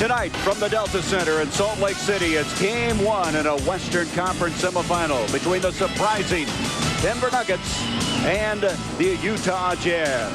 Tonight from the Delta Center in Salt Lake City, it's Game 1 in a Western Conference Semifinal between the surprising Denver Nuggets and the Utah Jazz.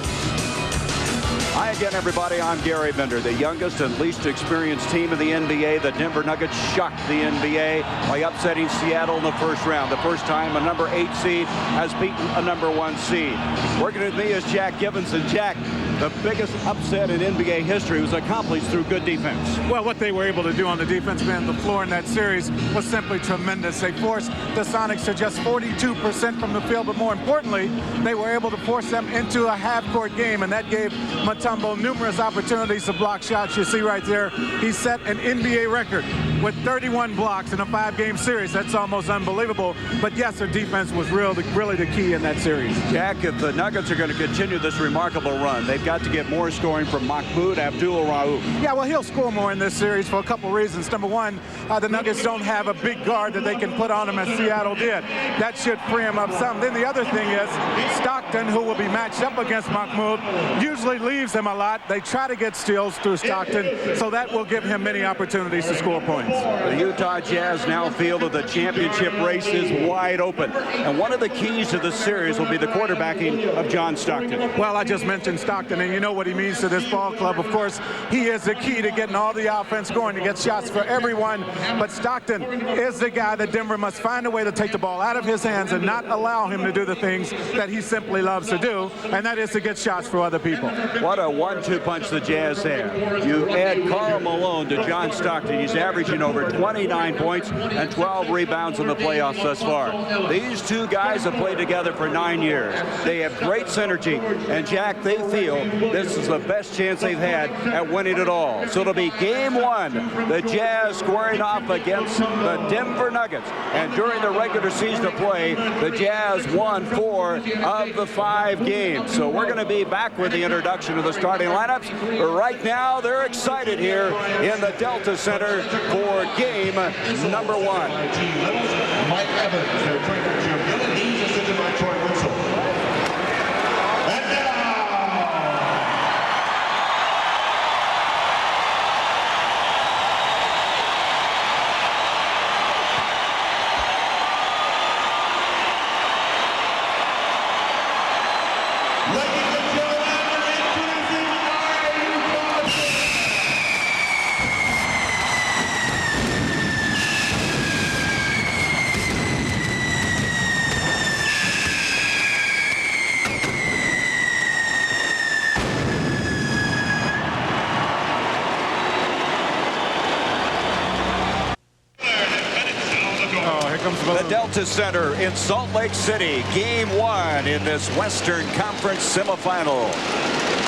Hi again, everybody. I'm Gary Bender. The youngest and least experienced team in the NBA. The Denver Nuggets shocked the NBA by upsetting Seattle in the first round. The first time a number 8 seed has beaten a number 1 seed. Working with me is Jack Gibbons. And Jack, the biggest upset in NBA history was accomplished through good defense. Well, what they were able to do on the defensive end of the floor in that series was simply tremendous. They forced the Sonics to just 42% from the field, but more importantly, they were able to force them into a half-court game, and that gave Mutombo numerous opportunities to block shots. You see right there, he set an NBA record with 31 blocks in a 5-game series. That's almost unbelievable. But yes, their defense was really the key in that series. Jack, if the Nuggets are going to continue this remarkable run, they've got to get more scoring from Mahmoud Abdul-Rauf. Yeah, well, he'll score more in this series for a couple reasons. Number one, the Nuggets don't have a big guard that they can put on him as Seattle did. That should free him up some. Then the other thing is Stockton, who will be matched up against Mahmoud, usually leaves him a lot. They try to get steals through Stockton, so that will give him many opportunities to score points. The Utah Jazz now feel that the championship race is wide open. And one of the keys to the series will be the quarterbacking of John Stockton. Well, I just mentioned Stockton, and you know what he means to this ball club. Of course, he is the key to getting all the offense going, to get shots for everyone. But Stockton is the guy that Denver must find a way to take the ball out of his hands and not allow him to do the things that he simply loves to do, and that is to get shots for other people. What a 1-2 punch the Jazz have. You add Karl Malone to John Stockton. He's averaging over 29 points and 12 rebounds in the playoffs thus far. These two guys have played together for 9 years. They have great synergy, and Jack, they feel this is the best chance they've had at winning it all. So it'll be Game 1, the Jazz squaring off against the Denver Nuggets. And during the regular season of play, the Jazz won 4 of the 5 games. So we're going to be back with the introduction of the starting lineups. Right now, they're excited here in the Delta Center for game number 1. Mike Evans, their trainer, Jim Gillen. He's assisted by Troy Whistle. And now, ladies and gentlemen, introducing our Utah Jazz. The Delta Center in Salt Lake City, Game 1 in this Western Conference Semifinal.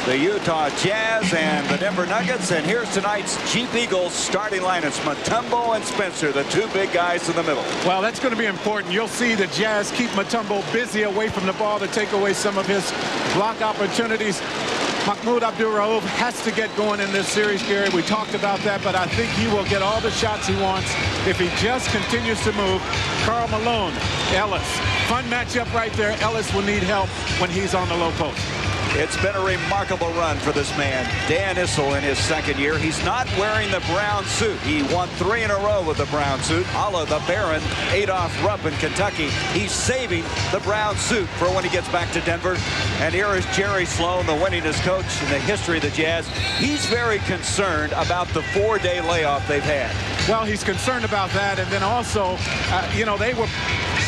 The Utah Jazz and the Denver Nuggets, and here's tonight's Jeep Eagles starting lineups. Mutombo and Spencer, the two big guys in the middle. Well, that's going to be important. You'll see the Jazz keep Mutombo busy away from the ball to take away some of his block opportunities. Mahmoud Abdul-Rauf has to get going in this series, Gary. We talked about that, but I think he will get all the shots he wants if he just continues to move. Karl Malone, Ellis. Fun matchup right there. Ellis will need help when he's on the low post. It's been a remarkable run for this man, Dan Issel, in his second year. He's not wearing the brown suit. He won 3 in a row with the brown suit, a la the Baron Adolph Rupp in Kentucky. He's saving the brown suit for when he gets back to Denver. And here is Jerry Sloan, the winningest coach in the history of the Jazz. He's very concerned about the 4-day layoff they've had. Well, he's concerned about that, and then also, you know, they were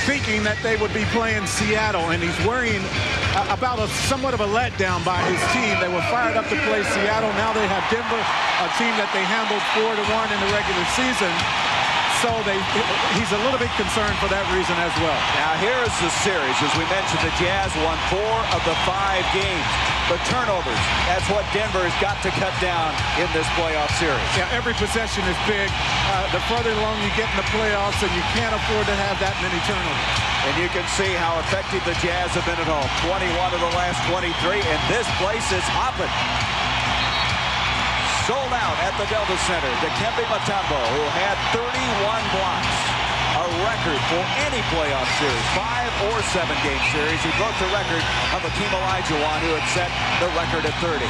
thinking that they would be playing Seattle, and he's worrying about somewhat of a letdown by his team. They were fired up to play Seattle. Now they have Denver, a team that they handled 4-1 in the regular season. So he's a little bit concerned for that reason as well. Now here's the series. As we mentioned, the Jazz won 4 of the 5 games. The turnovers, that's what Denver has got to cut down in this playoff series. Yeah, every possession is big. The further along you get in the playoffs, and you can't afford to have that many turnovers. And you can see how effective the Jazz have been at home. 21 of the last 23, and this place is hopping. Sold out at the Delta Center. Dikembe Mutombo, who had 31 blocks. A record for any playoff series, 5 or 7 game series. He broke the record of Hakeem Olajuwon, who had set the record at 30.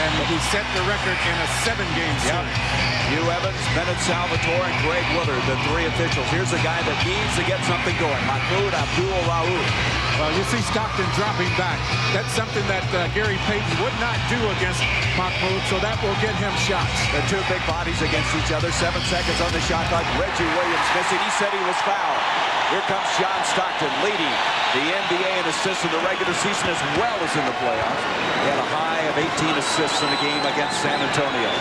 and he set the record in a 7-game series. Hugh Evans, Bennett Salvatore, and Greg Willard, the 3 officials. Here's a guy that needs to get something going. Mahmoud Abdul-Rauf. Well, you see Stockton dropping back. That's something that Gary Payton would not do against Mahmoud, so that will get him shots. The 2 big bodies against each other. 7 seconds on the shot clock. Reggie Williams missing. He said he was fouled. Here comes John Stockton leading the NBA in assists in the regular season as well as in the playoffs. He had a high of 18 assists in the game against San Antonio.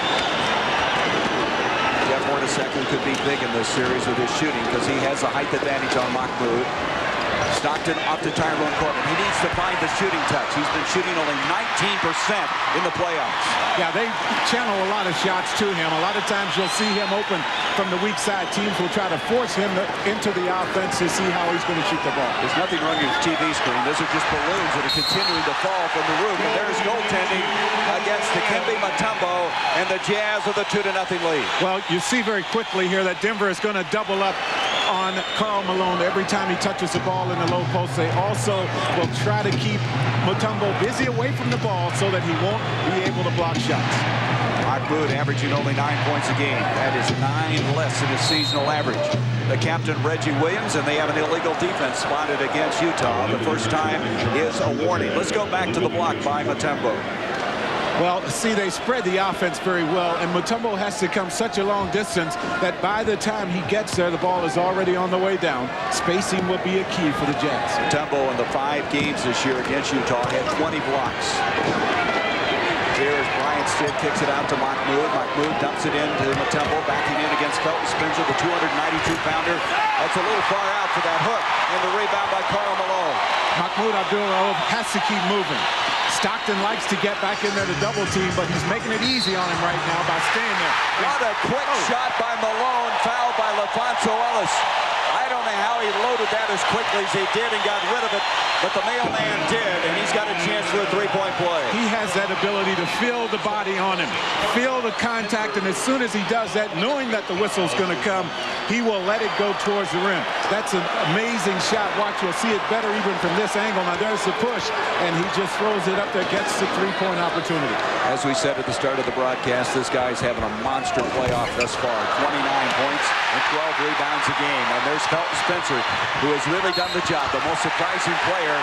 Jeff Hornacek could be big in this series with his shooting because he has a height advantage on Mahmoud. Stockton up to Tyrone Corbin. He needs to find the shooting touch. He's been shooting only 19% in the playoffs. Yeah, they channel a lot of shots to him. A lot of times you'll see him open from the weak side. Teams will try to force him into the offense to see how he's going to shoot the ball. There's nothing wrong with your TV screen. Those are just balloons that are continuing to fall from the roof. And there's goaltending against Dikembe Mutombo, and the Jazz with a 2-0 lead. Well, you see very quickly here that Denver is going to double up on Karl Malone every time he touches the ball in the low post. They also will try to keep Mutombo busy away from the ball so that he won't be able to block shots. Mahmoud averaging only 9 points a game. That is 9 less than his seasonal average. The captain, Reggie Williams, and they have an illegal defense spotted against Utah. The first time is a warning. Let's go back to the block by Mutombo. Well, see, they spread the offense very well, and Mutombo has to come such a long distance that by the time he gets there, the ball is already on the way down. Spacing will be a key for the Jazz. Mutombo in the 5 games this year against Utah had 20 blocks. Here is Brian Stitt, kicks it out to Mahmoud. Mahmoud dumps it into Mutombo, backing in against Felton Spencer, the 292-pounder. That's a little far out for that hook, and the rebound by Karl Malone. Mahmoud Abdul-Rauf has to keep moving. Stockton likes to get back in there to double team, but he's making it easy on him right now by staying there. What a quick shot by Malone, fouled by LaFonso Ellis. I don't know how he loaded that as quickly as he did and got rid of it, but the mailman did, and he's got a chance for a 3-point play. He has that ability to feel the body on him, feel the contact, and as soon as he does that, knowing that the whistle's going to come, he will let it go towards the rim. That's an amazing shot. Watch, you'll see it better even from this angle. Now there's the push, and he just throws it up there, gets the 3-point opportunity. As we said at the start of the broadcast, this guy's having a monster playoff thus far. 29 points and 12 rebounds a game. And there's Felton Spencer, who has really done the job. The most surprising player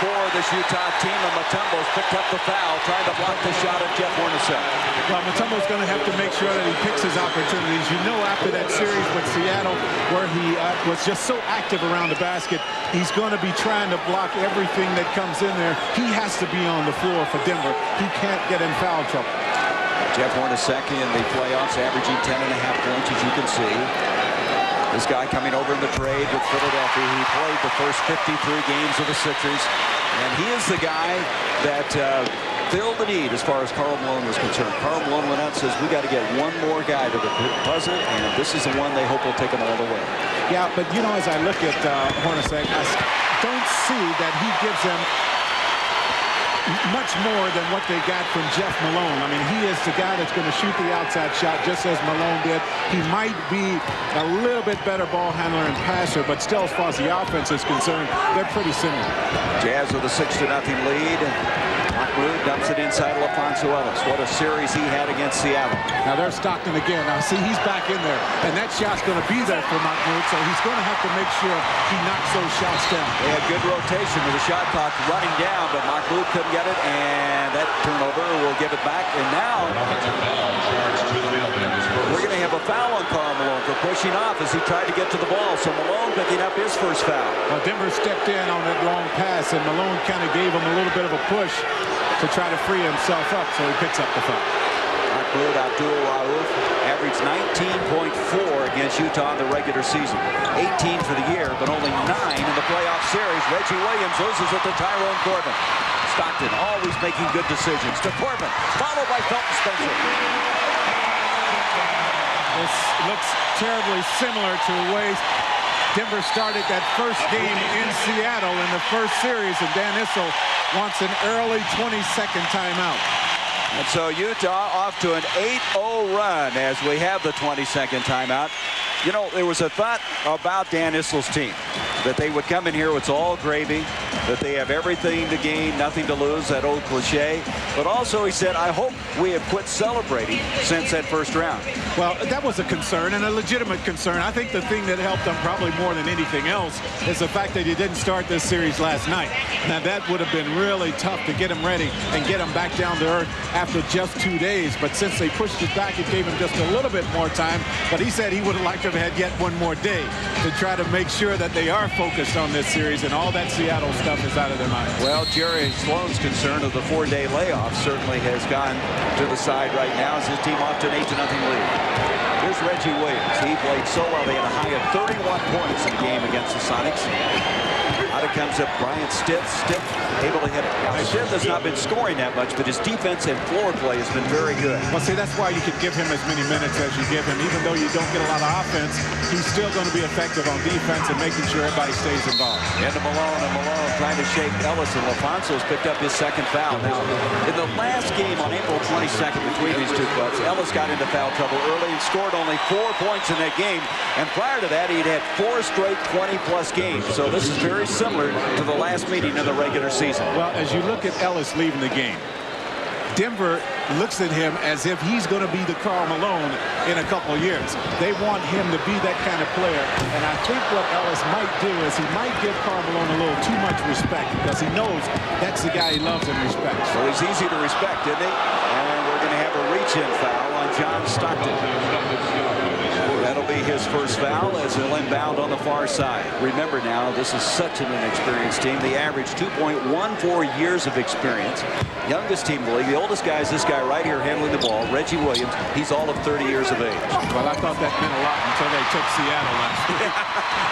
for this Utah team, and Mutombo's picked up the foul, trying to block the shot of Jeff Hornacek. Well, Mutombo's going to have to make sure that he picks his opportunities. You know, after that series with Seattle, where he was just so active around the basket, he's going to be trying to block everything that comes in there. He has to be on the floor for Denver. He can't get in foul trouble. Jeff Hornacek in the playoffs, averaging 10.5 points, as you can see. This guy coming over in the trade with Philadelphia. He played the first 53 games of the Sixers, and he is the guy that filled the need as far as Karl Malone was concerned. Karl Malone went out and says, we got to get one more guy to the puzzle, and this is the one they hope will take them all the way. Yeah, but you know, as I look at Hornacek, I don't see that he gives them much more than what they got from Jeff Malone. I mean, he is the guy that's going to shoot the outside shot just as Malone did. He might be a little bit better ball handler and passer, but still, as far as the offense is concerned, they're pretty similar. Jazz with a 6-0 lead. Mahmoud dumps it inside of LaFonso Ellis. What a series he had against Seattle. Now there's Stockton again. Now see, he's back in there, and that shot's going to be there for Mahmoud, so he's going to have to make sure he knocks those shots down. They had good rotation with the shot clock running down, but Mahmoud couldn't get it, and that turnover will give it back. And now we're going to have a foul on Karl Malone for pushing off as he tried to get to the ball. So Malone picking up his first foul. Well, Denver stepped in on that long pass, and Malone kind of gave him a little bit of a push to try to free himself up, so he picks up the foul. Mahmoud Abdul-Rauf averaged 19.4 against Utah in the regular season. 18 for the year, but only 9 in the playoff series. Reggie Williams loses it to Tyrone Corbin. Stockton always making good decisions. To Corbin, followed by Felton Spencer. This looks terribly similar to the way Denver started that first game in Seattle in the first series, and Dan Issel wants an early 22nd timeout. And so Utah off to an 8-0 run as we have the 22nd timeout. You know, there was a thought about Dan Issel's team. that they would come in here, it's all gravy, that they have everything to gain, nothing to lose, that old cliche. But also he said, I hope we have quit celebrating since that first round. Well, that was a concern, and a legitimate concern. I think the thing that helped them probably more than anything else is the fact that he didn't start this series last night. Now, that would have been really tough to get him ready and get him back down to earth after just 2 days. But since they pushed it back, it gave him just a little bit more time. But he said he would have liked to have had yet one more day to try to make sure that they are focused on this series and all that Seattle stuff is out of their minds. Well, Jerry Sloan's concern of the 4-day layoff certainly has gone to the side right now as his team off to an 8-0 lead. Here's Reggie Williams. He played so well. They had a high of 31 points in the game against the Sonics. Out it comes up Brian Stitt. Stitt able to hit it. Now, Stitt has not been scoring that much, but his defense and floor play has been very good. Well, see, that's why you can give him as many minutes as you give him. Even though you don't get a lot of offense, he's still going to be effective on defense and making sure everybody stays involved. Into Malone, and Malone trying to shake Ellis, and LaFonso's picked up his second foul. Now, in the last game on April 22nd between these two clubs, Ellis got into foul trouble early and scored only 4 points in that game. And prior to that, he'd had 4 straight 20-plus games. So this is very similar to the last meeting of the regular season. Well, as you look at Ellis leaving the game, Denver looks at him as if he's going to be the Karl Malone in a couple of years. They want him to be that kind of player. And I think what Ellis might do is he might give Karl Malone a little too much respect because he knows that's the guy he loves and respects. So he's easy to respect, isn't he? And we're going to have a reach-in foul on John Stockton. That'll be his first foul as he'll inbound on the far side. Remember now, this is such an inexperienced team. They average 2.14 years of experience. Youngest team in the league. The oldest guy is this guy right here handling the ball, Reggie Williams. He's all of 30 years of age. Well, I thought that meant a lot until they took Seattle last week.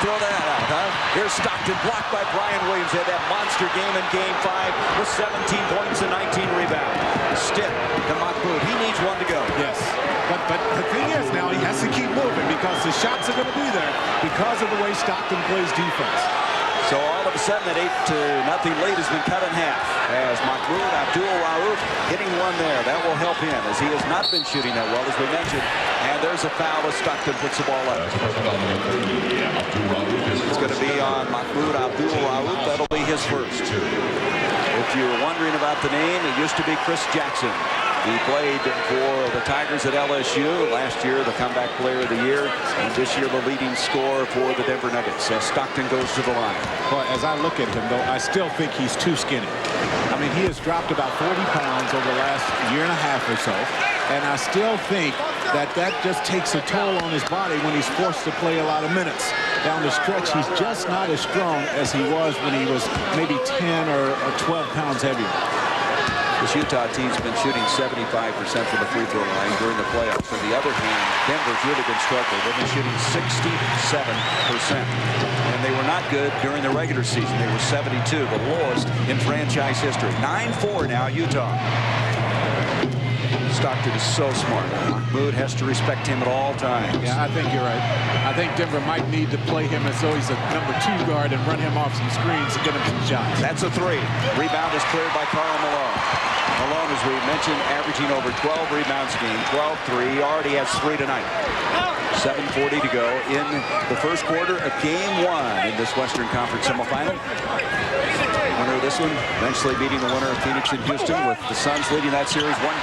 Throw that out, huh? Here's Stockton blocked by Brian Williams. Had that monster game in Game 5 with 17 points and 19 rebounds. Stitt to Mahmoud. He needs one to go. Yes. But the thing is now he has to keep moving because the shots are going to be there because of the way Stockton plays defense. So all of a sudden that 8-0 lead has been cut in half as Mahmoud Abdul-Rauf hitting one there. That will help him as he has not been shooting that well, as we mentioned. And there's a foul as Stockton puts the ball up. It's going to be on Mahmoud Abdul-Rauf. That'll be his first. If you're wondering about the name, it used to be Chris Jackson. He played for the Tigers at LSU. Last year, the comeback player of the year. And this year, the leading scorer for the Denver Nuggets as Stockton goes to the line. Well, as I look at him, though, I still think he's too skinny. I mean, he has dropped about 40 pounds over the last year and a half or so. And I still think that just takes a toll on his body when he's forced to play a lot of minutes. Down the stretch, he's just not as strong as he was when he was maybe 10 or 12 pounds heavier. This Utah team's been shooting 75% from the free throw line during the playoffs. On the other hand, Denver's really been struggling. They've been shooting 67%. And they were not good during the regular season. They were 72, the lowest in franchise history. 9-4 now, Utah. Stockton is so smart. Mahmoud has to respect him at all times. Yeah, I think you're right. I think Denver might need to play him as though he's a number 2 guard and run him off some screens to get him some shots. That's a 3. Rebound is cleared by Karl Malone. Malone, as we mentioned, averaging over 12 rebounds a game, 12-3. He already has 3 tonight. 7:40 to go in the first quarter of Game 1 in this Western Conference Semifinal. Winner of this one eventually beating the winner of Phoenix and Houston, with the Suns leading that series 1-0.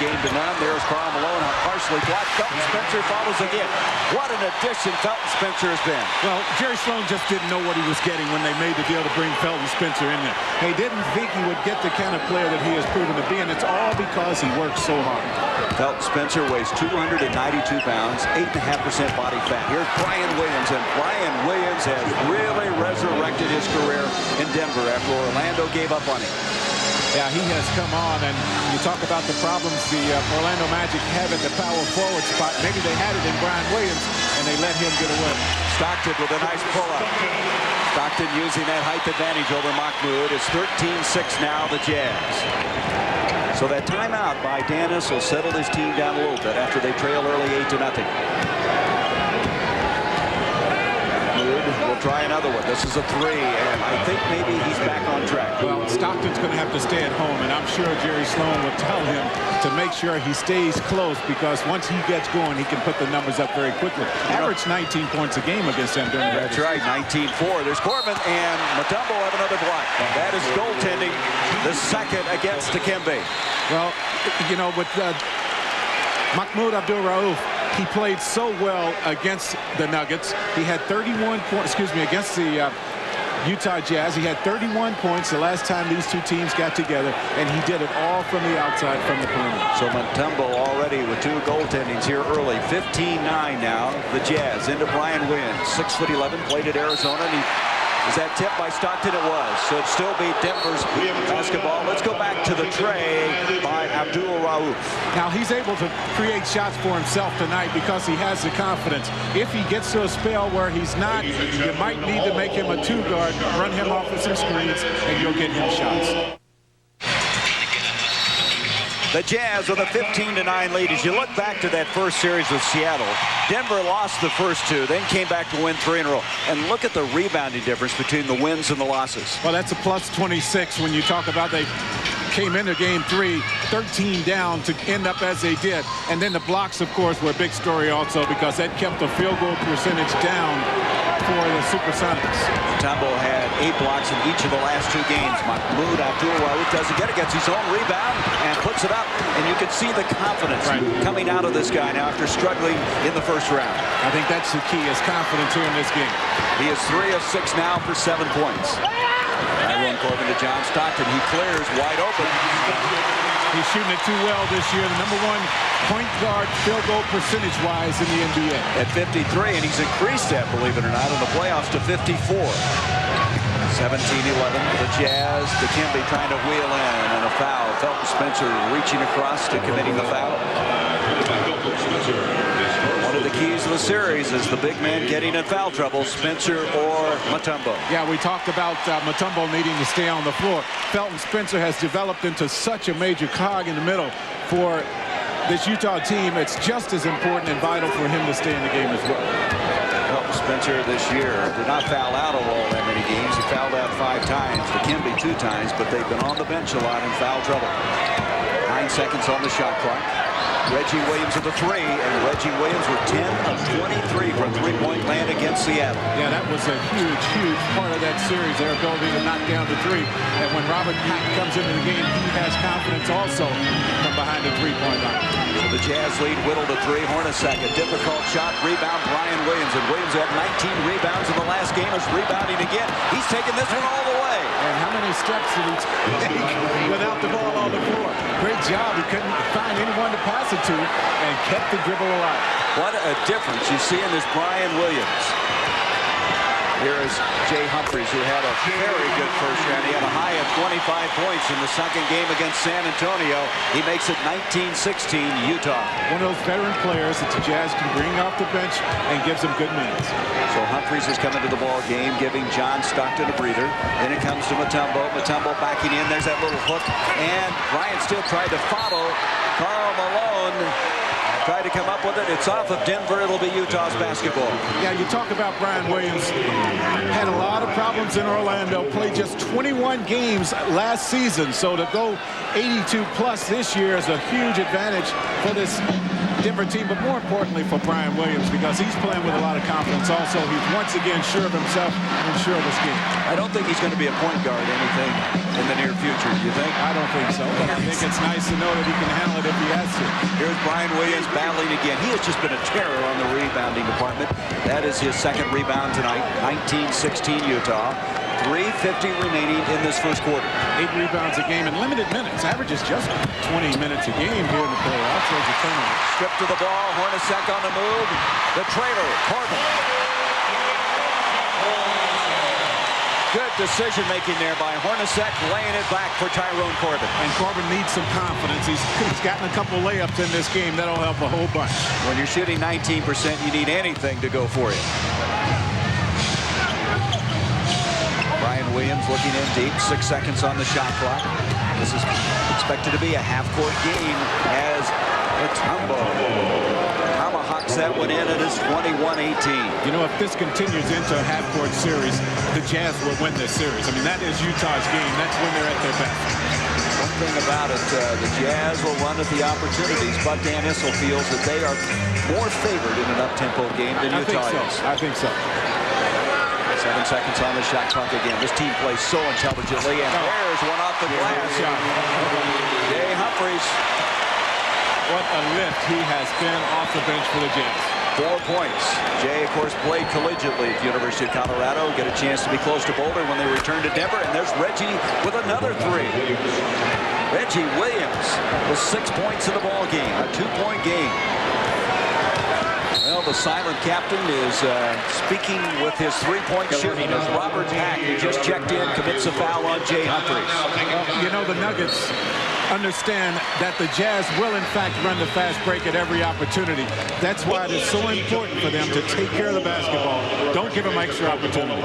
There's Karl Malone, partially blocked. Felton Spencer follows again. What an addition Felton Spencer has been. Well, Jerry Sloan just didn't know what he was getting when they made the deal to bring Felton Spencer in there. They didn't think he would get the kind of player that he has proven to be, and it's all because he works so hard. Felton Spencer weighs 292 pounds, 8.5% body fat. Here's Brian Williams, and Brian Williams has really resurrected his career in Denver after Orlando gave up on him. Yeah, he has come on, and you talk about the problems the Orlando Magic have at the power forward spot. Maybe they had it in Brian Williams, and they let him get away. Stockton with a nice pull-up. Stockton using that height advantage over Mahmoud. It's 13-6 now, the Jazz. So that timeout by Dennis will settle his team down a little bit after they trail early 8-0. We'll try another one. This is a 3, and I think maybe he's back on track. Well, Stockton's going to have to stay at home, and I'm sure Jerry Sloan will tell him to make sure he stays close, because once he gets going, he can put the numbers up very quickly. Averaged 19 points a game against them during the That's right, 19-4. There's Corbin, and Mutombo have another block. That is goaltending, the second against Dikembe. Well, you know, with Mahmoud Abdul-Rauf, he played so well against the Nuggets. He had 31 points, against the Utah Jazz. He had 31 points the last time these two teams got together, and he did it all from the outside, from the perimeter. So Mutombo already with 2 goaltendings here early. 15-9 now. The Jazz into Brian Williams, 6'11", played at Arizona, and is that tipped by Stockton? It was. So it still beat Denver's basketball. Let's go back to the tray by Abdul-Rauf. Now he's able to create shots for himself tonight because he has the confidence. If he gets to a spell where he's not, you might need to make him a 2-guard, run him off with some screens, and you'll get him shots. The Jazz with a 15-9 lead. As you look back to that first series with Seattle, Denver lost the first 2, then came back to win 3 in a row. And look at the rebounding difference between the wins and the losses. Well, that's a plus 26 when you talk about they came into game 3, 13 down to end up as they did. And then the blocks, of course, were a big story also, because that kept the field goal percentage down for the Supersonics. Mutombo had 8 blocks in each of the last 2 games. Mahmoud Abdul-Rauf doesn't get it, gets his own rebound and puts it up. And you can see the confidence coming out of this guy now after struggling in the first round. I think that's the key, is confidence here in this game. He is 3 of 6 now for 7 points. Corbin to John Stockton. He clears wide open. He's shooting it too well this year. The #1 point guard field goal percentage-wise in the NBA. At 53, and he's increased that, believe it or not, in the playoffs to 54. 17-11 for the Jazz. Dikembe trying to wheel in, and a foul. Felton Spencer reaching across to committing the foul. One of the keys of the series is the big man getting in foul trouble, Spencer or Mutombo. Yeah, we talked about Mutombo needing to stay on the floor. Felton Spencer has developed into such a major cog in the middle for this Utah team. It's just as important and vital for him to stay in the game as well. Felton Spencer this year did not foul out of all that many games. He fouled out 5 times, Dikembe 2 times, but they've been on the bench a lot in foul trouble. 9 seconds on the shot clock. Reggie Williams with the 3, and Reggie Williams with 10 of 23 from three-point land against Seattle. Yeah, that was a huge, huge part of that series, their ability to knock down the 3. And when Robert Patton comes into the game, he has confidence also from behind the three-point line. So the Jazz lead Whittle to 3. Hornacek, a difficult shot, rebound Brian Williams. And Williams had 19 rebounds in the last game, is rebounding again. He's taking this one all the way. And how many steps did he take without the ball on the floor? Great job. He couldn't find anyone to pass it to and kept the dribble alive. What a difference you see in this Brian Williams. Here is Jay Humphries, who had a very good first round. He had a high of 25 points in the second game against San Antonio. He makes it 19-16 Utah. One of those veteran players that the Jazz can bring off the bench and gives them good minutes. So Humphries is coming to the ball game, giving John Stockton a breather. Then it comes to Mutombo. Mutombo backing in. There's that little hook. And Bryant still tried to follow. Karl Malone tried to come up with it. It's off of Denver. It'll be Utah's basketball. Yeah, you talk about Brian Williams. Had a lot of problems in Orlando. Played just 21 games last season. So to go 82+ this year is a huge advantage for this Denver team, but more importantly for Brian Williams, because he's playing with a lot of confidence also. He's once again sure of himself and sure of his game. I don't think he's going to be a point guard anything in the near future. Do you think? I don't think so. But I think it's nice to know that he can handle it if he has to. Here's Brian Williams battling again. He has just been a terror on the rebounding department. That is his second rebound tonight. 19-16 Utah. 3:50 remaining in this first quarter. 8 rebounds a game in limited minutes. Averages just 20 minutes a game here in the playoffs. There's a turnover. Stripped to the ball. Hornacek on the move. The trailer. Corbin. Good decision-making there by Hornacek, laying it back for Tyrone Corbin. And Corbin needs some confidence. He's gotten a couple layups in this game. That'll help a whole bunch. When you're shooting 19%, you need anything to go for you. Brian Williams looking in deep. 6 seconds on the shot clock. This is expected to be a half-court game as Mutombo tomahawks that one in. It is 21-18. You know, if this continues into a half-court series, the Jazz will win this series. I mean, that is Utah's game. That's when they're at their best. thing about it, the Jazz will run at the opportunities, but Dan Issel feels that they are more favored in an up-tempo game than Utah is. I think so. 7 seconds on the shot clock again. This team plays so intelligently, and there's one off the glass. Jay Humphries. What a lift he has been off the bench for the Jazz. 4 points. Jay, of course, played collegiately at the University of Colorado. Get a chance to be close to Boulder when they return to Denver. And there's Reggie with another 3. Reggie Williams with 6 points in the ball game. A 2-point game. Well, the silent captain is speaking with his 3-point shooting as Robert Mack, who just checked in, commits a foul on Jay Humphries. Well, you know, the Nuggets understand that the Jazz will, in fact, run the fast break at every opportunity. That's why it is so important for them to take care of the basketball. Don't give them extra opportunities.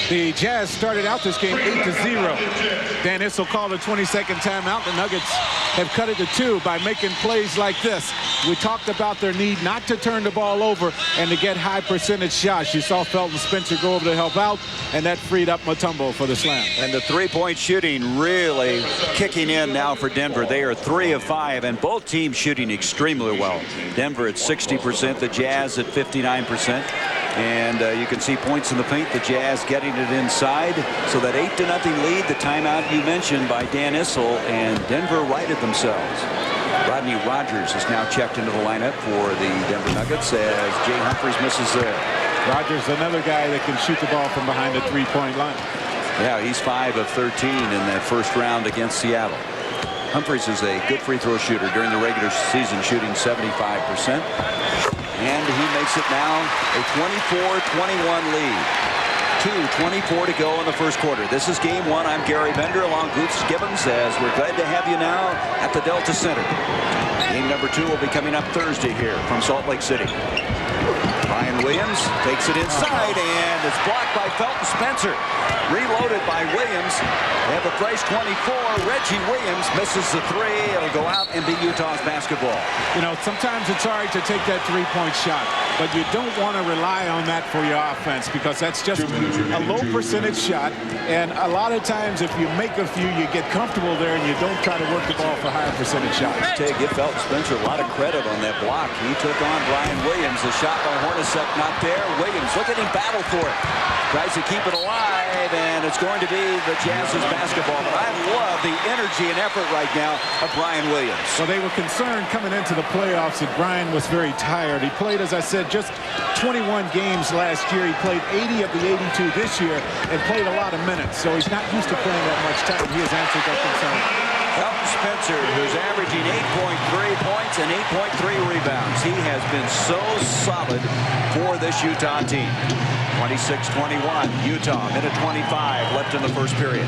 The Jazz started out this game 8-0. Dan Issel called a 20-second timeout. The Nuggets have cut it to 2 by making plays like this. We talked about their need not to turn the ball over and to get high percentage shots. You saw Felton Spencer go over to help out, and that freed up Mutombo for the slam. And the 3-point shooting really kicking in now for Denver. They are 3 of 5, and both teams shooting extremely well. Denver at 60%, the Jazz at 59%. And you can see points in the paint, the Jazz getting it inside. So that 8-0 lead, the timeout you mentioned by Dan Issel, and Denver righted themselves. Rodney Rogers is now checked into the lineup for the Denver Nuggets as Jay Humphries misses there. Rogers, another guy that can shoot the ball from behind the 3-point line. Yeah, he's 5 of 13 in that first round against Seattle. Humphries is a good free throw shooter during the regular season, shooting 75%. And he makes it now a 24-21 lead. 2:24 to go in the first quarter. This is game 1. I'm Gary Bender along Goose Gibbons as we're glad to have you now at the Delta Center. Game number 2 will be coming up Thursday here from Salt Lake City. Brian Williams takes it inside and it's blocked by Felton Spencer. Reloaded by Williams. They have a brace 24. Reggie Williams misses the 3. It'll go out and be Utah's basketball. You know, sometimes it's hard to take that 3-point shot, but you don't want to rely on that for your offense because that's just a low percentage shot. And a lot of times if you make a few, you get comfortable there and you don't try to work the ball for higher percentage shots. Give Felton Spencer a lot of credit on that block. He took on Brian Williams. The shot by Hornacek not there. Williams, look at him battle for it. Tries to keep it alive, and it's going to be the Jazz's basketball. But I love the energy and effort right now of Brian Williams. Well, they were concerned coming into the playoffs that Brian was very tired. He played, as I said, just 21 games last year. He played 80 of the 82 this year and played a lot of minutes. So he's not used to playing that much time. He has answered that concern. Felton Spencer, who's averaging 8.3 points and 8.3 rebounds. He has been so solid for this Utah team. 26-21, Utah, minute 25 left in the first period.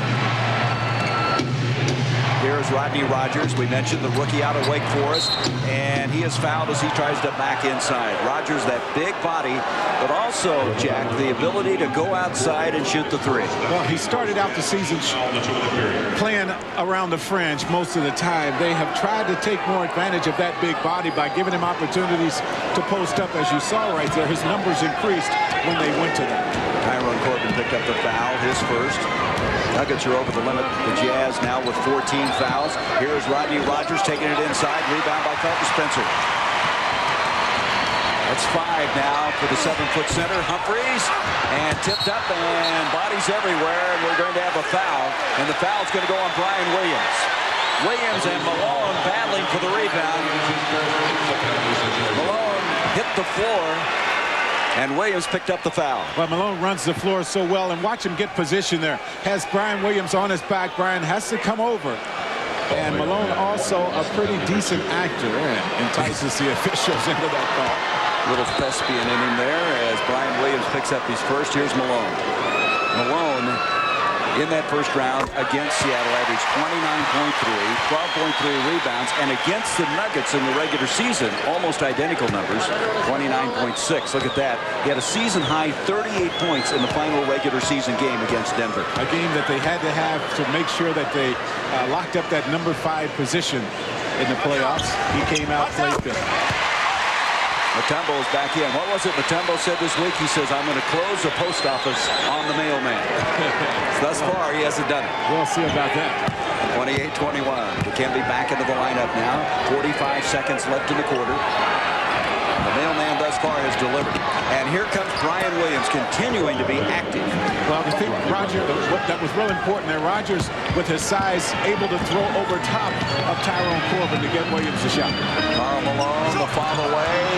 Here's Rodney Rogers. We mentioned the rookie out of Wake Forest, and he is fouled as he tries to back inside. Rogers, that big body, but also, Jack, the ability to go outside and shoot the 3. Well, he started out the season playing around the fringe most of the time. They have tried to take more advantage of that big body by giving him opportunities to post up, as you saw right there. His numbers increased when they went to that. Tyrone Corbin picked up the foul, his first. Nuggets are over the limit. The Jazz now with 14 fouls. Here's Rodney Rogers taking it inside. Rebound by Felton Spencer. That's 5 now for the 7-foot center. Humphries, and tipped up, and bodies everywhere, and we're going to have a foul. And the foul's going to go on Brian Williams. Williams and Malone battling for the rebound. Malone hit the floor. And Williams picked up the foul. Well, Malone runs the floor so well, and watch him get position there. Has Brian Williams on his back. Brian has to come over. And Malone also a pretty decent actor and entices the officials into that call. Little thespian in him there as Brian Williams picks up his first. Here's Malone. Malone in that first round against Seattle averaged 29.3, 12.3 rebounds, and against the Nuggets in the regular season, almost identical numbers, 29.6. Look at that. He had a season-high 38 points in the final regular season game against Denver. A game that they had to have to make sure that they locked up that number 5 position in the playoffs. He came out, played good. Mutombo is back in. What was it Mutombo said this week? He says, I'm going to close the post office on the mailman. Thus far, he hasn't done it. We'll see about that. 28-21. Dikembe back into the lineup now. 45 seconds left in the quarter. The mailman thus far has delivered. And here comes Brian Williams continuing to be active. Well, I think Roger, that was real important there. Rogers, with his size, able to throw over top of Tyrone Corbin to get Williams a shot. Karl Malone, the foul away.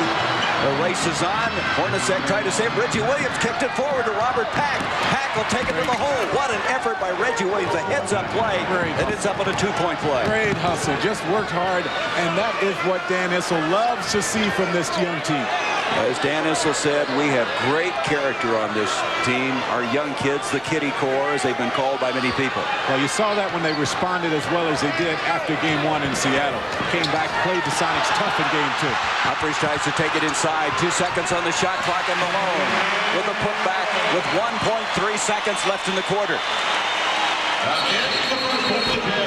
The race is on. Hornacek tried to save. Reggie Williams kicked it forward to Robert Pack. Pack will take it to the hole. What an effort by Reggie Williams. A heads-up play that ends up on a two-point play. Great hustle. Just worked hard. And that is what Dan Issel loves to see from this young team. As Dan Issel said, we have great character on this team. Our young kids, the Kitty Corps, as they've been called by many people. Well, you saw that when they responded as well as they did after Game 1 in Seattle. Came back, played the Sonics tough in Game 2. Humphries tries to take it inside. 2 seconds on the shot clock, and Malone with a putback with 1.3 seconds left in the quarter.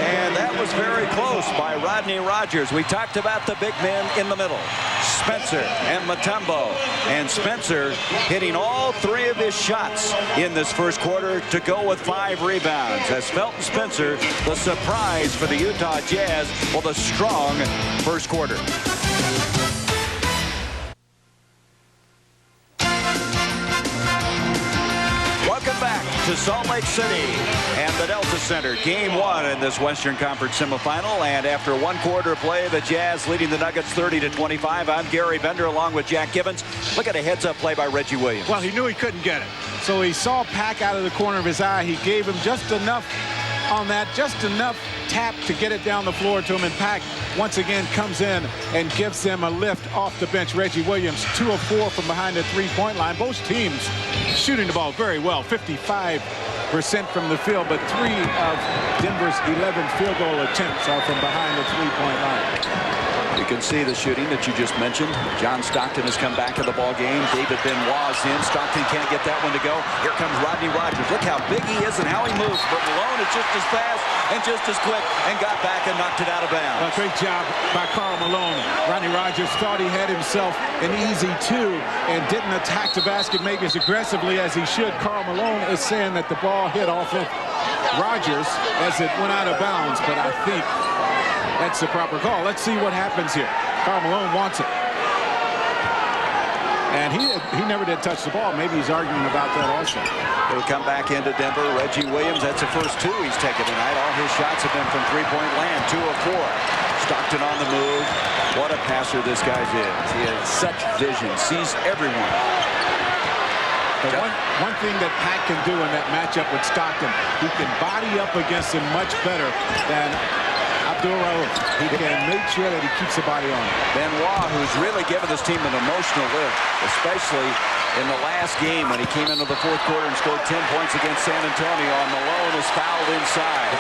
And that was very close by Rodney Rogers. We talked about the big men in the middle, Spencer and Mutombo. And Spencer hitting all 3 of his shots in this first quarter to go with 5 rebounds. As Felton Spencer, the surprise for the Utah Jazz with a strong first quarter. Welcome back to Salt Lake City and the Delta Center. Game 1 in this Western Conference Semifinal. And after 1 quarter play, the Jazz leading the Nuggets 30-25. I'm Gary Bender along with Jack Gibbons. Look at a heads-up play by Reggie Williams. Well, he knew he couldn't get it. So he saw Pack out of the corner of his eye. He gave him just enough on that, just enough tap to get it down the floor to him. And Pack once again comes in and gives them a lift off the bench. Reggie Williams, 2 of 4 from behind the three-point line. Both teams shooting the ball very well, 55% from the field, but 3 of Denver's 11 field goal attempts are from behind the three-point line. You can see the shooting that you just mentioned. John Stockton has come back in the ball game. David Benoit's in. Stockton can't get that one to go. Here comes Rodney Rogers. Look how big he is and how he moves. But Malone is just as fast and just as quick and got back and knocked it out of bounds. Well, great job by Karl Malone. Rodney Rogers thought he had himself an easy 2 and didn't attack the basket maybe as aggressively as he should. Karl Malone is saying that the ball hit off of Rogers as it went out of bounds, but I think that's the proper call. Let's see what happens here. Karl Malone wants it. And he never did touch the ball. Maybe he's arguing about that also. He'll come back into Denver. Reggie Williams, that's the first 2 he's taken tonight. All his shots have been from three-point land, 2 of 4. Stockton on the move. What a passer this guy is. He has such vision, sees everyone. But one thing that Pat can do in that matchup with Stockton, he can body up against him much better than He can make sure that he keeps the body on him. Benoit, who's really given this team an emotional lift, especially in the last game when he came into the fourth quarter and scored 10 points against San Antonio. And Malone is fouled inside.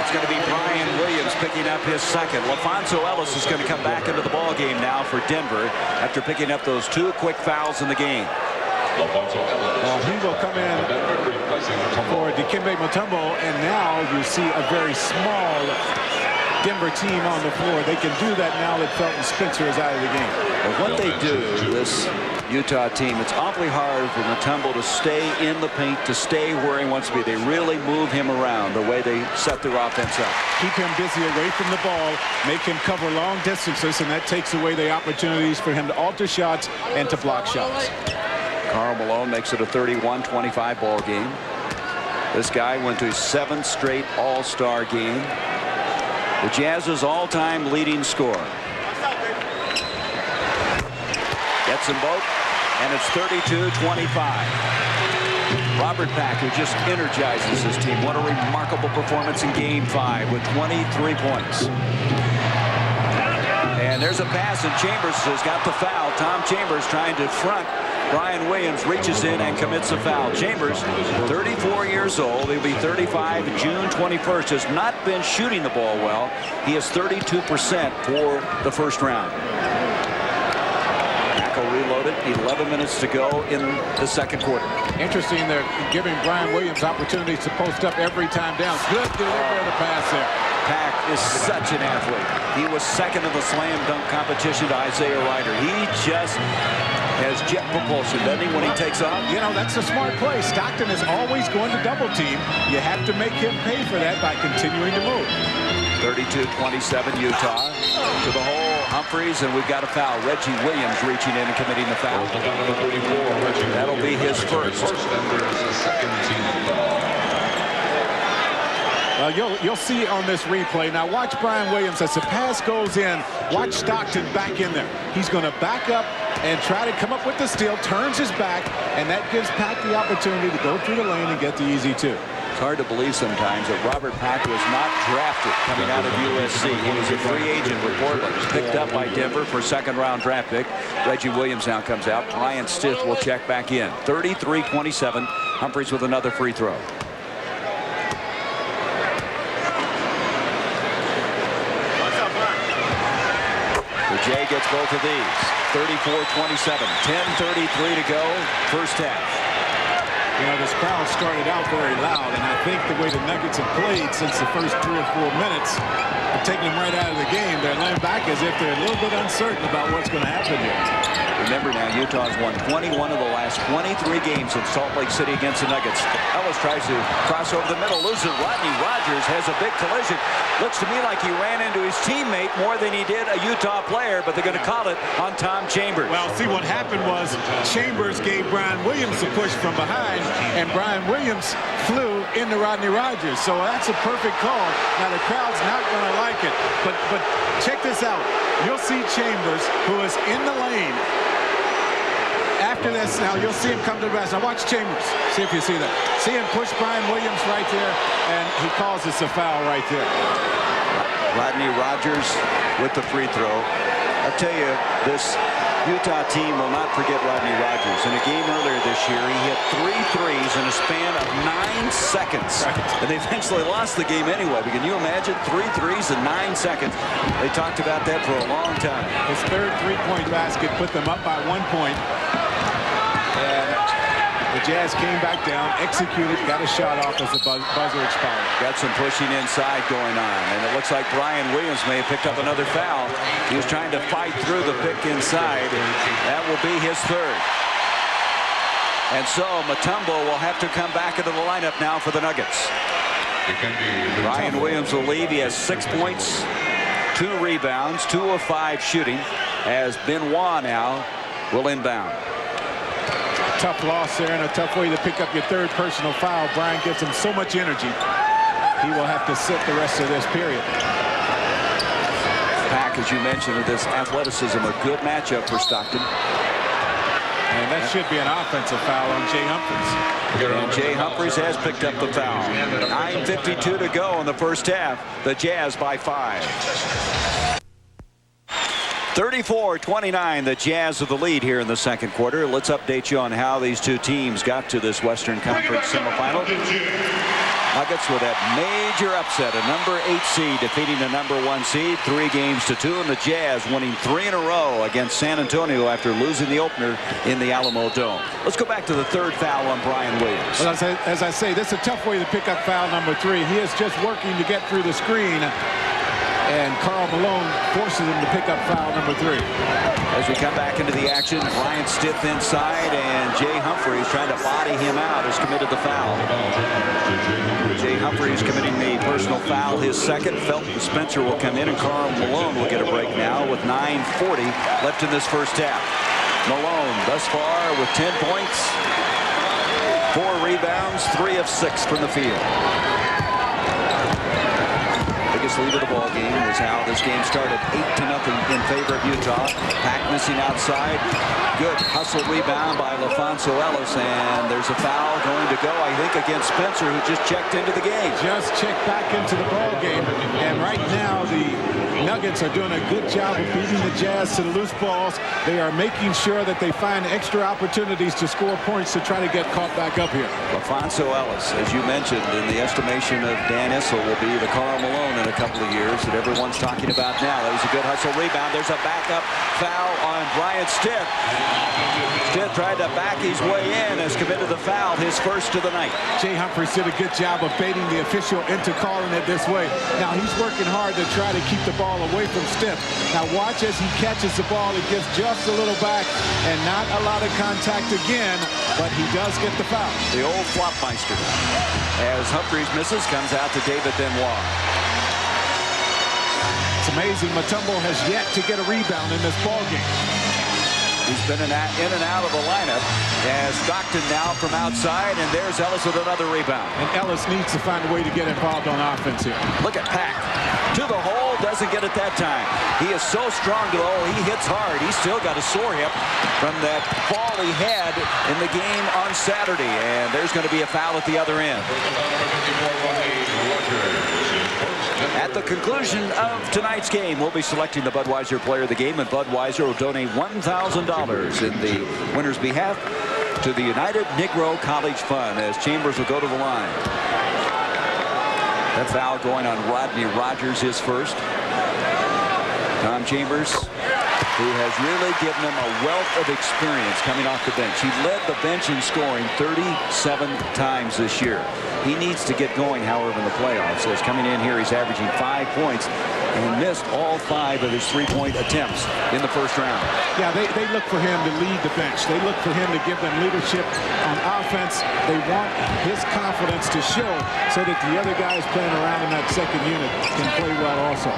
It's going to be Brian Williams picking up his second. LaFonso Ellis is going to come back into the ball game now for Denver after picking up those 2 quick fouls in the game. Well, he will come in for Dikembe Mutombo, and now you see a very small Denver team on the floor. They can do that now that Felton Spencer is out of the game. But what they do, this Utah team, it's awfully hard for Mutombo to stay in the paint, to stay where he wants to be. They really move him around the way they set their offense up. Keep him busy away from the ball, make him cover long distances, and that takes away the opportunities for him to alter shots and to block shots. Karl Malone makes it a 31-25 ball game. This guy went to his 7th straight All-Star game. The Jazz's all-time leading scorer. Gets them both, and it's 32-25. Robert Pack, who just energizes his team. What a remarkable performance in Game 5 with 23 points. And there's a pass, and Chambers has got the foul. Tom Chambers trying to front. Brian Williams reaches in and commits a foul. Chambers, 34 years old. He'll be 35 June 21st. Has not been shooting the ball well. He is 32% for the first round. Tackle reloaded. 11 minutes to go in the second quarter. Interesting, they're giving Brian Williams opportunities to post up every time down. Good delivery of the pass there. Pack is such an athlete. He was second in the slam dunk competition to Isaiah Ryder. He just has jet propulsion, doesn't he, when he takes off? You know, that's a smart play. Stockton is always going to double team. You have to make him pay for that by continuing to move. 32-27 Utah. To the hole, Humphries, and we've got a foul. Reggie Williams reaching in and committing the foul. That'll be his first. Well, you'll see on this replay. Now watch Brian Williams as the pass goes in. Watch Stockton back in there. He's going to back up and try to come up with the steal, turns his back, and that gives Pack the opportunity to go through the lane and get the easy two. It's hard to believe sometimes that Robert Pack was not drafted coming out of USC. He was a free agent with Portland, picked up by Denver for second-round draft pick. Reggie Williams now comes out. Brian Stith will check back in. 33-27. Humphries with another free throw. Jay gets both of these. 34-27. 10:33 to go. First half. You know, this crowd started out very loud, and I think the way the Nuggets have played since the first 3 or 4 minutes, have taken them right out of the game. They're laying back as if they're a little bit uncertain about what's going to happen here. Remember now, Utah's won 21 of the last 23 games in Salt Lake City against the Nuggets. Ellis tries to cross over the middle, loses. Rodney Rogers has a big collision. Looks to me like he ran into his teammate more than he did a Utah player, but they're going to call it on Tom Chambers. Well, see, what happened was Chambers gave Brian Williams a push from behind, and Brian Williams flew into Rodney Rogers. So that's a perfect call. Now, the crowd's not going to like it, but check this out. You'll see Chambers, who is in the lane. After this, now you'll see him come to the basket. Now watch Chambers. See if you see that. See him push Brian Williams right there, and he calls this a foul right there. Rodney Rogers with the free throw. I'll tell you, this Utah team will not forget Rodney Rogers. In a game earlier this year, he hit 3 threes in a span of 9 seconds. Right. And they eventually lost the game anyway. But can you imagine 3 threes in 9 seconds? They talked about that for a long time. His third three-point basket put them up by 1 point. And the Jazz came back down, executed, got a shot off as the buzzer expired. Got some pushing inside going on, and it looks like Brian Williams may have picked up another foul. He was trying to fight through the pick inside. That will be his third. And so Mutombo will have to come back into the lineup now for the Nuggets. Brian Williams will leave. He has 6 points, 2 rebounds, 2 of 5 shooting, as Benoit now will inbound. Tough loss there and a tough way to pick up your third personal foul. Brian gives him so much energy. He will have to sit the rest of this period. Pack, as you mentioned, with this athleticism, a good matchup for Stockton. And that should be an offensive foul on Jay Humphries. And Jay Humphries has picked up the foul. 9:52 to go in the first half. The Jazz by 5. 34-29, the Jazz of the lead here in the second quarter. Let's update you on how these two teams got to this Western Conference Semifinal. Nuggets with that major upset, a number 8 seed defeating the number 1 seed, 3-2, and the Jazz winning 3 in a row against San Antonio after losing the opener in the Alamo Dome. Let's go back to the third foul on Brian Williams. Well, as I say, this is a tough way to pick up foul number 3. He is just working to get through the screen. And Karl Malone forces him to pick up foul number 3. As we come back into the action, Brian Stith inside, and Jay Humphries trying to body him out has committed the foul. Jay Humphries committing the personal foul, his second. Felton Spencer will come in, and Karl Malone will get a break now with 9:40 left in this first half. Malone thus far with 10 points, 4 rebounds, 3 of 6 from the field. Biggest lead of the ball game was how this game started, 8-0 in favor of Utah. Pack missing outside. Good hustle rebound by LaFonso Ellis, and there's a foul going to go, I think, against Spencer, who just checked into the game. Just checked back into the ball game, and right now the Nuggets are doing a good job of beating the Jazz to the loose balls. They are making sure that they find extra opportunities to score points to try to get caught back up here. LaFonso Ellis, as you mentioned, in the estimation of Dan Issel, will be the Karl Malone in a couple of years that everyone's talking about now. That was a good hustle rebound. There's a backup foul on Brian Stitt. Stitt tried to back his way in, has committed the foul, his first of the night. Jay Humphries did a good job of baiting the official into calling it this way. Now he's working hard to try to keep the ball away from Stitt. Now watch as he catches the ball. He gives just a little back and not a lot of contact again, but he does get the foul. The old flopmeister. As Humphries misses, comes out to David Benoit. It's amazing. Mutombo has yet to get a rebound in this ball game. He's been in and out of the lineup. As Stockton now from outside, and there's Ellis with another rebound. And Ellis needs to find a way to get involved on offense here. Look at Pack. To the hole, doesn't get it that time. He is so strong to the hole, he hits hard. He's still got a sore hip from that fall he had in the game on Saturday. And there's going to be a foul at the other end. At the conclusion of tonight's game, we'll be selecting the Budweiser player of the game, and Budweiser will donate $1,000 in the winner's behalf to the United Negro College Fund, as Chambers will go to the line. That foul going on Rodney Rogers, his first. Tom Chambers, who has really given him a wealth of experience coming off the bench. He led the bench in scoring 37 times this year. He needs to get going, however, in the playoffs. As coming in here, he's averaging 5 points and missed all 5 of his three-point attempts in the first round. Yeah, they look for him to lead the bench. They look for him to give them leadership on offense. They want his confidence to show so that the other guys playing around in that second unit can play well also.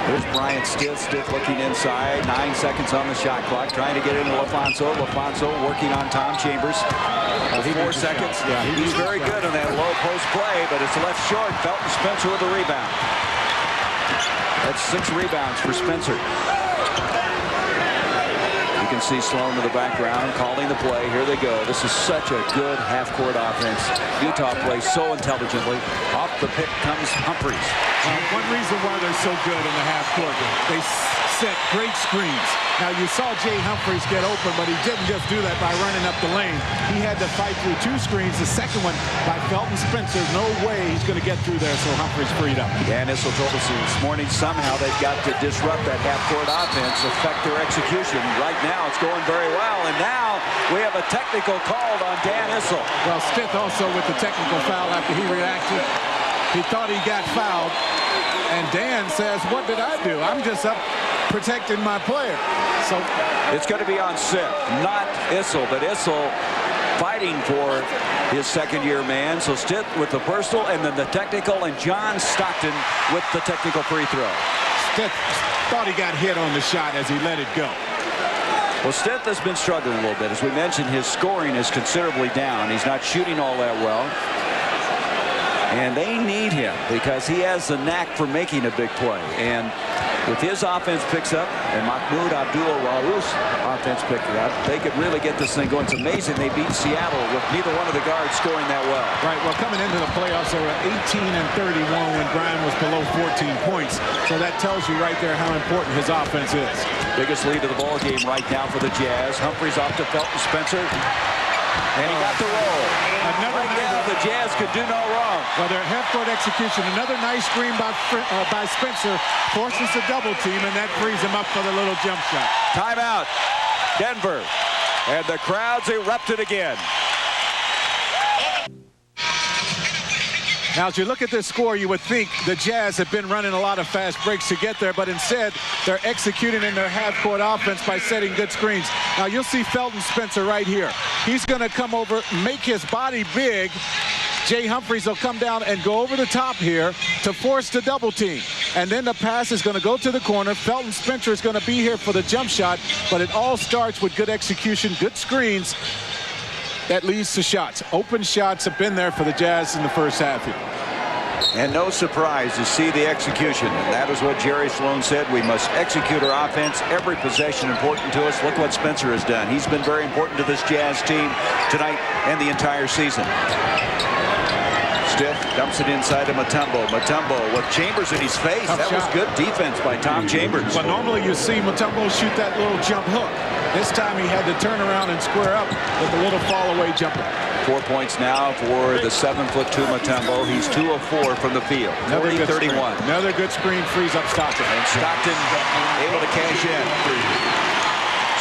There's Brian Stitt looking inside. 9 seconds on the shot clock, trying to get into LaFonso. LaFonso working on Tom Chambers. 4 seconds. Yeah, he's very good on that low post play, but it's left short. Felton Spencer with the rebound. That's 6 rebounds for Spencer. You can see Sloan in the background calling the play. Here they go. This is such a good half-court offense. Utah plays so intelligently. Off the pick comes Humphries. One reason why they're so good in the half-court, they set great screens. Now, you saw Jay Humphries get open, but he didn't just do that by running up the lane. He had to fight through 2 screens. The second one by Felton Spencer. No way he's going to get through there, so Humphries freed up. Dan Issel told us this morning somehow they've got to disrupt that half-court offense, affect their execution. Right now, it's going very well, and now we have a technical called on Dan Issel. Well, Stitt also with the technical foul after he reacted. He thought he got fouled, and Dan says, what did I do? I'm just up protecting my player. So it's going to be on Stitt, not Issel, but Issel fighting for his second-year man. So Stitt with the personal and then the technical, and John Stockton with the technical free throw. Stitt thought he got hit on the shot as he let it go. Well, Stitt has been struggling a little bit. As we mentioned, his scoring is considerably down. He's not shooting all that well. And they need him because he has the knack for making a big play. And if his offense picks up and Mahmoud Abdul-Rauf's offense picks up, they could really get this thing going. It's amazing they beat Seattle with neither one of the guards scoring that well. Right. Well, coming into the playoffs, they were 18-31 when Brian was below 14 points. So that tells you right there how important his offense is. Biggest lead of the ball game right now for the Jazz. Humphries off to Felton Spencer. And he got the roll. Right now, the Jazz could do no wrong. Well, their half-court execution, another nice screen by Spencer, forces the double team, and that frees him up for the little jump shot. Timeout, Denver. And the crowds erupted again. Now, as you look at this score, you would think the Jazz have been running a lot of fast breaks to get there, but instead, they're executing in their half-court offense by setting good screens. Now, you'll see Felton Spencer right here. He's going to come over, make his body big. Jay Humphries will come down and go over the top here to force the double team. And then the pass is going to go to the corner. Felton Spencer is going to be here for the jump shot, but it all starts with good execution, good screens. That leads to shots. Open shots have been there for the Jazz in the first half here. And no surprise to see the execution. And that is what Jerry Sloan said. We must execute our offense. Every possession important to us. Look what Spencer has done. He's been very important to this Jazz team tonight and the entire season. Stiff dumps it inside to Mutombo. Mutombo with Chambers in his face. Tough that shot. was good defense by Tom Chambers. Well, normally you see Mutombo shoot that little jump hook. This time he had to turn around and square up with a little fall-away jumper. 4 points now for the 7'2" Mutombo. He's 2 of 4 from the field. 40-31. Another good screen frees up Stockton. And Stockton able to cash in.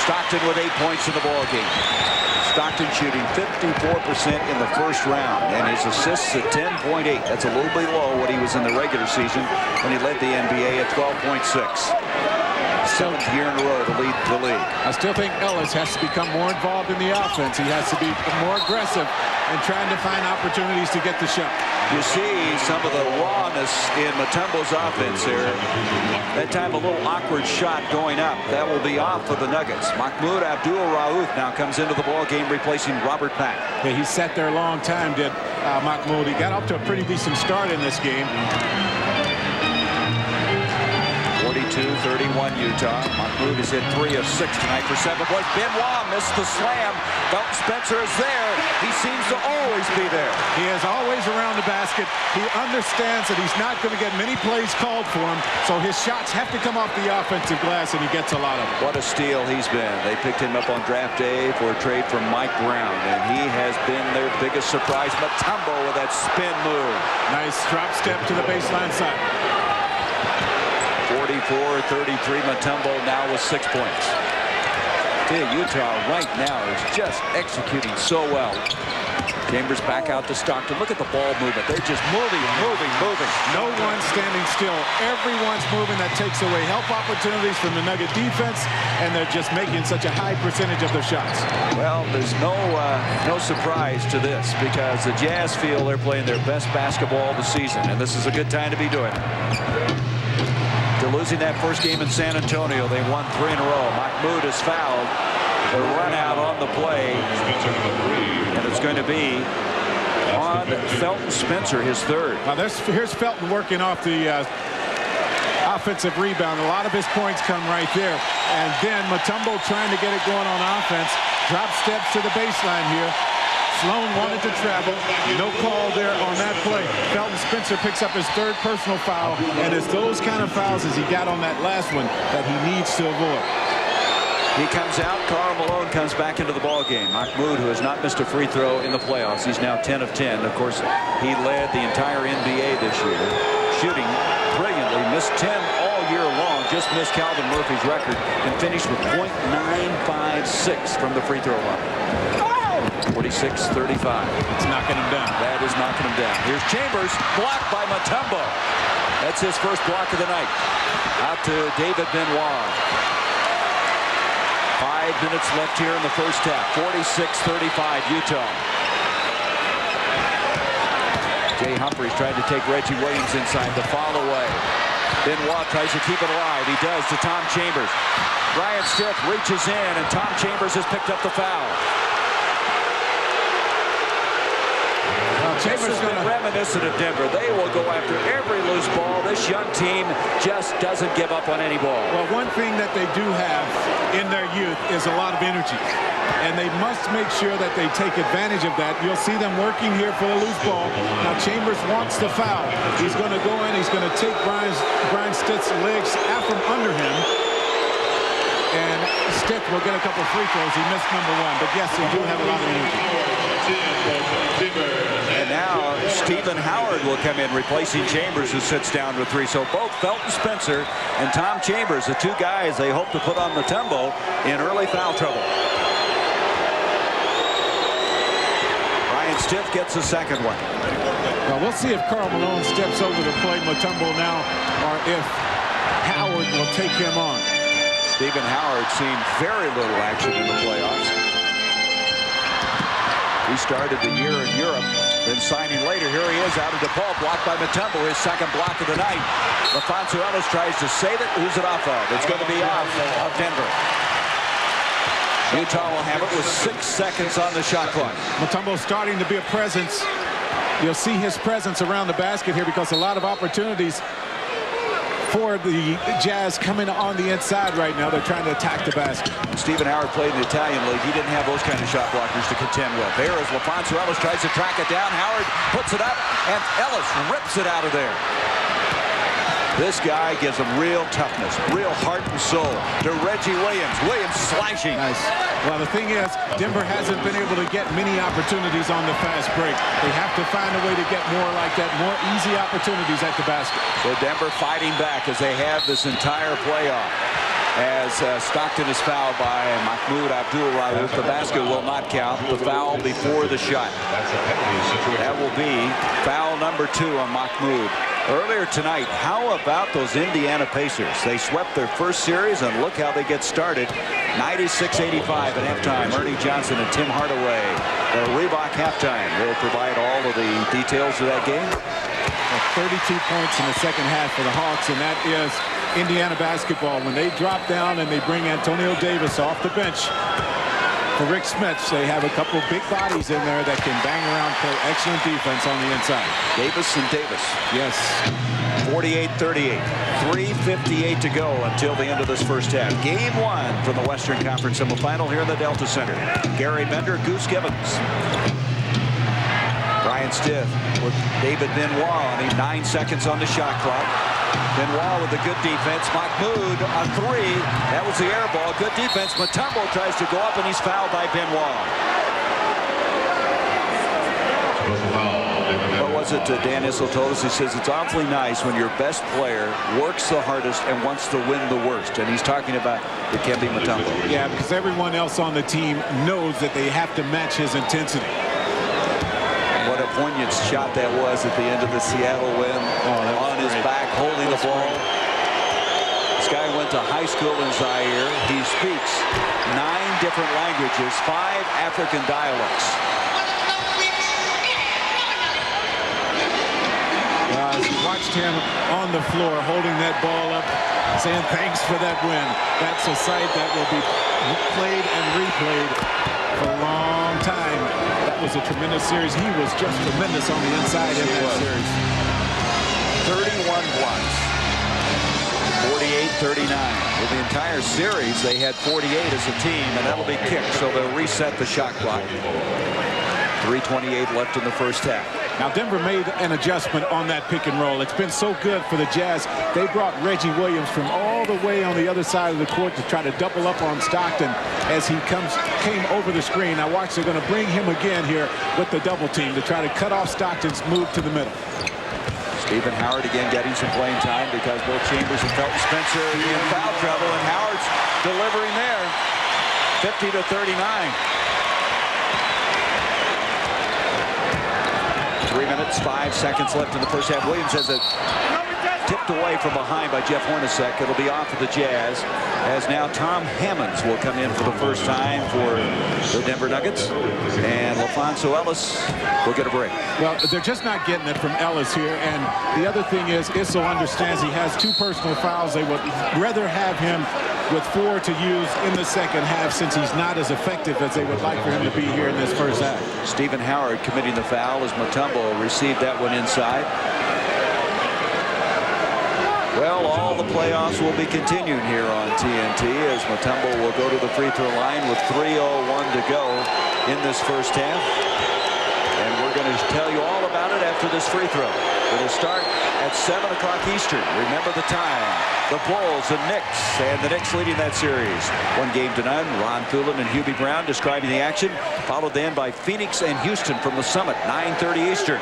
Stockton with 8 points in the ball game. Stockton shooting 54% in the first round, and his assists at 10.8. That's a little below what he was in the regular season when he led the NBA at 12.6. 7th year in a row to lead the league. I still think Ellis has to become more involved in the offense. He has to be more aggressive and trying to find opportunities to get the shot. You see some of the rawness in Mutombo's offense here. That time a little awkward shot going up. That will be off for the Nuggets. Mahmoud Abdul-Rauf now comes into the ball game replacing Robert Pack. Yeah, he sat there a long time, did Mahmoud. He got off to a pretty decent start in this game. 42-31 Utah. Mahmoud has hit 3 of 6 tonight for 7 points. Benoit missed the slam. Felton Spencer is there. He seems to always be there. He is always around the basket. He understands that he's not going to get many plays called for him, so his shots have to come off the offensive glass, and he gets a lot of them. What a steal he's been. They picked him up on draft day for a trade from Mike Brown, and he has been their biggest surprise. Mutombo with that spin move. Nice drop step to the baseline side. 44-33 Mutombo now with 6 points. Utah right now is just executing so well. Chambers back out to Stockton. Look at the ball movement. They're just moving. No one standing still. Everyone's moving. That takes away help opportunities from the Nugget defense, and they're just making such a high percentage of their shots. Well, there's no surprise to this because the Jazz feel they're playing their best basketball of the season, and this is a good time to be doing it. They're losing that first game in San Antonio. They won 3 in a row. Mahmoud is fouled. The run out on the play. And it's going to be on Felton Spencer, his 3rd. Now here's Felton working off the offensive rebound. A lot of his points come right there. And then Mutombo trying to get it going on offense. Drop steps to the baseline here. Sloan wanted to travel. No call there on that play. Felton Spencer picks up his 3rd personal foul, and it's those kind of fouls as he got on that last one that he needs to avoid. He comes out. Karl Malone comes back into the ball game. Mahmoud, who has not missed a free throw in the playoffs. He's now 10 of 10. Of course, he led the entire NBA this year, shooting brilliantly. Missed 10 all year long. Just missed Calvin Murphy's record and finished with .956 from the free throw line. 46-35. It's knocking him down. That is knocking him down. Here's Chambers, blocked by Mutombo. That's his first block of the night. Out to David Benoit. 5 minutes left here in the first half. 46-35 Utah. Jay Humphries tried to take Reggie Williams inside the foul away. Benoit tries to keep it alive. He does to Tom Chambers. Brian Stiff reaches in, and Tom Chambers has picked up the foul. This has been reminiscent of Denver. They will go after every loose ball. This young team just doesn't give up on any ball. Well, one thing that they do have in their youth is a lot of energy. And they must make sure that they take advantage of that. You'll see them working here for a loose ball. Now Chambers wants the foul. He's going to go in. He's going to take Brian Stitt's legs out from under him. And Stitt will get a couple free throws. He missed number 1. But yes, they do have a lot of energy. And now Stephen Howard will come in replacing Chambers, who sits down with 3. So both Felton Spencer and Tom Chambers, the 2 guys they hope to put on Mutombo in early foul trouble. Brian Stiff gets the second one. Well, we'll see if Karl Malone steps over to play Mutombo now or if Howard will take him on. Stephen Howard seen very little action in the playoffs. He started the year in Europe, then signing later. Here he is out of DePaul, blocked by Mutombo, his second block of the night. LaFonso Ellis tries to save it. Who's it off of? It's going to be off of Denver. Utah will have it with 6 seconds on the shot clock. Mutombo starting to be a presence. You'll see his presence around the basket here because a lot of opportunities for the Jazz coming on the inside right now. They're trying to attack the basket. Stephen Howard played in the Italian League. He didn't have those kind of shot blockers to contend with. There is LaFonso Ellis, tries to track it down. Howard puts it up, and Ellis rips it out of there. This guy gives them real toughness, real heart and soul to Reggie Williams. Williams slashing. Nice. Well, the thing is, Denver hasn't been able to get many opportunities on the fast break. They have to find a way to get more like that, more easy opportunities at the basket. So Denver fighting back as they have this entire playoff. As Stockton is fouled by Mahmoud Abdul-Rauf. The basket will not count. The foul before the shot. That will be foul number 2 on Mahmoud. Earlier tonight, how about those Indiana Pacers? They swept their first series, and look how they get started. 96-85 at halftime. Ernie Johnson and Tim Hardaway. The Reebok halftime will provide all of the details of that game. 32 points in the second half for the Hawks, and that is Indiana basketball. When they drop down and they bring Antonio Davis off the bench for Rick Smith, they have a couple big bodies in there that can bang around, play excellent defense on the inside. Davis and Davis. Yes. 48-38. 3:58 to go until the end of this first half. Game 1 from the Western Conference Semifinal here in the Delta Center. Gary Bender, Goose Gibbons. Brian Stiff with David Benoit. I mean, 9 seconds on the shot clock. Benoit with a good defense. Mahmoud on 3. That was the air ball. Good defense. Mutombo tries to go up, and he's fouled by Benoit. What was it Dan Issel told us? He says it's awfully nice when your best player works the hardest and wants to win the worst. And he's talking about Dikembe Mutombo. Yeah, because everyone else on the team knows that they have to match his intensity. What a poignant shot that was at the end of the Seattle win. On his back, holding the ball. This guy went to high school in Zaire. He speaks 9 different languages, 5 African dialects. As you watched him on the floor holding that ball up, saying thanks for that win. That's a sight that will be played and replayed for a long time. That was a tremendous series. He was just tremendous on the inside in that series. 31 blocks. 48-39. With the entire series, they had 48 as a team, and that'll be kicked, so they'll reset the shot clock. 3:28 left in the first half. Now, Denver made an adjustment on that pick and roll. It's been so good for the Jazz. They brought Reggie Williams from all the way on the other side of the court to try to double up on Stockton as he came over the screen. Now, watch, they're going to bring him again here with the double team to try to cut off Stockton's move to the middle. Stephen Howard again getting some playing time because both Chambers and Felton Spencer are in foul trouble, and Howard's delivering there. 50-39. 3 minutes, 5 seconds left in the first half. Williams has it tipped away from behind by Jeff Hornacek. It'll be off of the Jazz, as now Tom Hammonds will come in for the first time for the Denver Nuggets, and LaFonso Ellis will get a break. Well, they're just not getting it from Ellis here, and the other thing is Issel understands he has 2 personal fouls. They would rather have him with 4 to use in the second half, since he's not as effective as they would like for him to be here in this first half. Stephen Howard committing the foul as Mutombo received that one inside. Well, all the playoffs will be continued here on TNT as Mutombo will go to the free throw line with 3:01 to go in this first half. And we're going to tell you all about it after this free throw. It'll start at 7 o'clock Eastern. Remember the time. The Bulls and Knicks, and the Knicks leading that series 1-0. Ron Thulin and Hubie Brown describing the action, followed then by Phoenix and Houston from the Summit, 9:30 Eastern.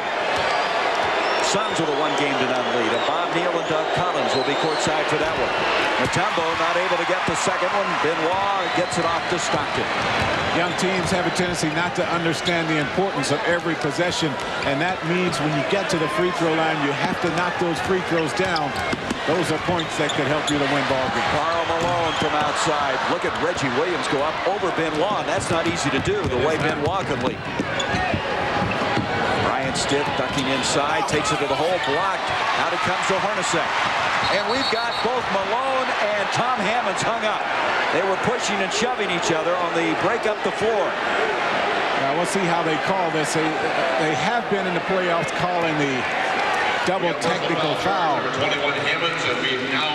Suns with a 1-0 lead, and Bob Neal and Doug Collins will be courtside for that one. Mutombo not able to get the second one. Benoit gets it off to Stockton. Young teams have a tendency not to understand the importance of every possession, and that means when you get to the free throw line, you have to knock those free throws down. Those are points that could help you to win ball games. Karl Malone from outside. Look at Reggie Williams go up over Benoit. That's not easy to do, the way Benoit can leap. Brian Stiff ducking inside, takes it to the hole, blocked. Out it comes to Hornacek. And we've got both Malone and Tom Hammonds hung up. They were pushing and shoving each other on the break up the floor. Now we'll see how they call this. They have been in the playoffs calling the double technical foul. Number 21 Hammonds, and we now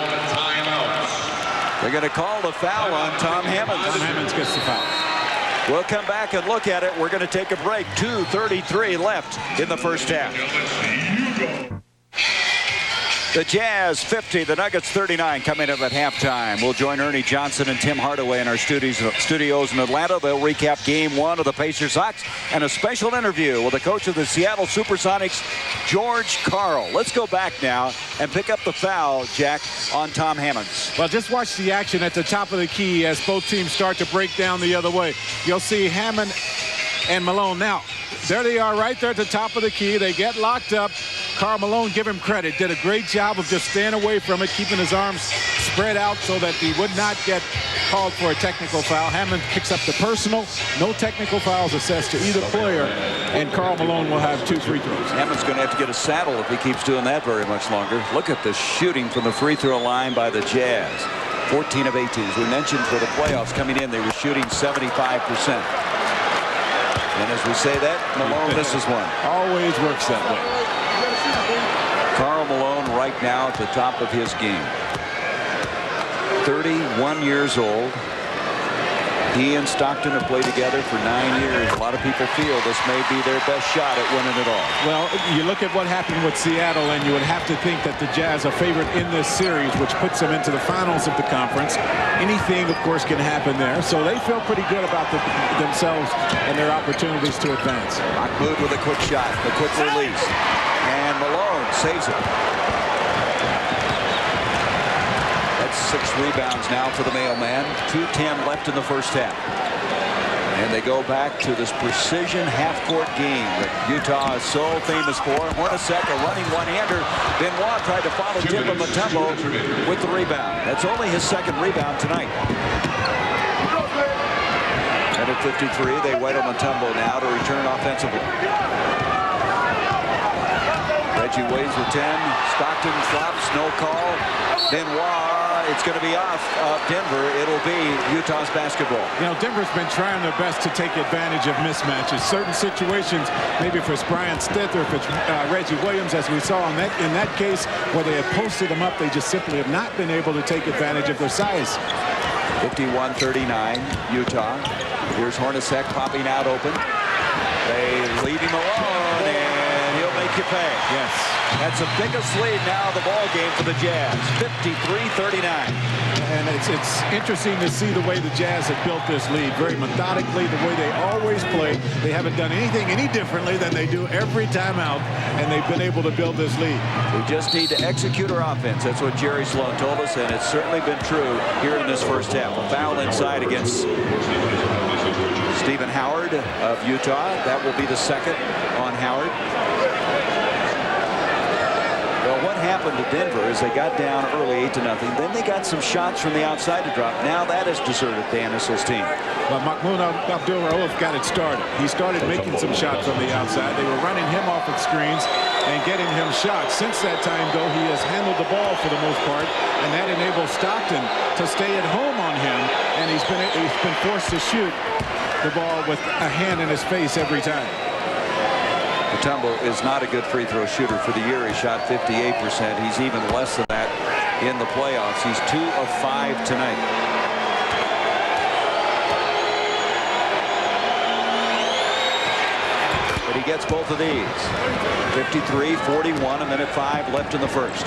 They're going to call the foul on Tom Hammonds. Tom Hammonds gets the foul. We'll come back and look at it. We're going to take a break. 2:33 left in the first half. The Jazz 50, the Nuggets 39 coming up at halftime. We'll join Ernie Johnson and Tim Hardaway in our studios in Atlanta. They'll recap game 1 of the Pacers-Hawks and a special interview with the coach of the Seattle Supersonics, George Karl. Let's go back now and pick up the foul, Jack, on Tom Hammonds. Well, just watch the action at the top of the key as both teams start to break down the other way. You'll see Hammond and Malone. Now, there they are right there at the top of the key. They get locked up. Karl Malone, give him credit, did a great job of just staying away from it, keeping his arms spread out so that he would not get called for a technical foul. Hammond picks up the personal. No technical fouls assessed to either player, and Karl Malone will have 2 free throws. Hammond's going to have to get a saddle if he keeps doing that very much longer. Look at the shooting from the free throw line by the Jazz. 14 of 18. As we mentioned, for the playoffs coming in, they were shooting 75%. And as we say that, Malone misses one. Always works that way. Karl Malone right now at the top of his game. 31 years old. He and Stockton have played together for 9 years. A lot of people feel this may be their best shot at winning it all. Well, you look at what happened with Seattle, and you would have to think that the Jazz are favored in this series, which puts them into the finals of the conference. Anything, of course, can happen there. So they feel pretty good about themselves and their opportunities to advance. Mahmoud with a quick shot, a quick release. And Malone saves it. That's 6 rebounds now for the mailman. 2:10 left in the first half. And they go back to this precision half-court game that Utah is so famous for. Hornacek, a running one-hander. Benoit tried to follow Dikembe Mutombo with the rebound. That's only his 2nd rebound tonight. And at 53, they wait on Mutombo now to return offensively. Reggie Williams with 10. Stockton flops, no call. Benoit, it's going to be off Denver. It'll be Utah's basketball. You know, Denver's been trying their best to take advantage of mismatches. Certain situations, maybe if it's Brian Stith or if it's Reggie Williams, as we saw in that case, where they had posted them up, they just simply have not been able to take advantage of their size. 51-39, Utah. Here's Hornacek popping out open. They leave him alone, and he'll make you pay. Yes. That's the biggest lead now of the ball game for the Jazz, 53-39. And it's interesting to see the way the Jazz have built this lead, very methodically, the way they always play. They haven't done anything any differently than they do every time out, and they've been able to build this lead. We just need to execute our offense. That's what Jerry Sloan told us, and it's certainly been true here in this first half. A foul inside against Stephen Howard of Utah. That will be the 2nd on Howard. Well, what happened to Denver is they got down early 8-0. Then they got some shots from the outside to drop. Now that has deserted Dan Issel's team. Well, Mahmoud Abdul-Rauf got it started. He started making some shots from the outside. They were running him off at screens and getting him shots. Since that time, though, he has handled the ball for the most part, and that enables Stockton to stay at home on him, and he's been forced to shoot the ball with a hand in his face every time. Mutombo is not a good free throw shooter. For the year, he shot 58%. He's even less than that in the playoffs. He's 2 of 5 tonight. But he gets both of these. 53-41, 1:05 left in the first.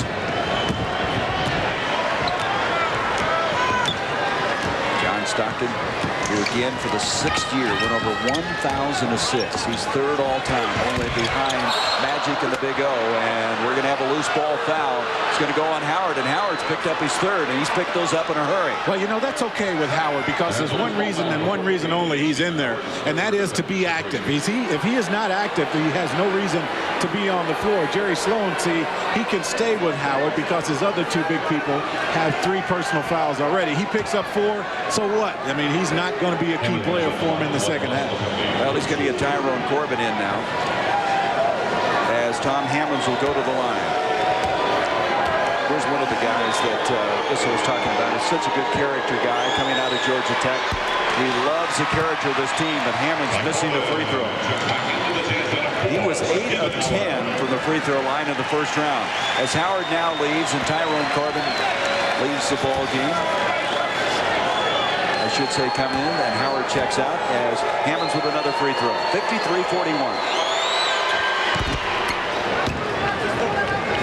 John Stockton, who again for the 6th year went over 1,000 assists. He's 3rd all-time, only behind Magic and the Big O. And we're going to have a loose ball foul. It's going to go on Howard, and Howard's picked up his 3rd, and he's picked those up in a hurry. Well, you know, that's okay with Howard because there's one reason and one reason only he's in there, and that is to be active. If he is not active, he has no reason to be on the floor. Jerry Sloan, see, he can stay with Howard because his other 2 big people have 3 personal fouls already. He picks up 4, so what? I mean, he's not going to be a key player for him in the second half. Well, he's going to get Tyrone Corbin in now, as Tom Hammonds will go to the line. Here's one of the guys that Issa was talking about. He's such a good character guy coming out of Georgia Tech. He loves the character of this team, but Hammonds missing the free throw. He was 8 of 10 from the free throw line in the first round. As Howard now leaves and Tyrone Corbin leaves the ball game. should say, come in, and Howard checks out as Hammonds with another free throw. 53-41.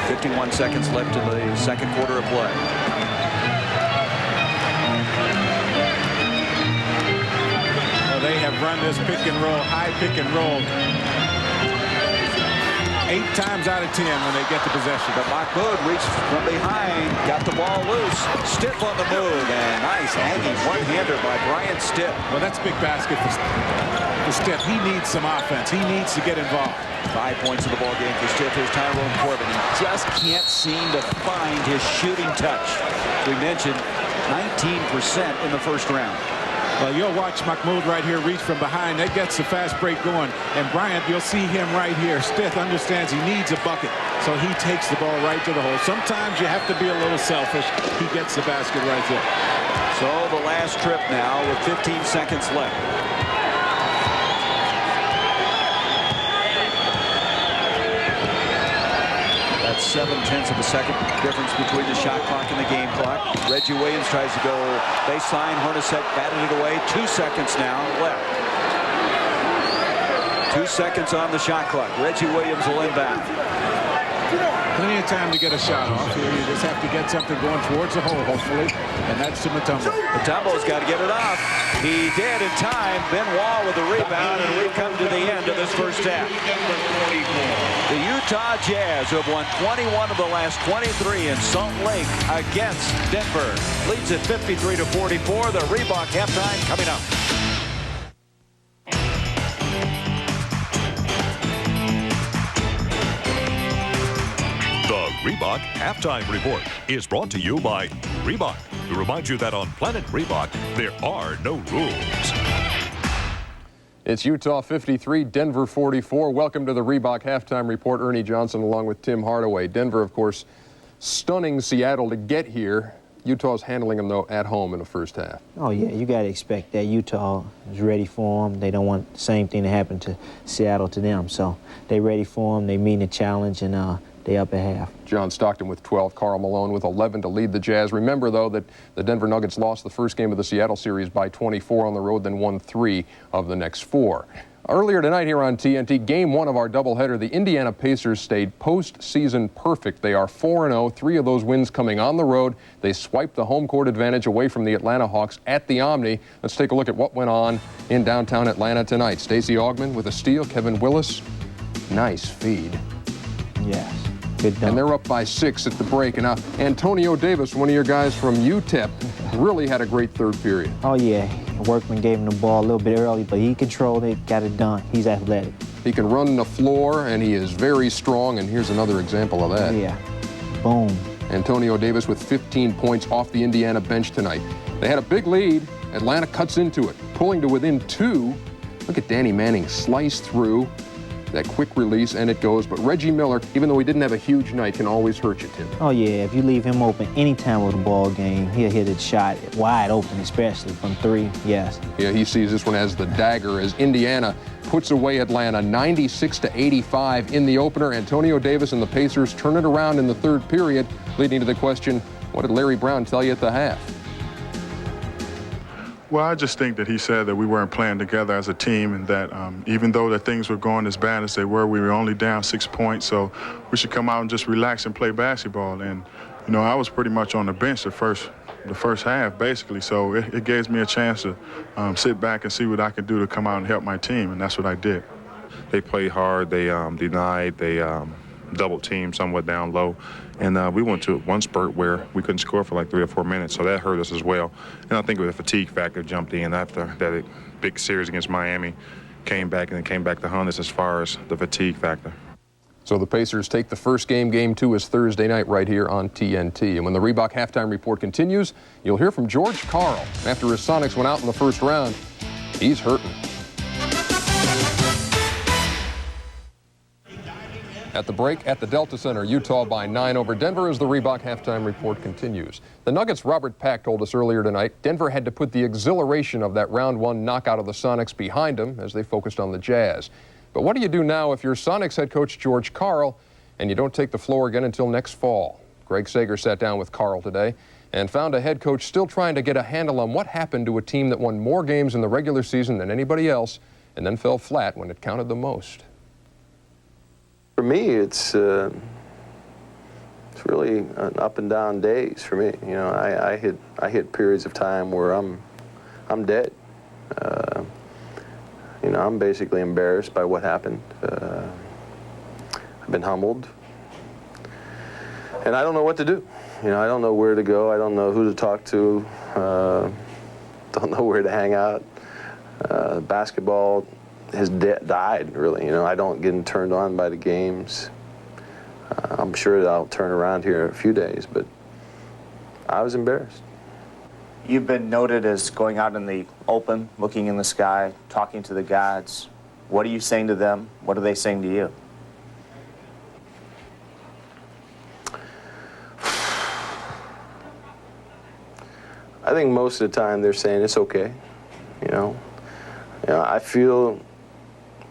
51 seconds left in the second quarter of play. Well, they have run this pick and roll, high pick and roll, 8 times out of 10 when they get the possession. But Mahmoud reached from behind, got the ball loose. Stiff on the move, and nice hanging one-hander by Brian Stiff. Well, that's a big basket for Stiff. He needs some offense. He needs to get involved. 5 points in the ball game for Stiff. Here's Tyrone Corbin. He just can't seem to find his shooting touch. We mentioned 19% in the first round. Well, you'll watch Mahmoud right here reach from behind. That gets the fast break going. And Bryant, you'll see him right here. Stith understands he needs a bucket, so he takes the ball right to the hole. Sometimes you have to be a little selfish. He gets the basket right there. So the last trip now with 15 seconds left. That's 7/10 of a second difference between the shot clock and the game clock. Reggie Williams tries to go baseline. Hornacek batted it away. 2 seconds now left. 2 seconds on the shot clock. Reggie Williams will inbound. Plenty of time to get a shot off here. You just have to get something going towards the hole, hopefully. And that's to Mutombo. Mutombo's got to get it off. He did in time. Ben Wall with the rebound, and we come to the end of this first half. The Utah Jazz have won 21 of the last 23 in Salt Lake against Denver. Leads at 53-44. The Reebok halftime coming up. The Reebok Halftime Report is brought to you by Reebok. To remind you that on Planet Reebok, there are no rules. It's Utah 53, Denver 44. Welcome to the Reebok Halftime Report. Ernie Johnson along with Tim Hardaway. Denver, of course, stunning Seattle to get here. Utah's handling them, though, at home in the first half. Oh, yeah, you got to expect that. Utah is ready for them. They don't want the same thing to happen to Seattle to them. So they ready for them. They mean the challenge, and they up at half. John Stockton with 12, Karl Malone with 11 to lead the Jazz. Remember, though, that the Denver Nuggets lost the first game of the Seattle series by 24 on the road, then won 3 of the next 4. Earlier tonight here on TNT, Game 1 of our doubleheader, the Indiana Pacers stayed postseason perfect. They are 4-0, 3 of those wins coming on the road. They swiped the home court advantage away from the Atlanta Hawks at the Omni. Let's take a look at what went on in downtown Atlanta tonight. Stacey Augmon with a steal, Kevin Willis, nice feed. Yes. Good dunk. And they're up by 6 at the break. And Antonio Davis, one of your guys from UTEP, really had a great third period. Oh, yeah. Workman gave him the ball a little bit early, but he controlled it, got it done. He's athletic. He can run the floor, and he is very strong, and here's another example of that. Yeah. Boom. Antonio Davis with 15 points off the Indiana bench tonight. They had a big lead. Atlanta cuts into it, pulling to within 2. Look at Danny Manning slice through. That quick release, and it goes. But Reggie Miller, even though he didn't have a huge night, can always hurt you, Tim. Oh, yeah. If you leave him open anytime with a ball game, he'll hit a shot wide open, especially from 3. Yes. Yeah, he sees this one as the dagger as Indiana puts away Atlanta 96-85 in the opener. Antonio Davis and the Pacers turn it around in the third period, leading to the question, what did Larry Brown tell you at the half? Well, I just think that he said that we weren't playing together as a team, and that even though that things were going as bad as they were, we were only down 6 points, so we should come out and just relax and play basketball. And, you know, I was pretty much on the bench the first half, basically, so it gave me a chance to sit back and see what I could do to come out and help my team, and that's what I did. They played hard. They denied. They double teamed somewhat down low. And we went to one spurt where we couldn't score for like 3 or 4 minutes, so that hurt us as well. And I think the fatigue factor jumped in after that big series against Miami, came back to hunt us as far as the fatigue factor. So the Pacers take the first game. Game 2 is Thursday night right here on TNT. And when the Reebok Halftime Report continues, you'll hear from George Karl. After his Sonics went out in the first round, he's hurting. At the break at the Delta Center, Utah by 9 over Denver as the Reebok Halftime Report continues. The Nuggets' Robert Pack told us earlier tonight Denver had to put the exhilaration of that round 1 knockout of the Sonics behind them as they focused on the Jazz. But what do you do now if you're Sonics head coach George Karl and you don't take the floor again until next fall? Greg Sager sat down with Karl today and found a head coach still trying to get a handle on what happened to a team that won more games in the regular season than anybody else and then fell flat when it counted the most. For me, it's really an up and down days for me. You know, I hit periods of time where I'm dead. You know, I'm basically embarrassed by what happened. I've been humbled, and I don't know what to do. You know, I don't know where to go. I don't know who to talk to. Don't know where to hang out. Basketball has died, really. You know, I don't get turned on by the games. I'm sure that I'll turn around here in a few days, but I was embarrassed. You've been noted as going out in the open, looking in the sky, talking to the gods. What are you saying to them? What are they saying to you? I think most of the time they're saying it's okay. You know, I feel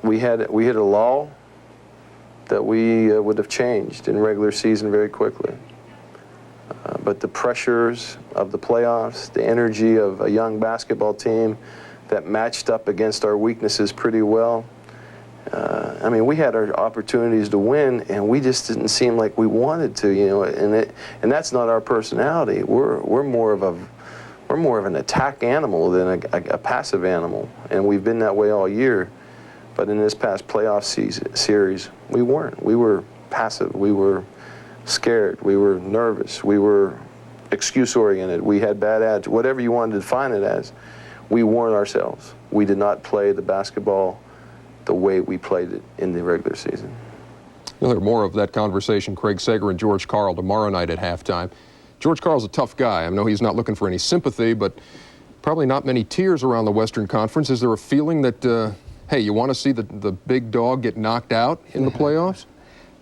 we hit a lull that we would have changed in regular season very quickly. But the pressures of the playoffs, the energy of a young basketball team that matched up against our weaknesses pretty well. I mean, we had our opportunities to win, and we just didn't seem like we wanted to, you know. And that's not our personality. We're more of an attack animal than a passive animal, and we've been that way all year. But in this past playoff series, we weren't. We were passive. We were scared. We were nervous. We were excuse-oriented. We had bad attitude. Whatever you wanted to define it as, we weren't ourselves. We did not play the basketball the way we played it in the regular season. You'll hear more of that conversation, Craig Sager and George Karl, tomorrow night at halftime. George Karl's a tough guy. I know he's not looking for any sympathy, but probably not many tears around the Western Conference. Is there a feeling that, hey, you want to see the big dog get knocked out in the playoffs?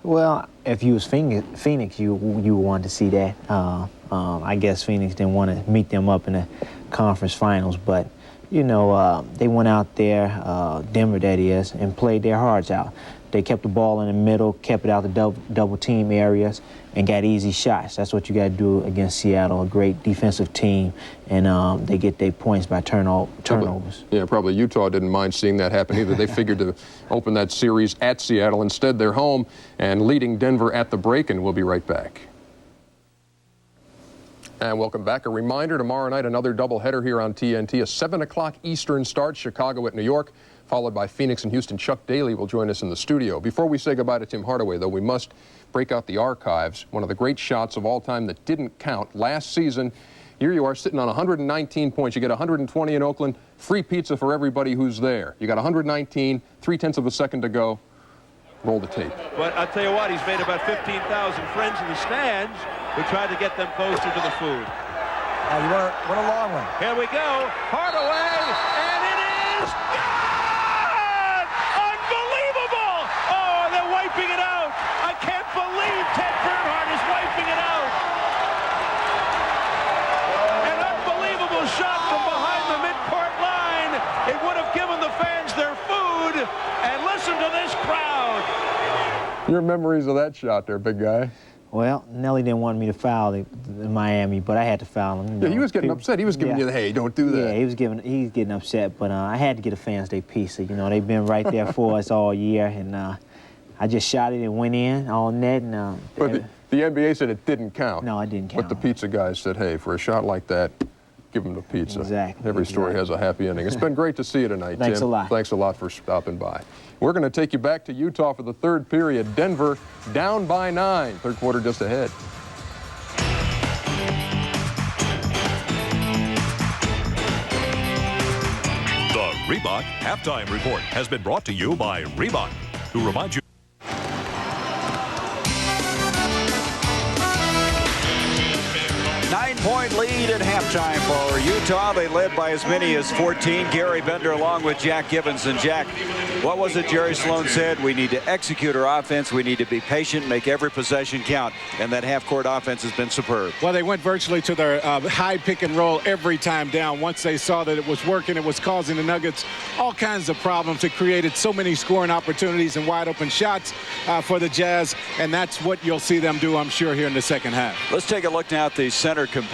Well, if you was Phoenix, you wanted to see that. I guess Phoenix didn't want to meet them up in the conference finals, but, you know, they went out there, Denver that is, and played their hearts out. They kept the ball in the middle, kept it out the double team areas, and got easy shots. That's what you got to do against Seattle, a great defensive team, and they get their points by turnovers. Yeah, probably Utah didn't mind seeing that happen either. They figured to open that series at Seattle. Instead, they're home and leading Denver at the break, and we'll be right back. And welcome back. A reminder, tomorrow night, another doubleheader here on TNT, a 7 o'clock Eastern start, Chicago at New York, followed by Phoenix and Houston. Chuck Daly will join us in the studio. Before we say goodbye to Tim Hardaway, though, we must break out the archives. One of the great shots of all time that didn't count last season. Here you are sitting on 119 points. You get 120 in Oakland, free pizza for everybody who's there. You got 119, 3/10 of a second to go. Roll the tape. But I'll tell you what, he's made about 15,000 friends in the stands who tried to get them closer to the food. You want a long one. Here we go. Hardaway, and it is gone! Unbelievable! Oh, they're wiping it out. I can't believe Ted Bernhardt is wiping it out. An unbelievable shot from behind the midcourt line. It would have given the fans their food. And listen to this crowd. Your memories of that shot there, big guy. Well, Nelly didn't want me to foul in Miami, but I had to foul him. Yeah, he was getting upset. He was giving you the, hey, don't do that. Yeah, he's getting upset, but I had to get a fans day pizza. You know, they've been right there for us all year, and I just shot it and went in all net. And but the NBA said it didn't count. No, it didn't count. But the pizza guys said, hey, for a shot like that, give him the pizza. Exactly. Every story has a happy ending. It's been great to see you tonight, Thanks Tim. a lot. Thanks a lot for stopping by. We're going to take you back to Utah for the third period. Denver down by 9. Third quarter just ahead. The Reebok Halftime Report has been brought to you by Reebok, who reminds you. 10-point lead at halftime for Utah. They led by as many as 14. Gary Bender along with Jack Gibbons. And Jack, what was it Jerry Sloan said? We need to execute our offense. We need to be patient, make every possession count. And that half-court offense has been superb. Well, they went virtually to their high pick and roll every time down. Once they saw that it was working, it was causing the Nuggets all kinds of problems. It created so many scoring opportunities and wide open shots for the Jazz. And that's what you'll see them do, I'm sure, here in the second half. Let's take a look now at the center comparisons.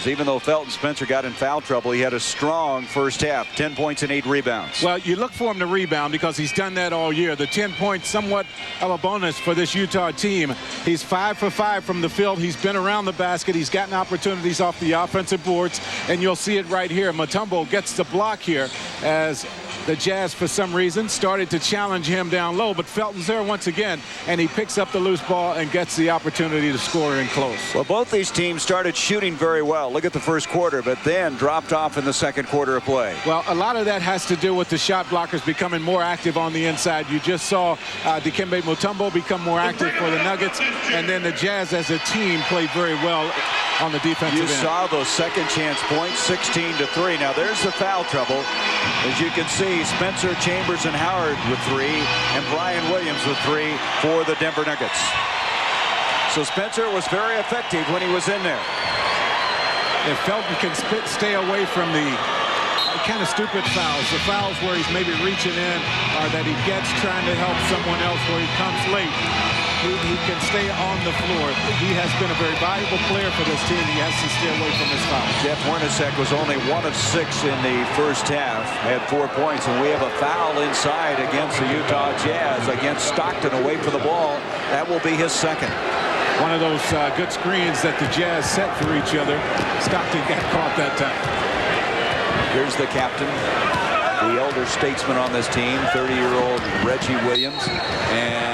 Even though Felton Spencer got in foul trouble, he had a strong first half, 10 points and 8 rebounds. Well, you look for him to rebound because he's done that all year. The 10 points, somewhat of a bonus for this Utah team. He's 5 for 5 from the field. He's been around the basket. He's gotten opportunities off the offensive boards, and you'll see it right here. Mutombo gets the block here as the Jazz, for some reason, started to challenge him down low, but Felton's there once again, and he picks up the loose ball and gets the opportunity to score in close. Well, both these teams started shooting very well. Look at the first quarter, but then dropped off in the second quarter of play. Well, a lot of that has to do with the shot blockers becoming more active on the inside. You just saw Dikembe Mutombo become more active for the Nuggets, and then the Jazz as a team played very well on the defensive end. You saw those second chance points, 16-3. Now there's the foul trouble. As you can see, Spencer, Chambers, and Howard with 3, and Brian Williams with 3 for the Denver Nuggets. So Spencer was very effective when he was in there. If Felton can stay away from the kind of stupid fouls, the fouls where he's maybe reaching in or that he gets trying to help someone else where he comes late, he can stay on the floor. He has been a very valuable player for this team. He has to stay away from his fouls. Jeff Hornacek was only 1 of 6 in the first half, had 4 points, and we have a foul inside against the Utah Jazz against Stockton away from the ball. That will be his second. One of those good screens that the Jazz set for each other. Stockton got caught that time. Here's the captain, the elder statesman on this team, 30-year-old Reggie Williams, and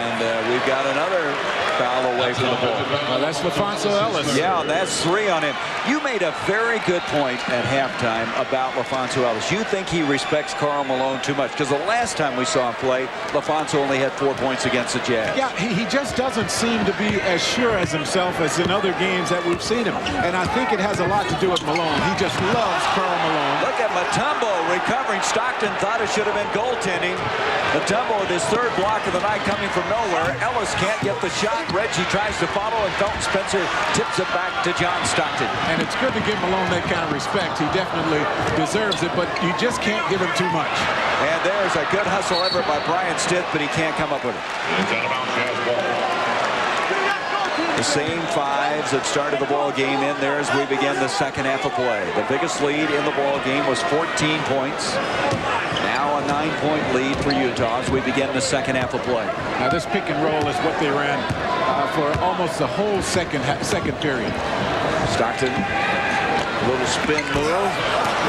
we've got another foul away from the ball. Well, that's LaFonso Ellis. Yeah, that's 3 on him. You made a very good point at halftime about LaFonso Ellis. You think he respects Karl Malone too much, because the last time we saw him play, LaFonso only had 4 points against the Jazz. Yeah, he just doesn't seem to be as sure as himself as in other games that we've seen him. And I think it has a lot to do with Malone. He just loves Karl Malone. Look at Mutombo recovering. Stockton thought it should have been goaltending. Mutombo with his 3rd block of the night coming from nowhere. Ellis can't get the shot. Reggie tries to follow, and Felton Spencer tips it back to John Stockton. And it's good to give Malone that kind of respect. He definitely deserves it, but you just can't give him too much. And there's a good hustle effort by Brian Stith, but he can't come up with it. The same 5s that started the ball game in there as we begin the second half of play. The biggest lead in the ball game was 14 points. Now a 9-point lead for Utah as we begin the second half of play. Now this pick and roll is what they ran for almost the whole second period. Stockton, a little spin move.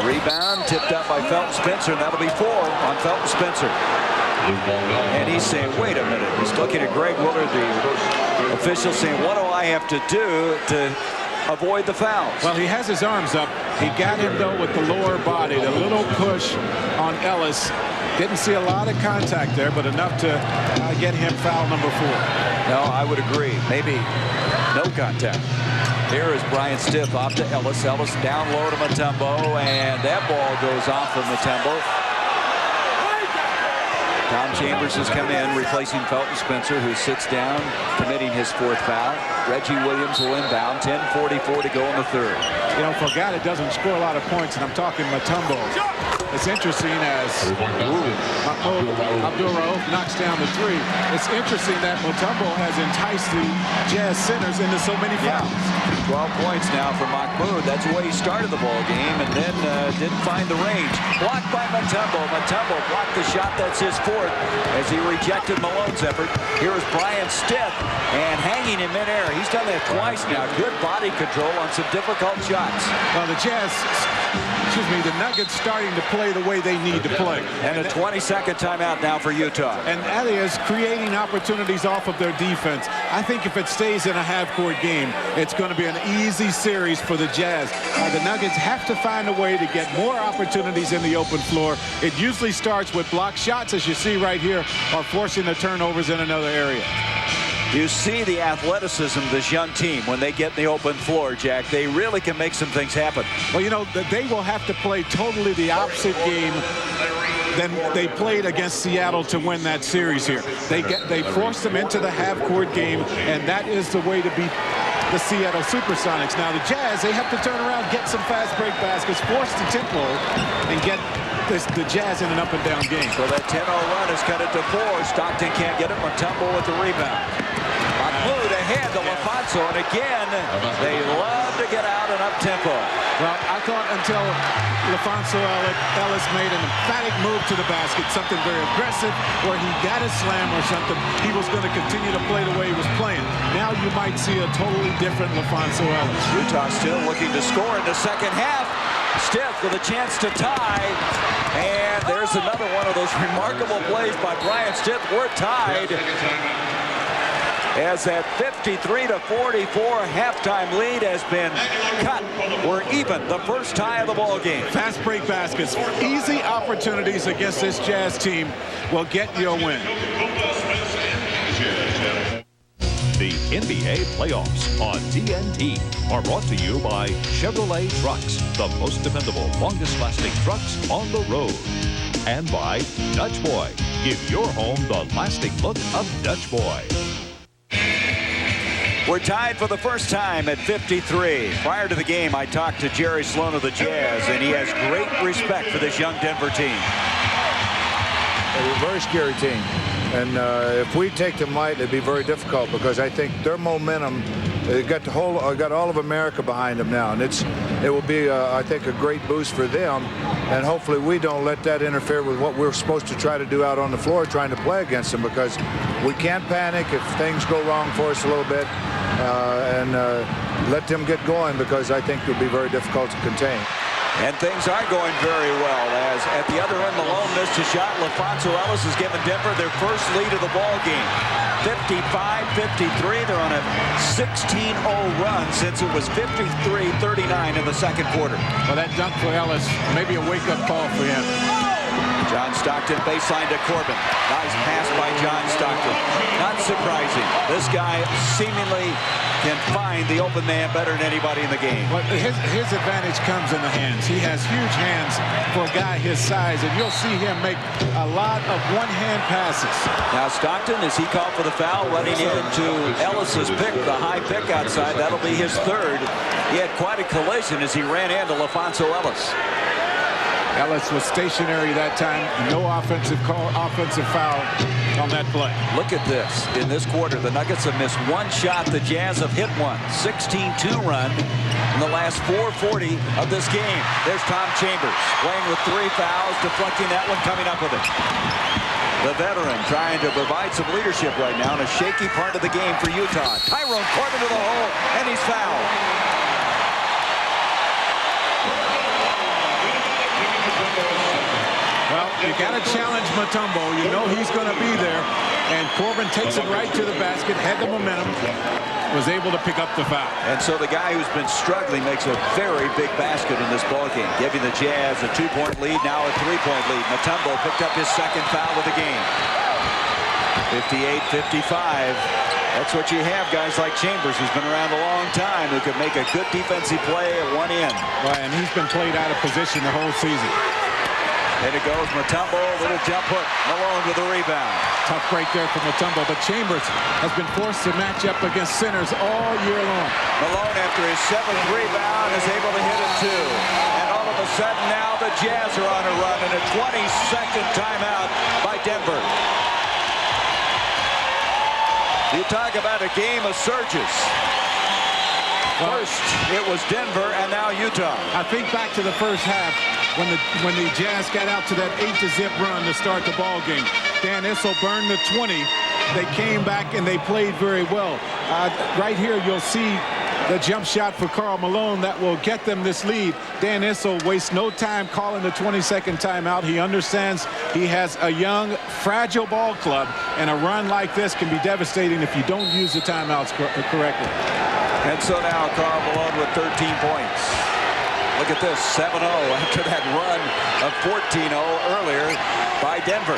Rebound tipped up by Felton Spencer, and that'll be 4 on Felton Spencer. And he's saying, wait a minute. He's looking at Greg Willard, the official, saying, what do I have to do to avoid the fouls? Well, he has his arms up. He got him, though, with the lower body. The little push on Ellis. Didn't see a lot of contact there, but enough to get him foul number 4. No, I would agree. Maybe no contact. Here is Brian Stith off to Ellis. Ellis down low to Mutombo, and that ball goes off of Mutombo. Tom Chambers has come in, replacing Felton Spencer, who sits down, committing his 4th foul. Reggie Williams will inbound. 10:44 to go in the 3rd. You know, for a guy that doesn't score a lot of points, and I'm talking Mutombo, it's interesting as Abdul-Rauf knocks down the 3. It's interesting that Mutombo has enticed the Jazz centers into so many fouls. 12 points now for Mahmoud. That's the way he started the ball game, and then didn't find the range. Blocked by Mutombo. Mutombo blocked the shot. That's his 4th as he rejected Malone's effort. Here is Brian Stith, and hanging in midair. He's done that twice now. Good body control on some difficult shots. Well, the Jazz, the Nuggets starting to play the way they need to play. And a 20-second timeout now for Utah. And that is creating opportunities off of their defense. I think if it stays in a half-court game, it's going to be an easy series for the Jazz. The Nuggets have to find a way to get more opportunities in the open floor. It usually starts with block shots, as you see right here, or forcing the turnovers in another area. You see the athleticism of this young team when they get in the open floor, Jack. They really can make some things happen. Well, you know, they will have to play totally the opposite game than they played against Seattle to win that series here. They forced them into the half-court game, and that is the way to beat the Seattle Supersonics. Now, the Jazz, they have to turn around, get some fast break baskets, force the tempo, and get the Jazz in an up-and-down game. So that 10-0 run has cut it to 4. Stockton can't get it. Mutombo with the rebound. Mahmoud ahead to LaFonso, and again, they love to get out and up-tempo. Well, I thought until LaFonso Ellis made an emphatic move to the basket, something very aggressive, where he got a slam or something, he was going to continue to play the way he was playing. Now you might see a totally different LaFonso Ellis. Utah still looking to score in the second half. Stiff with a chance to tie. And there's another one of those remarkable plays by Brian Stiff. We're tied. As that 53-44 halftime lead has been cut. We're even the first tie of the ball game. Fast break baskets, easy opportunities against this Jazz team will get you a win. The NBA playoffs on TNT are brought to you by Chevrolet Trucks, the most dependable, longest-lasting trucks on the road. And by Dutch Boy. Give your home the lasting look of Dutch Boy. We're tied for the first time at 53. Prior to the game, I talked to Jerry Sloan of the Jazz, and he has great respect for this young Denver team. They're a very scary team. And if we take them light, it'd be very difficult because I think their momentum, they got all of America behind them now, and it will be, I think, a great boost for them. And hopefully we don't let that interfere with what we're supposed to try to do out on the floor, trying to play against them, because we can't panic if things go wrong for us a little bit, and let them get going, because I think it'll be very difficult to contain. And things aren't going very well, as at the other end, Malone missed a shot. LaFonso Ellis has given Denver their first lead of the ball game. 55-53. They're on a 16-0 run since it was 53-39 in the second quarter. Well, that dunk for Ellis, maybe a wake-up call for him. John Stockton baseline to Corbin. Nice pass by John Stockton. Not surprising. This guy seemingly can find the open man better than anybody in the game. But his advantage comes in the hands. He has huge hands for a guy his size, and you'll see him make a lot of one-hand passes. Now Stockton, as he called for the foul, running into Ellis's pick, the high pick outside. That'll be his third. He had quite a collision as he ran into LaFonso Ellis. Ellis was stationary that time. No offensive foul on that play. Look at this. In this quarter, the Nuggets have missed one shot. The Jazz have hit one. 16-2 run in the last 4:40 of this game. There's Tom Chambers playing with 3 fouls, deflecting that one, coming up with it. The veteran trying to provide some leadership right now in a shaky part of the game for Utah. Tyrone Corbin to the hole, and he's fouled. Well, you got to challenge Mutombo. You know he's going to be there. And Corbin takes it right to the basket, had the momentum, was able to pick up the foul. And so the guy who's been struggling makes a very big basket in this ballgame, giving the Jazz a 2-point lead, now a 3-point lead. Mutombo picked up his second foul of the game. 58-55. That's what you have, guys like Chambers, who's been around a long time, who could make a good defensive play at one end. Well, and he's been played out of position the whole season. And it goes Mutombo, little jump hook. Malone with the rebound. Tough break there for Mutombo, but Chambers has been forced to match up against centers all year long. Malone, after his 7th rebound, is able to hit it too. And all of a sudden now the Jazz are on a run and a 22nd timeout by Denver. You talk about a game of surges. First, it was Denver, and now Utah. I think back to the first half when the Jazz got out to that 8-0 run to start the ball game. Dan Issel burned the 20. They came back and they played very well. Right here, you'll see the jump shot for Karl Malone that will get them this lead. Dan Issel wastes no time calling the 22nd timeout. He understands he has a young, fragile ball club, and a run like this can be devastating if you don't use the timeouts correctly. And so now Karl Malone with 13 points. Look at this, 7-0 after that run of 14-0 earlier by Denver.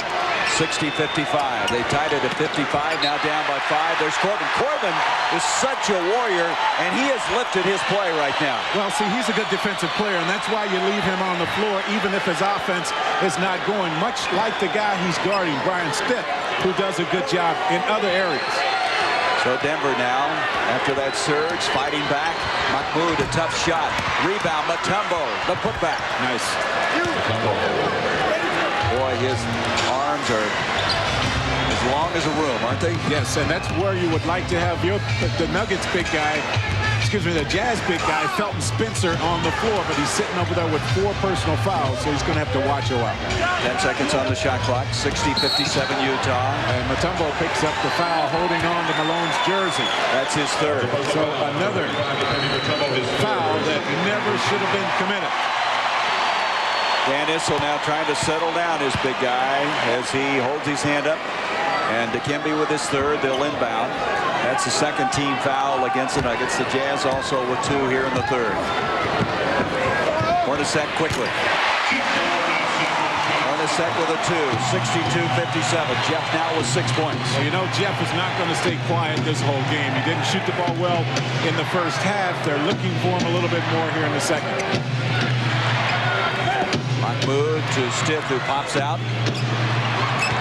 60-55. They tied it at 55, now down by 5. There's Corbin. Corbin is such a warrior, and he has lifted his play right now. Well, see, he's a good defensive player, and that's why you leave him on the floor, even if his offense is not going, much like the guy he's guarding, Brian Stitt, who does a good job in other areas. So Denver now, after that surge, fighting back. Mahmoud, a tough shot. Rebound, Mutombo, the putback. Nice. Boy, his arms are as long as a room, aren't they? Yes, and that's where you would like to have the Nuggets big guy, the Jazz big guy, Felton Spencer, on the floor, but he's sitting over there with 4 personal fouls, so he's going to have to watch a while. 10 seconds on the shot clock, 60-57 Utah. And Mutombo picks up the foul, holding on to Malone's jersey. That's his third. So another foul that never should have been committed. Dan Issel now trying to settle down his big guy as he holds his hand up. And Dikembe with his third, they'll inbound. That's the second team foul against the Nuggets. The Jazz also with 2 here in the third. Hornacek quickly. Hornacek with a 2, 62-57. Jeff now with 6 points. Well, you know, Jeff is not going to stay quiet this whole game. He didn't shoot the ball well in the first half. They're looking for him a little bit more here in the second. Mahmoud to Stitt, who pops out.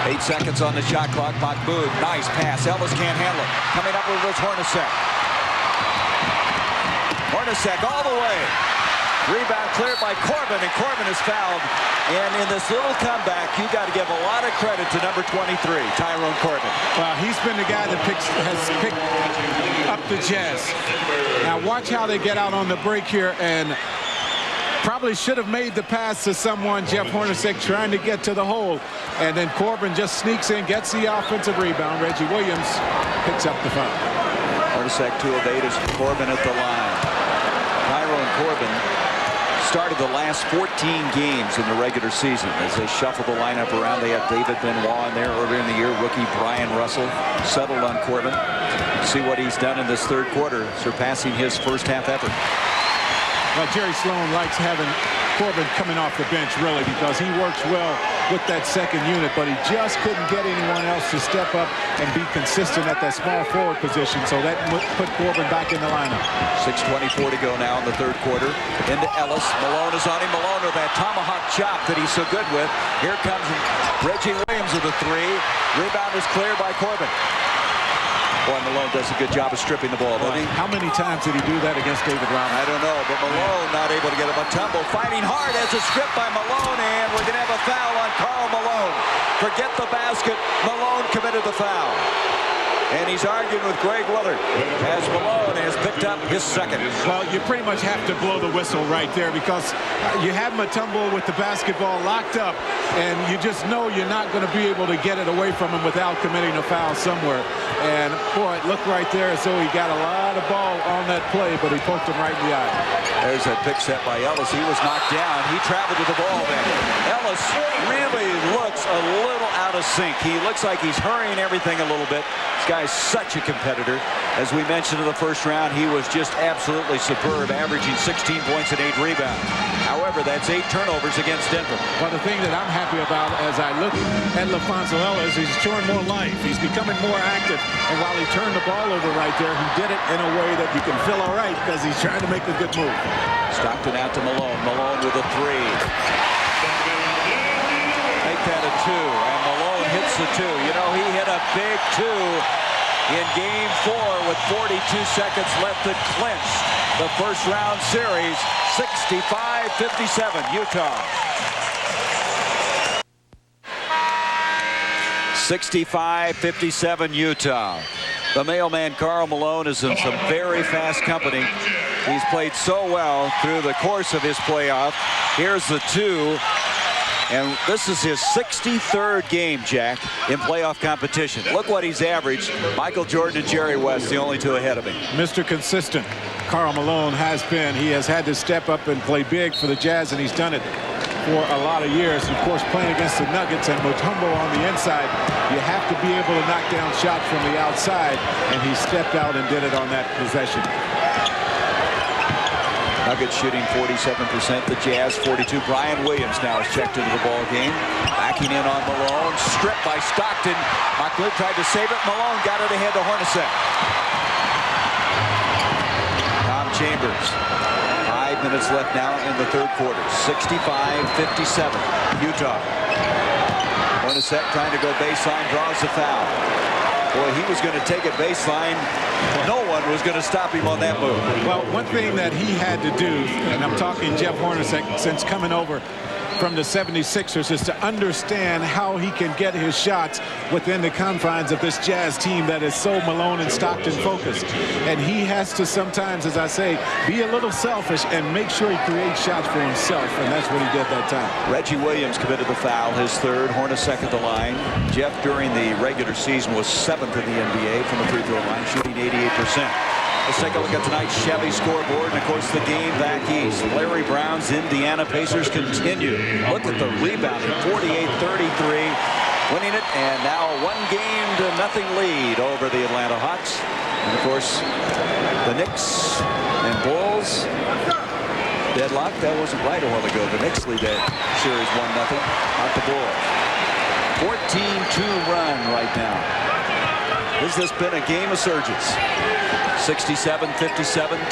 8 seconds on the shot clock. Mahmoud, nice pass. Ellis can't handle it. Coming up with this Hornacek. Hornacek all the way. Rebound cleared by Corbin, and Corbin is fouled. And in this little comeback, you got to give a lot of credit to number 23, Tyrone Corbin. Well, he's been the guy that has picked up the Jazz. Now watch how they get out on the break here, and probably should have made the pass to someone. Jeff Hornacek trying to get to the hole, and then Corbin just sneaks in, gets the offensive rebound. Reggie Williams picks up the foul. Hornacek 2 of 8 is Corbin at the line. Tyrone Corbin started the last 14 games in the regular season as they shuffled the lineup around. They had David Benoit in there earlier in the year. Rookie Brian Russell settled on Corbin. See what he's done in this third quarter, surpassing his first half effort. Well, Jerry Sloan likes having Corbin coming off the bench, really, because he works well with that second unit, but he just couldn't get anyone else to step up and be consistent at that small forward position, so that put Corbin back in the lineup. 6:24 to go now in the third quarter. Into Ellis. Malone is on him. Malone with that tomahawk chop that he's so good with. Here comes Reggie Williams with a 3. Rebound is cleared by Corbin. Boy, Malone does a good job of stripping the ball, doesn't he? How many times did he do that against David Robinson? I don't know, but Malone not able to get it. Mutombo fighting hard as a strip by Malone, and we're going to have a foul on Karl Malone. Forget the basket. Malone committed the foul. And he's arguing with Greg Willard as Malone has picked up his second. Well, you pretty much have to blow the whistle right there because you have Mutombo with the basketball locked up, and you just know you're not going to be able to get it away from him without committing a foul somewhere. And, boy, it looked right there as though he got a lot of ball on that play, but he poked him right in the eye. There's that pick set by Ellis. He was knocked down. He traveled with the ball then. Ellis really looks a little out of sync. He looks like he's hurrying everything a little bit. This guy's such a competitor. As we mentioned in the first round, he was just absolutely superb, averaging 16 points and 8 rebounds. However, that's 8 turnovers against Denver. Well, the thing that I'm happy about as I look at LaFonso Ellis, he's showing more life. He's becoming more active. And while he turned the ball over right there, he did it in a way that you can feel all right because he's trying to make a good move. Stockton out to Malone. Malone with a 3. Make that a 2. And Malone hits the 2. You know, he hit a big 2 in Game 4 with 42 seconds left that clinched the first round series. 65-57 Utah. 65-57 Utah. The mailman Karl Malone is in some very fast company. He's played so well through the course of his playoff. Here's the 2. And this is his 63rd game, Jack, in playoff competition. Look what he's averaged. Michael Jordan and Jerry West, the only 2 ahead of him. Mr. Consistent, Karl Malone has been. He has had to step up and play big for the Jazz, and he's done it for a lot of years. And of course, playing against the Nuggets and Mutombo on the inside, you have to be able to knock down shots from the outside, and he stepped out and did it on that possession. Nuggets shooting 47%. The Jazz 42. Brian Williams now is checked into the ball game. Backing in on Malone. Stripped by Stockton. Mahmoud tried to save it. Malone got it ahead to Hornacek. Tom Chambers. 5 minutes left now in the third quarter. 65-57. Utah. Hornacek trying to go baseline. Draws the foul. Boy, he was going to take it baseline. No one was going to stop him on that move. Well, one thing that he had to do, and I'm talking Jeff Hornacek since coming over from the 76ers, is to understand how he can get his shots within the confines of this Jazz team that is so Malone and Stockton focused. And he has to sometimes, as I say, be a little selfish and make sure he creates shots for himself, and that's what he did that time. Reggie Williams committed the foul, his third. Hornacek at the line. Jeff, during the regular season, was 7th in the NBA from the free throw line, shooting 88%. Let's take a look at tonight's Chevy scoreboard, and of course the game back east. Larry Brown's Indiana Pacers continue. Look at the rebound, 48-33, winning it, and now a 1-game-to-0 lead over the Atlanta Hawks. And of course, the Knicks and Bulls deadlock. That wasn't right a while ago. The Knicks lead that series 1-0. Not the Bulls. 14-2 run right now. This has been a game of surges. 67-57,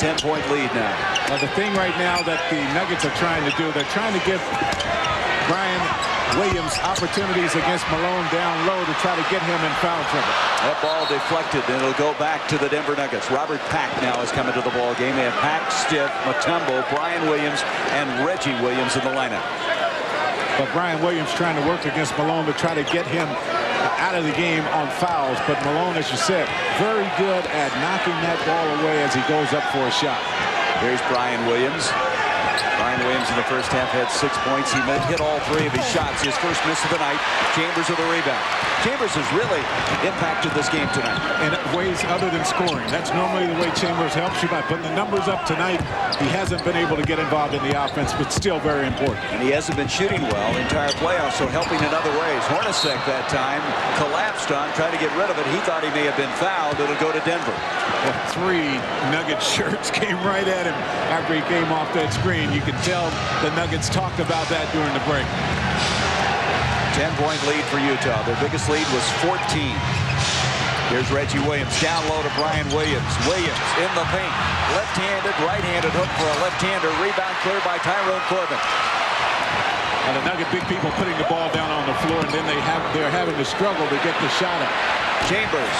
10-point lead now. Well, the thing right now that the Nuggets are trying to do, they're trying to give Brian Williams opportunities against Malone down low to try to get him in foul trouble. That ball deflected, and it'll go back to the Denver Nuggets. Robert Pack now has come into the ball game. They have Pack, Stiff, Mutombo, Brian Williams, and Reggie Williams in the lineup. But Brian Williams trying to work against Malone to try to get him out of the game on fouls. But Malone, as you said, very good at knocking that ball away as he goes up for a shot. Here's Brian Williams. Brian Williams in the first half had 6 points. He hit all 3 of his shots. His first miss of the night. Chambers with the rebound. Chambers has really impacted this game tonight. In ways other than scoring. That's normally the way Chambers helps you by putting the numbers up tonight. He hasn't been able to get involved in the offense, but still very important. And he hasn't been shooting well the entire playoffs, so helping in other ways. Hornacek that time collapsed on, tried to get rid of it. He thought he may have been fouled. It'll go to Denver. Well, 3 Nugget shirts came right at him after he came off that screen. You can tell the Nuggets talked about that during the break. 10-point lead for Utah. Their biggest lead was 14. Here's Reggie Williams down low to Brian Williams. Williams in the paint. Left-handed, right-handed hook for a left-hander. Rebound cleared by Tyrone Corbin. And the Nugget big people putting the ball down on the floor, and then they're having to struggle to get the shot up. Chambers.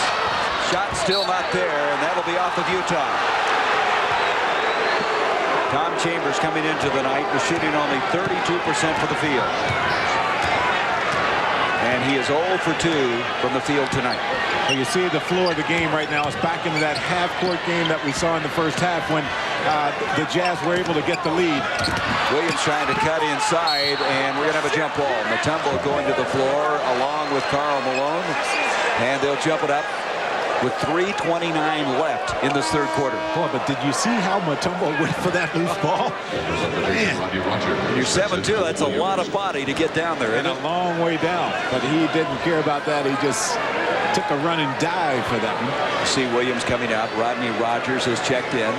Shot still not there, and that'll be off of Utah. Tom Chambers coming into the night was shooting only 32% for the field. And he is 0 for 2 from the field tonight. Well, you see the floor of the game right now is back into that half-court game that we saw in the first half when the Jazz were able to get the lead. Williams trying to cut inside, and we're going to have a jump ball. Mutombo going to the floor along with Karl Malone, and they'll jump it up with 3:29 left in this third quarter. Boy, but did you see how Mutombo went for that loose ball? Man. You're 7-2. That's a lot of body to get down there. And a long way down. But he didn't care about that. He just took a running dive for that one. See Williams coming out. Rodney Rogers has checked in.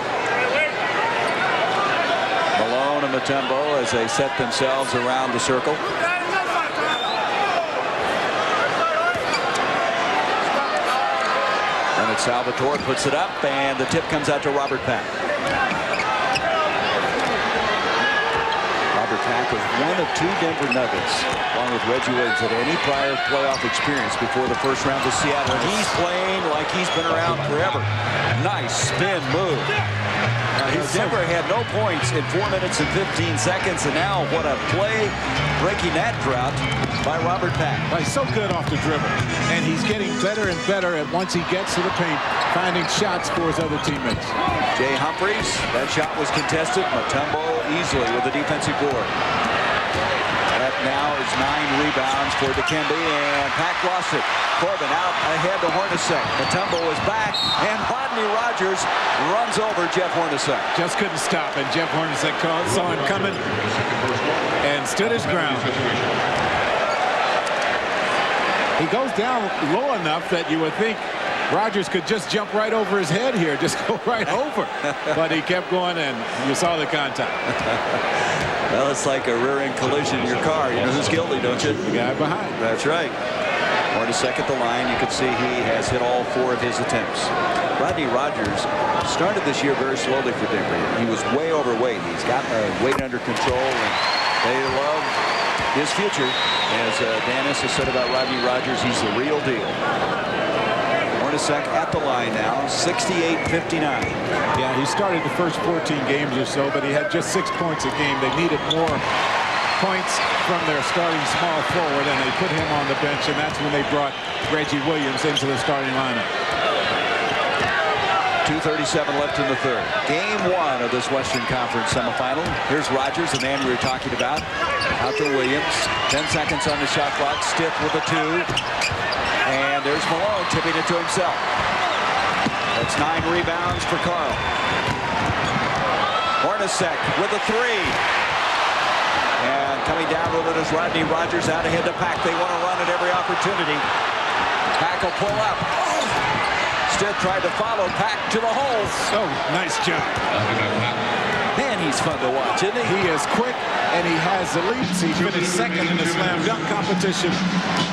Malone and Mutombo as they set themselves around the circle. Salvatore puts it up, and the tip comes out to Robert Pack. Robert Pack was one of 2 Denver Nuggets, along with Reggie Williams, had any prior playoff experience before the first round of Seattle. And he's playing like he's been around forever. Nice spin move. Denver had no points in 4 minutes and 15 seconds, and now what a play breaking that drought by Robert Pack. He's so good off the dribble, and he's getting better and better at once he gets to the paint, finding shots for his other teammates. Jay Humphries, that shot was contested. Mutombo easily with the defensive board. That now is 9 rebounds for Dikembe, and Pack lost it. Corbin out ahead to Hornacek. Mutombo is back, and Rodney Rogers runs over Jeff Hornacek. Just couldn't stop, and Jeff Hornacek saw him coming and stood his ground. He goes down low enough that you would think Rogers could just jump right over his head here, just go right over. But he kept going, and you saw the contact. Well, it's like a rear-end collision in your car. You know who's guilty, don't you? The guy behind. That's right. Hornacek at the line. You can see he has hit all 4 of his attempts. Rodney Rogers started this year very slowly for Denver. He was way overweight. He's got the weight under control, and they love his future. As Dan Issa said about Rodney Rogers, he's the real deal. Hornacek at the line now, 68-59. Yeah, he started the first 14 games or so, but he had just 6 points a game. They needed more points from their starting small forward, and they put him on the bench, and that's when they brought Reggie Williams into the starting lineup. 2:37 left in the third. Game 1 of this Western Conference Semifinal. Here's Rogers, the man we were talking about. Out to Williams. 10 seconds on the shot clock. Stiff with a 2. And there's Malone tipping it to himself. That's 9 rebounds for Karl. Hornacek with a 3. And coming down with it is Rodney Rogers out ahead to Pack. They want to run at every opportunity. Pack will pull up. Stiff tried to follow Pack to the hole. Oh, nice job. Man, he's fun to watch, isn't he? He is quick, and he has the leaps. He finished second in the slam dunk competition.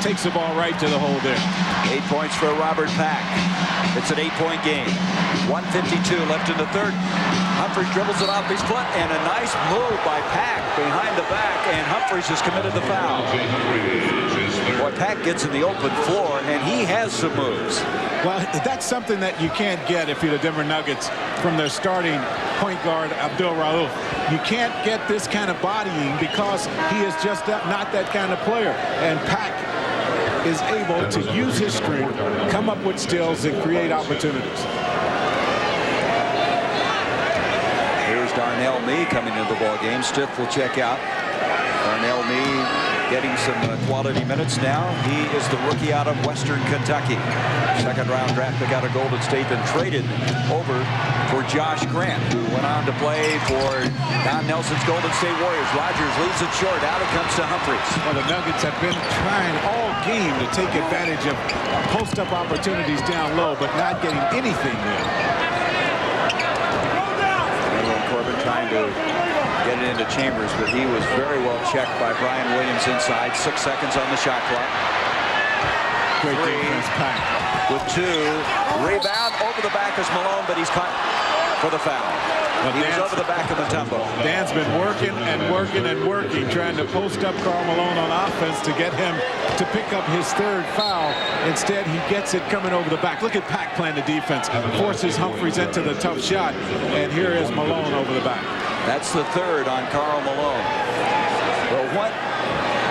Takes the ball right to the hole there. 8 points for Robert Pack. It's an 8-point game. 1:52 left in the third. Humphries dribbles it off his foot, and a nice move by Pack behind the back, and Humphries has committed the foul. Boy, Pack gets in the open floor, and he has some moves. Well, that's something that you can't get if you're the Denver Nuggets from their starting point guard, Abdul Rauf. You can't get this kind of bodying because he is just not that kind of player. And Pack is able to use his strength, come up with steals, and create opportunities. Here's Darnell Mee coming into the ball game. Stiff will check out. Darnell Mee getting some quality minutes now. He is the rookie out of Western Kentucky. Second-round draft pick out of Golden State, then traded over for Josh Grant, who went on to play for Don Nelson's Golden State Warriors. Rogers leaves it short. Out it comes to Humphries. Well, the Nuggets have been trying all game to take advantage of post-up opportunities down low, but not getting anything there. Corbin trying to get it into Chambers, but he was very well checked by Brian Williams inside. 6 seconds on the shot clock. Great defense, Pack. With 2. Rebound over the back is Malone, but he's caught for the foul. Well, he was over the back of Mutombo. Dan's been working and working and working, trying to post up Karl Malone on offense to get him to pick up his 3rd foul. Instead, he gets it coming over the back. Look at Pack playing the defense. Forces Humphries into the tough shot. And here is Malone over the back. That's the 3rd on Karl Malone. Well, what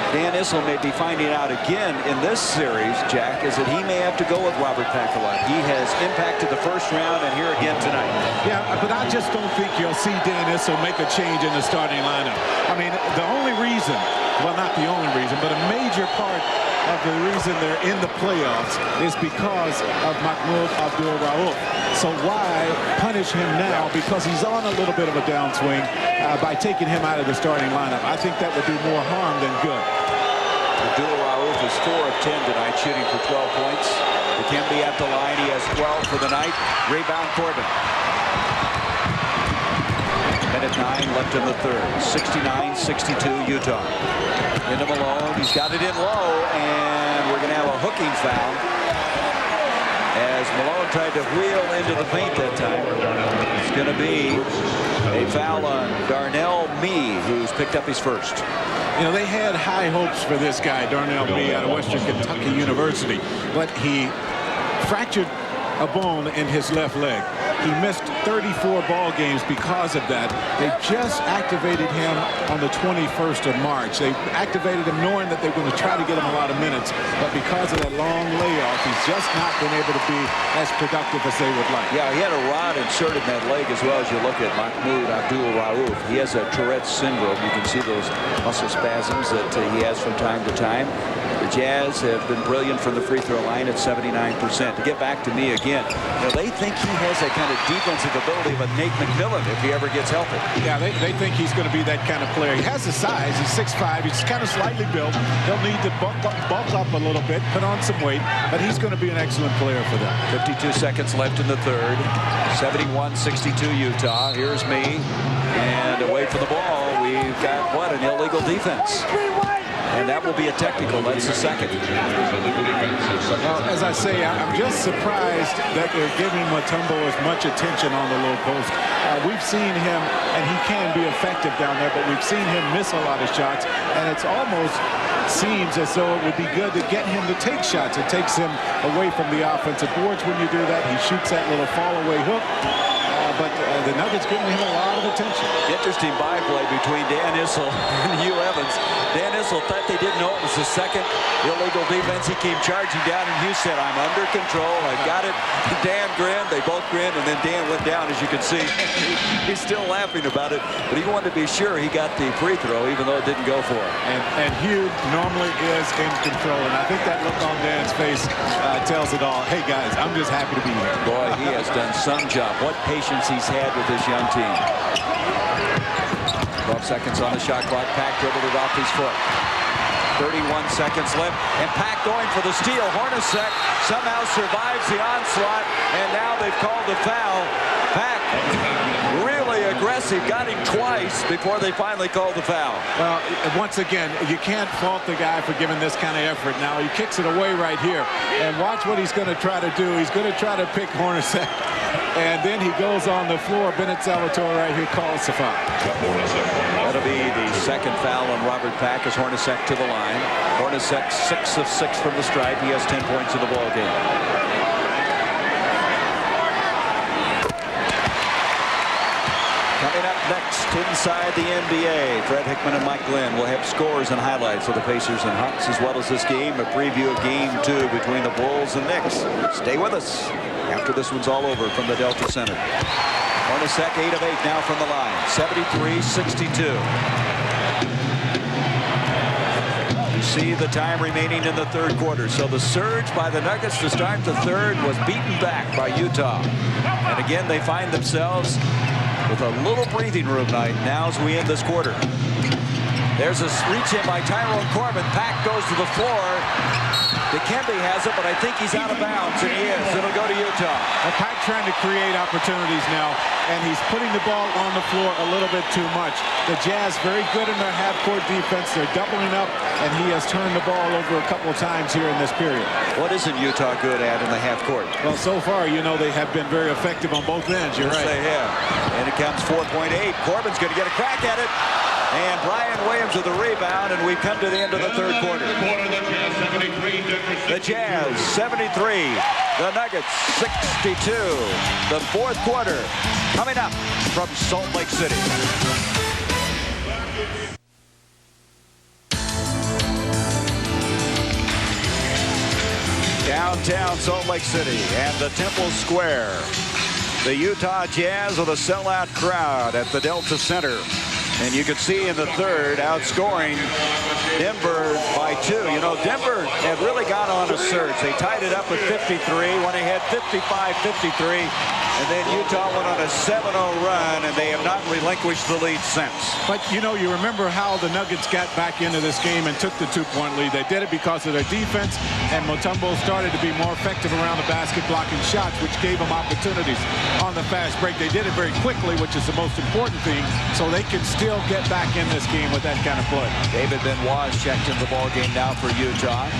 Dan Issa may be finding out again in this series, Jack, is that he may have to go with Robert Pack a lot. He has impacted the first round and here again tonight. Yeah, but I just don't think you'll see Dan Issa make a change in the starting lineup. I mean, the only reason, well, not the only reason, but a major part of the reason they're in the playoffs is because of Mahmoud Abdul Rauf. So why punish him now because he's on a little bit of a downswing by taking him out of the starting lineup? I think that would do more harm than good. Abdul Rauf is 4 of 10 tonight, shooting for 12 points. Dikembe at the line. He has 12 for the night. Rebound Corbin. Minute 9 left in the third. 69-62 Utah. Into Malone. He's got it in low, and we're going to have a hooking foul. As Malone tried to wheel into the paint that time. It's going to be a foul on Darnell Mee, who's picked up his first. You know, they had high hopes for this guy, Darnell Mee, out of Western Kentucky University, but he fractured a bone in his left leg. He missed 34 ball games because of that. They just activated him on the 21st of March. They activated him knowing that they were going to try to get him a lot of minutes, but because of that long layoff, he's just not been able to be as productive as they would like. Yeah, he had a rod inserted in that leg as well. As you look at Mahmoud Abdul Rauf, he has a Tourette's syndrome. You can see those muscle spasms that he has from time to time. The Jazz have been brilliant from the free throw line at 79%. To get back to me again, they think he has that kind of defensive ability of a Nate McMillan if he ever gets healthy. Yeah, they think he's going to be that kind of player. He has the size. He's 6'5". He's kind of slightly built. He'll need to bulk up a little bit, put on some weight, but he's going to be an excellent player for them. 52 seconds left in the third. 71-62 Utah. Here's me. And away from the ball, we've got, what, an illegal defense. And that will be a technical. That's the second. Well, as I say, I'm just surprised that they're giving Mutombo as much attention on the low post. We've seen him, and he can be effective down there, but we've seen him miss a lot of shots, and it's almost seems as though it would be good to get him to take shots. It takes him away from the offensive boards when you do that. He shoots that little fall-away hook. But the Nuggets giving him a lot of attention. Interesting byplay between Dan Issel and Hugh Evans. Dan Issel thought they didn't know it was the second illegal defense. He came charging down, and Hugh said, "I'm under control. I've got it." Dan grinned. They both grinned, and then Dan went down, as you can see. He's still laughing about it, but he wanted to be sure he got the free throw, even though it didn't go for him. And Hugh normally is in control, and I think that look on Dan's face tells it all. Hey, guys, I'm just happy to be here. Boy, he has done some job. What patience he's had with this young team. 12 seconds on the shot clock. Pack dribbled it off his foot. 31 seconds left, and Pack going for the steal. Hornacek somehow survives the onslaught, and now they've called the foul. Pack really aggressive, got him twice before they finally called the foul. Well, once again, you can't fault the guy for giving this kind of effort. Now he kicks it away right here, and watch what he's going to try to do. He's going to try to pick Hornacek, and then he goes on the floor. Bennett Salvatore right here calls the foul. That'll be the second foul on Robert Pack as Hornacek to the line. Hornacek 6 of 6 from the stripe. He has 10 points in the ball game. Coming up next inside the NBA, Fred Hickman and Mike Glenn will have scores and highlights of the Pacers and Hawks, as well as this game, a preview of Game 2 between the Bulls and Knicks. Stay with us after this one's all over from the Delta Center. Hornacek 8 of 8 now from the line, 73-62. You see the time remaining in the third quarter. So the surge by the Nuggets to start the third was beaten back by Utah. And again, they find themselves with a little breathing room now as we end this quarter. There's a reach in by Tyrone Corbin. Pack goes to the floor. Dikembe has it, but I think he's out of bounds, and he is. It'll go to Utah. Well, Pack trying to create opportunities now, and he's putting the ball on the floor a little bit too much. The Jazz very good in their half-court defense. They're doubling up, and he has turned the ball over a couple of times here in this period. What isn't Utah good at in the half-court? Well, so far, you know, they have been very effective on both ends. You're right. They have. And it counts 4.8. Corbin's going to get a crack at it. And Brian Williams with the rebound, and we've come to the end of the third quarter. The Jazz 73, the Nuggets 62. The fourth quarter coming up from Salt Lake City. Downtown Salt Lake City and the Temple Square. The Utah Jazz with a sellout crowd at the Delta Center. And you can see in the third, outscoring Denver by 2. You know, Denver had really gone on a surge. They tied it up with 53 when they had 55-53. And then Utah went on a 7-0 run, and they have not relinquished the lead since. But, you know, you remember how the Nuggets got back into this game and took the 2-point lead. They did it because of their defense, and Mutombo started to be more effective around the basket, blocking shots, which gave them opportunities on the fast break. They did it very quickly, which is the most important thing, so they can still get back in this game with that kind of play. David Benoit checked in the ball game now for Utah.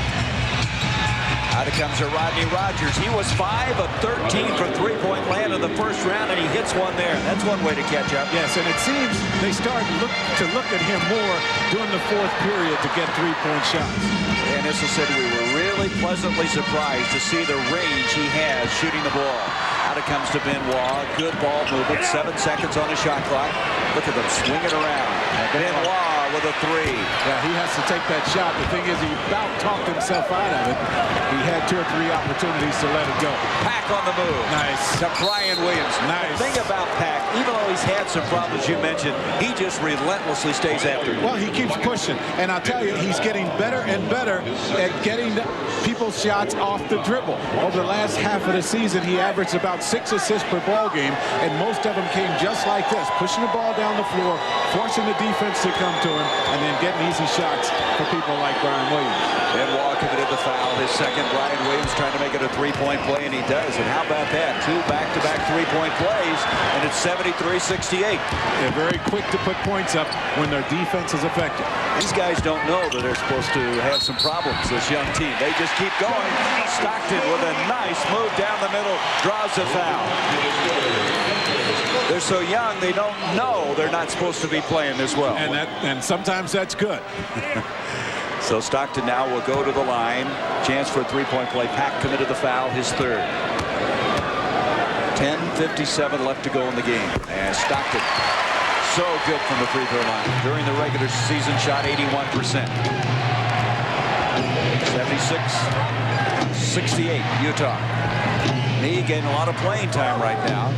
Out comes Rodney Rogers. He was 5 of 13 from three-point land in the first round, and he hits one there. That's one way to catch up. Yes, and it seems they start to look at him more during the fourth period to get three-point shots. And as I said, we were really pleasantly surprised to see the range he has shooting the ball. Out it comes to Benoit. Good ball movement. 7 seconds on the shot clock. Look at them swing it around. Benoit with a three. Yeah, he has to take that shot. The thing is, he about talked himself out of it. He had 2 or 3 opportunities to let it go. Pack on the move. Nice. To Brian Williams. Nice. The thing about Pack, even though he's had some problems you mentioned, he just relentlessly stays after you. Well, he keeps pushing. And I'll tell you, he's getting better and better at getting people's shots off the dribble. Over the last half of the season, he averaged about 6 assists per ball game, and most of them came just like this, pushing the ball down the floor, forcing the defense to come to him, and then getting easy shots for people like Brian Williams. Benoit committed the foul. His second, Brian Williams trying to make it a three-point play, and he does. And how about that? 2 back-to-back three-point plays, and it's 73-68. They're very quick to put points up when their defense is effective. These guys don't know that they're supposed to have some problems, this young team. They just keep going. Stockton with a nice move down the middle, draws a foul. They're so young, they don't know they're not supposed to be playing this well. And sometimes that's good. So Stockton now will go to the line. Chance for a three-point play. Pack committed the foul, his third. 10:57 left to go in the game. And Stockton, so good from the free throw line. During the regular season, shot 81%. 76-68, Utah. He getting a lot of playing time right now.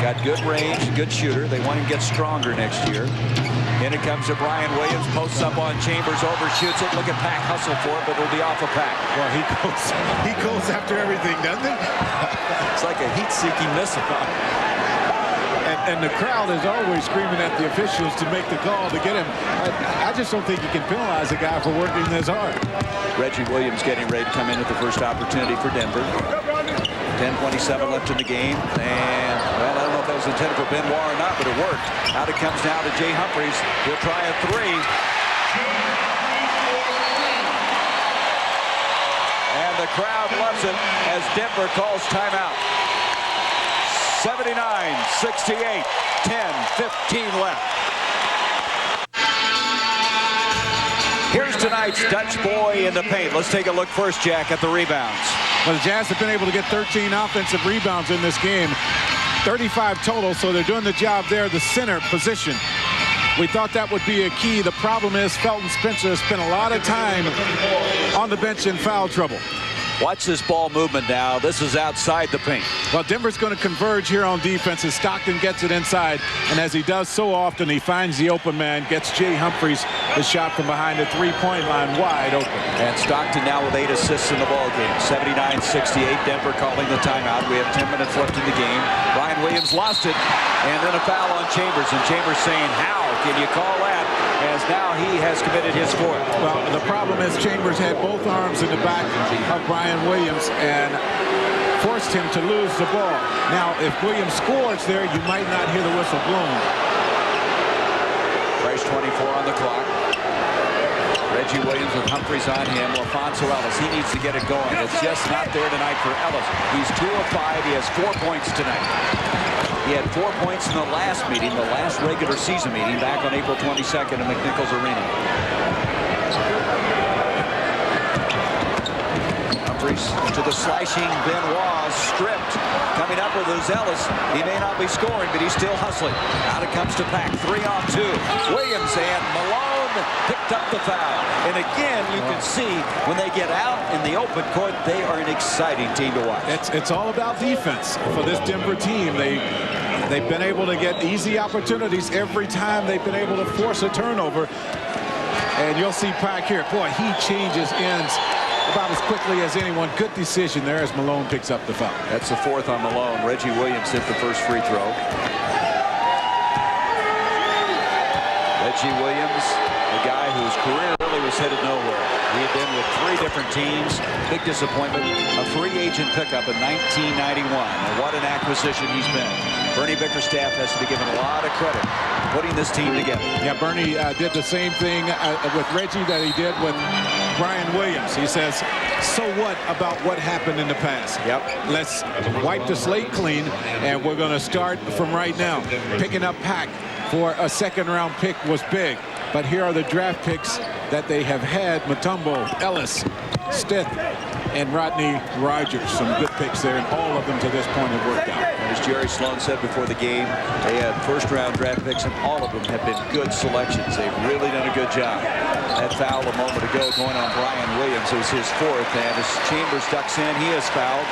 Got good range, good shooter. They want him to get stronger next year. In it comes to Brian Williams, posts up on Chambers, overshoots it. Look at Pack hustle for it, but it'll be off a Pack. Well, he goes after everything, doesn't he? It's like a heat-seeking missile. And the crowd is always screaming at the officials to make the call to get him. I just don't think you can penalize a guy for working this hard. Reggie Williams getting ready to come in at the first opportunity for Denver. 10:27 left in the game. And, well, I don't know if that was intended for Benoit or not, but it worked. Out it comes now to Jay Humphries. He'll try a three. And the crowd loves it as Denver calls timeout. 79-68, 10-15 left. Here's tonight's Dutch boy in the paint. Let's take a look first, Jack, at the rebounds. Well, the Jazz have been able to get 13 offensive rebounds in this game. 35 total, so they're doing the job there, the center position. We thought that would be a key. The problem is Felton Spencer has spent a lot of time on the bench in foul trouble. Watch this ball movement now. This is outside the paint. Well, Denver's going to converge here on defense as Stockton gets it inside. And as he does so often, he finds the open man, gets Jay Humphries the shot from behind the three-point line wide open. And Stockton now with 8 assists in the ball game. 79-68, Denver calling the timeout. We have 10 minutes left in the game. Brian Williams lost it. And then a foul on Chambers. And Chambers saying, how can you call that? As now he has committed his fourth. Well, the problem is Chambers had both arms in the back of Brian Williams and forced him to lose the ball. Now, if Williams scores there, you might not hear the whistle blown. Price 24 on the clock. Reggie Williams with Humphries on him. Alfonso Ellis, he needs to get it going. It's just not there tonight for Ellis. He's 2 of 5. He has 4 points tonight. He had 4 points in the last meeting, the last regular season meeting back on April 22nd in McNichols Arena. Humphries to the slashing Benoit, stripped. Coming up with his Ellis. He may not be scoring, but he's still hustling. Out it comes to Pack. 3 on 2. Williams and Malone picked up the foul. And again, you can see when they get out in the open court, they are an exciting team to watch. It's all about defense for this Denver team. They've been able to get easy opportunities every time they've been able to force a turnover. And you'll see Pack here. Boy, he changes ends about as quickly as anyone. Good decision there as Malone picks up the foul. That's the 4th on Malone. Reggie Williams hit the first free throw. Reggie Williams, the guy whose career really was headed nowhere. He had been with 3 different teams. Big disappointment. A free agent pickup in 1991. And what an acquisition he's been. Bernie Bickerstaff has to be given a lot of credit putting this team together. Yeah, Bernie did the same thing with Reggie that he did with Brian Williams. He says, so what about what happened in the past? Yep. Let's wipe the slate clean, and we're going to start from right now. Picking up Pack for a second-round pick was big, but here are the draft picks that they have had. Mutombo, Ellis, Stith, and Rodney Rogers. Some good picks there, and all of them to this point have worked out. As Jerry Sloan said before the game, they had first-round draft picks, and all of them have been good selections. They've really done a good job. That foul a moment ago going on Brian Williams. It was his fourth, and as Chambers ducks in, he is fouled.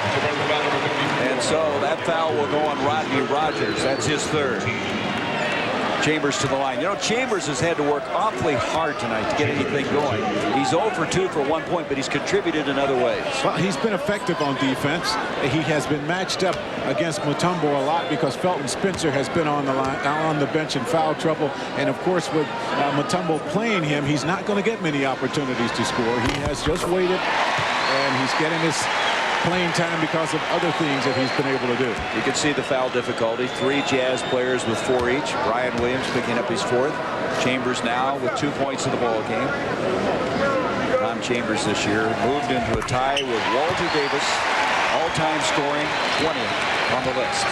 And so that foul will go on Rodney Rogers. That's his third. Chambers to the line. You know, Chambers has had to work awfully hard tonight to get anything going. He's 0 for 2 for 1 point, but he's contributed in other ways. Well, he's been effective on defense. He has been matched up against Mutombo a lot because Felton Spencer has been on the line, on the bench in foul trouble. And of course, with Mutombo playing him, he's not going to get many opportunities to score. He has just waited, and he's getting his playing time because of other things that he's been able to do. You can see the foul difficulty. 3 Jazz players with 4 each. Brian Williams picking up his 4th. Chambers now with 2 points in the ball game. Tom Chambers this year moved into a tie with Walter Davis, all-time scoring 20th on the list.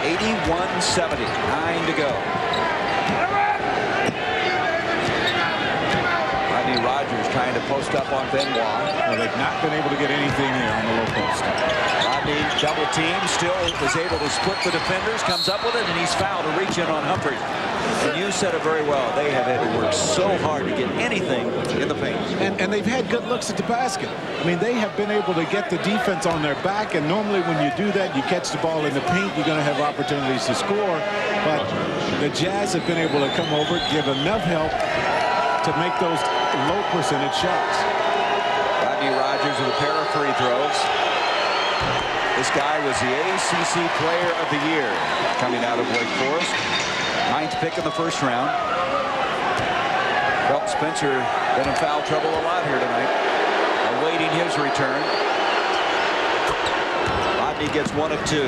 81-70, 9 to go. Rodney Rogers trying to post up on Benoit. Well, they've not been able to get anything here on the low post. Rodney double team, still is able to split the defenders, comes up with it, and he's fouled to reach in on Humphrey. And you said it very well. They have had to work so hard to get anything in the paint. And they've had good looks at the basket. I mean, they have been able to get the defense on their back, and normally when you do that, you catch the ball in the paint, you're going to have opportunities to score. But the Jazz have been able to come over, give enough help to make those low percentage shots. Rodney Rogers with a pair of free throws. This guy was the ACC Player of the Year coming out of Wake Forest. 9th pick in the first round. Felton Spencer been in foul trouble a lot here tonight. Awaiting his return. Rodney gets 1 of 2.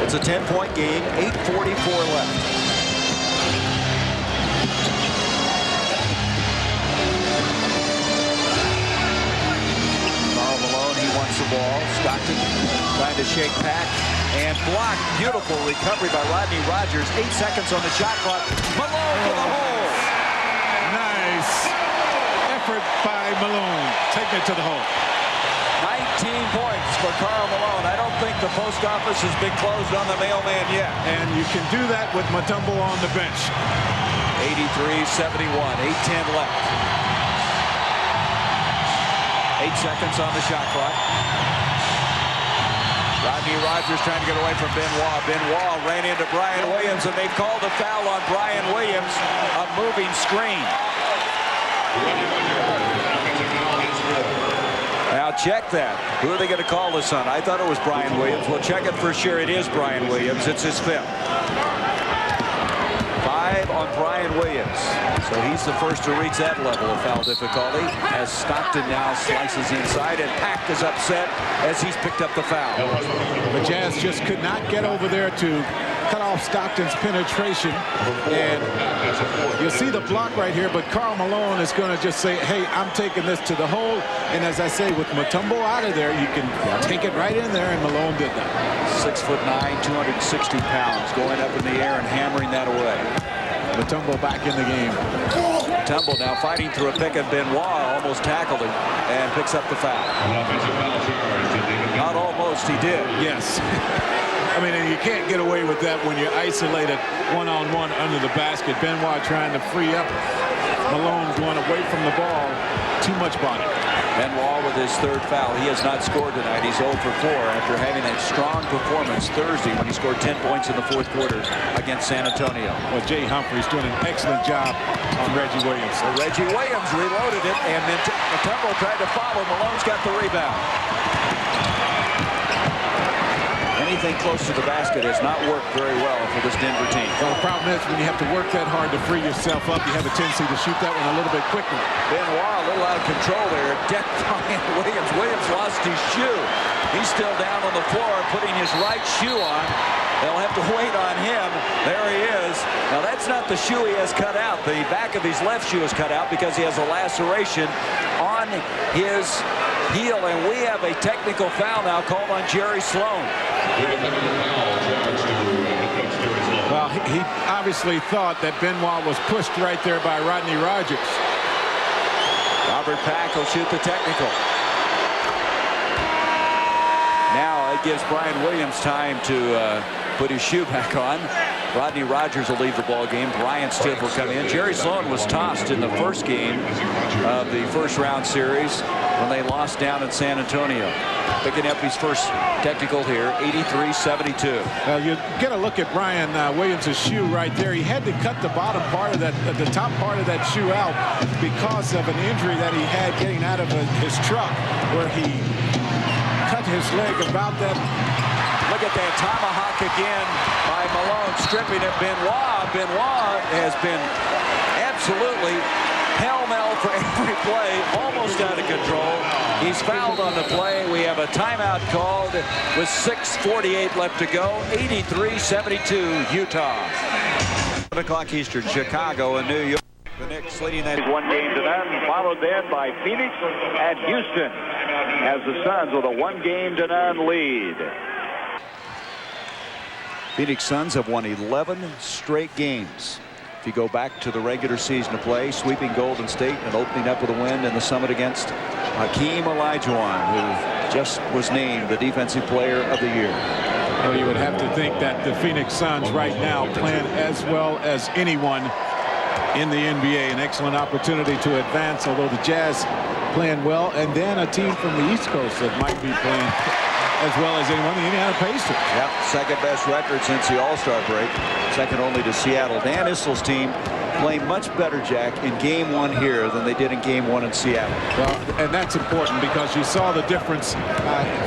It's a 10-point game, 8:44 left. Karl Malone, he wants the ball. Stockton trying to shake Pack and block. Beautiful recovery by Rodney Rogers. 8 seconds on the shot clock. Malone to the hole. Nice effort by Malone. Taking it to the hole. 19 points for Karl Malone. I don't think the post office has been closed on the mailman yet. And you can do that with Mutombo on the bench. 83-71. 8:10 left. 8 seconds on the shot clock. Rodney Rogers trying to get away from Benoit. Benoit ran into Brian Williams, and they've called a foul on Brian Williams, a moving screen. Now check that. Who are they going to call this on? I thought it was Brian Williams. We'll check it for sure. It is Brian Williams. It's his 5th. 5 on Brian Williams. So he's the first to reach that level of foul difficulty as Stockton now slices inside, and Pack is upset as he's picked up the foul. The Jazz just could not get over there to cut off Stockton's penetration. And you'll see the block right here, but Karl Malone is going to just say, hey, I'm taking this to the hole. And as I say, with Mutombo out of there, you can take it right in there, and Malone did that. 6'9", 260 pounds, going up in the air and hammering that away. Mutombo back in the game. Mutombo now fighting through a pick, and Benoit almost tackled him and picks up the foul. Not almost, he did. Yes. I mean, and you can't get away with that when you're isolated one-on-one under the basket. Benoit trying to free up. Malone going away from the ball. Too much body. Benoit with his 3rd foul. He has not scored tonight. He's 0 for 4 after having that strong performance Thursday when he scored 10 points in the 4th quarter against San Antonio. Well, Jay Humphreys doing an excellent job on Reggie Williams. So Reggie Williams reloaded it, and Mutombo tried to follow. Malone's got the rebound. Anything close to the basket has not worked very well for this Denver team. Well, the problem is when you have to work that hard to free yourself up, you have a tendency to shoot that one a little bit quicker. Benoit a little out of control there. Deck Brian Williams. Williams lost his shoe. He's still down on the floor, putting his right shoe on. They'll have to wait on him. There he is. Now, that's not the shoe he has cut out. The back of his left shoe is cut out because he has a laceration on his heel, and we have a technical foul now called on Jerry Sloan. Well, he obviously thought that Benoit was pushed right there by Rodney Rogers. Robert Pack will shoot the technical. it gives Brian Williams time to put his shoe back on. Rodney Rogers will leave the ball game. Brian Stiff will come in. Jerry Sloan was tossed in the first game of the first round series when they lost down in San Antonio. Picking up his first technical here, 83-72. Well, you get a look at Brian Williams' shoe right there. He had to cut the bottom part of that, the top part of that shoe out because of an injury that he had getting out of his truck, where he cut his leg about that. Look at that tomahawk again by Malone, stripping it. Benoit has been absolutely pell-mell for every play, almost out of control. He's fouled on the play. We have a timeout called with 6:48 left to go. 83-72 Utah. 7 o'clock Eastern, Chicago and New York. The Knicks leading that 1-0, followed then by Phoenix and Houston as the Suns with a 1-0 lead. Phoenix Suns have won 11 straight games. If you go back to the regular season of play, sweeping Golden State and opening up with a win in the summit against Hakeem Olajuwon, who just was named the Defensive Player of the Year. Well, you would have to think that the Phoenix Suns right now playing as well as anyone in the NBA. An excellent opportunity to advance, although the Jazz playing well, and then a team from the East Coast that might be playing as well as anyone, the Indiana Pacers. Yep, second best record since the All-Star break, second only to Seattle. Dan Issel's team playing much better, Jack, in Game 1 here than they did in Game 1 in Seattle. Well, and that's important because you saw the difference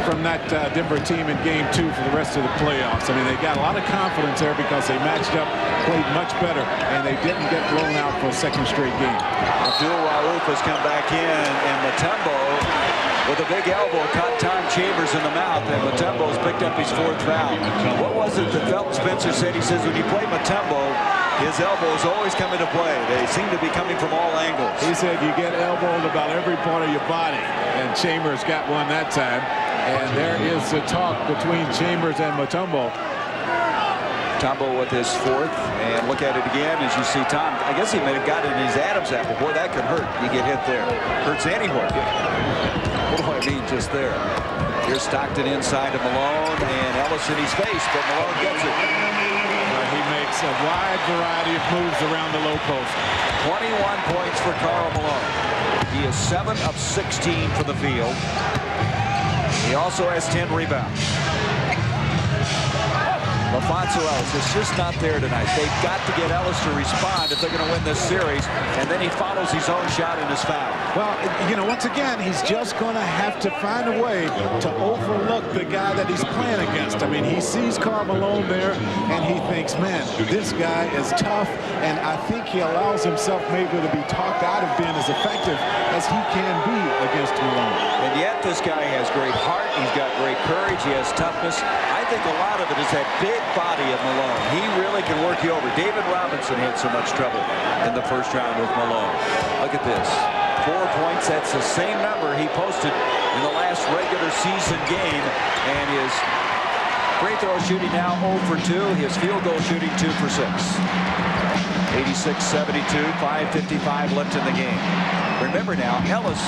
from that Denver team in Game 2 for the rest of the playoffs. I mean, they got a lot of confidence there because they matched up, played much better, and they didn't get blown out for a second straight game. Abdul Rauf has come back in, and Mutombo with a big elbow caught Tom Chambers in the mouth, and Mutombo's picked up his 4th foul. What was it that Felton Spencer said? He says when you play Mutombo, his elbows always come into play. They seem to be coming from all angles. He said you get elbowed about every part of your body, and Chambers got one that time. And there is the talk between Chambers and Mutombo. Mutombo with his 4th, and look at it again as you see Tom. I guess he may have got it in his Adam's apple. Boy, that could hurt. You get hit there. Hurts anywhere. What do I mean just there? Here's Stockton inside of Malone, and Ellis in his face, but Malone gets it. He makes a wide variety of moves around the low post. 21 points for Karl Malone. He is 7 of 16 for the field. He also has 10 rebounds. LaFonso Ellis is just not there tonight. They've got to get Ellis to respond if they're going to win this series, and then he follows his own shot in his foul. Well, you know, once again, he's just going to have to find a way to overlook the guy that he's playing against. I mean, he sees Karl Malone there, and he thinks, man, this guy is tough, and I think he allows himself maybe to be talked out of being as effective as he can be against Malone. And yet this guy has great heart. He's got great courage. He has toughness. I think a lot of it is that big body of Malone. He really can work you over. David Robinson had so much trouble in the first round with Malone. Look at this. 4 points. That's the same number he posted in the last regular season game. And his free throw shooting now 0 for 2. His field goal shooting 2 for 6. 86-72, 5:55 left in the game. Remember now, Ellis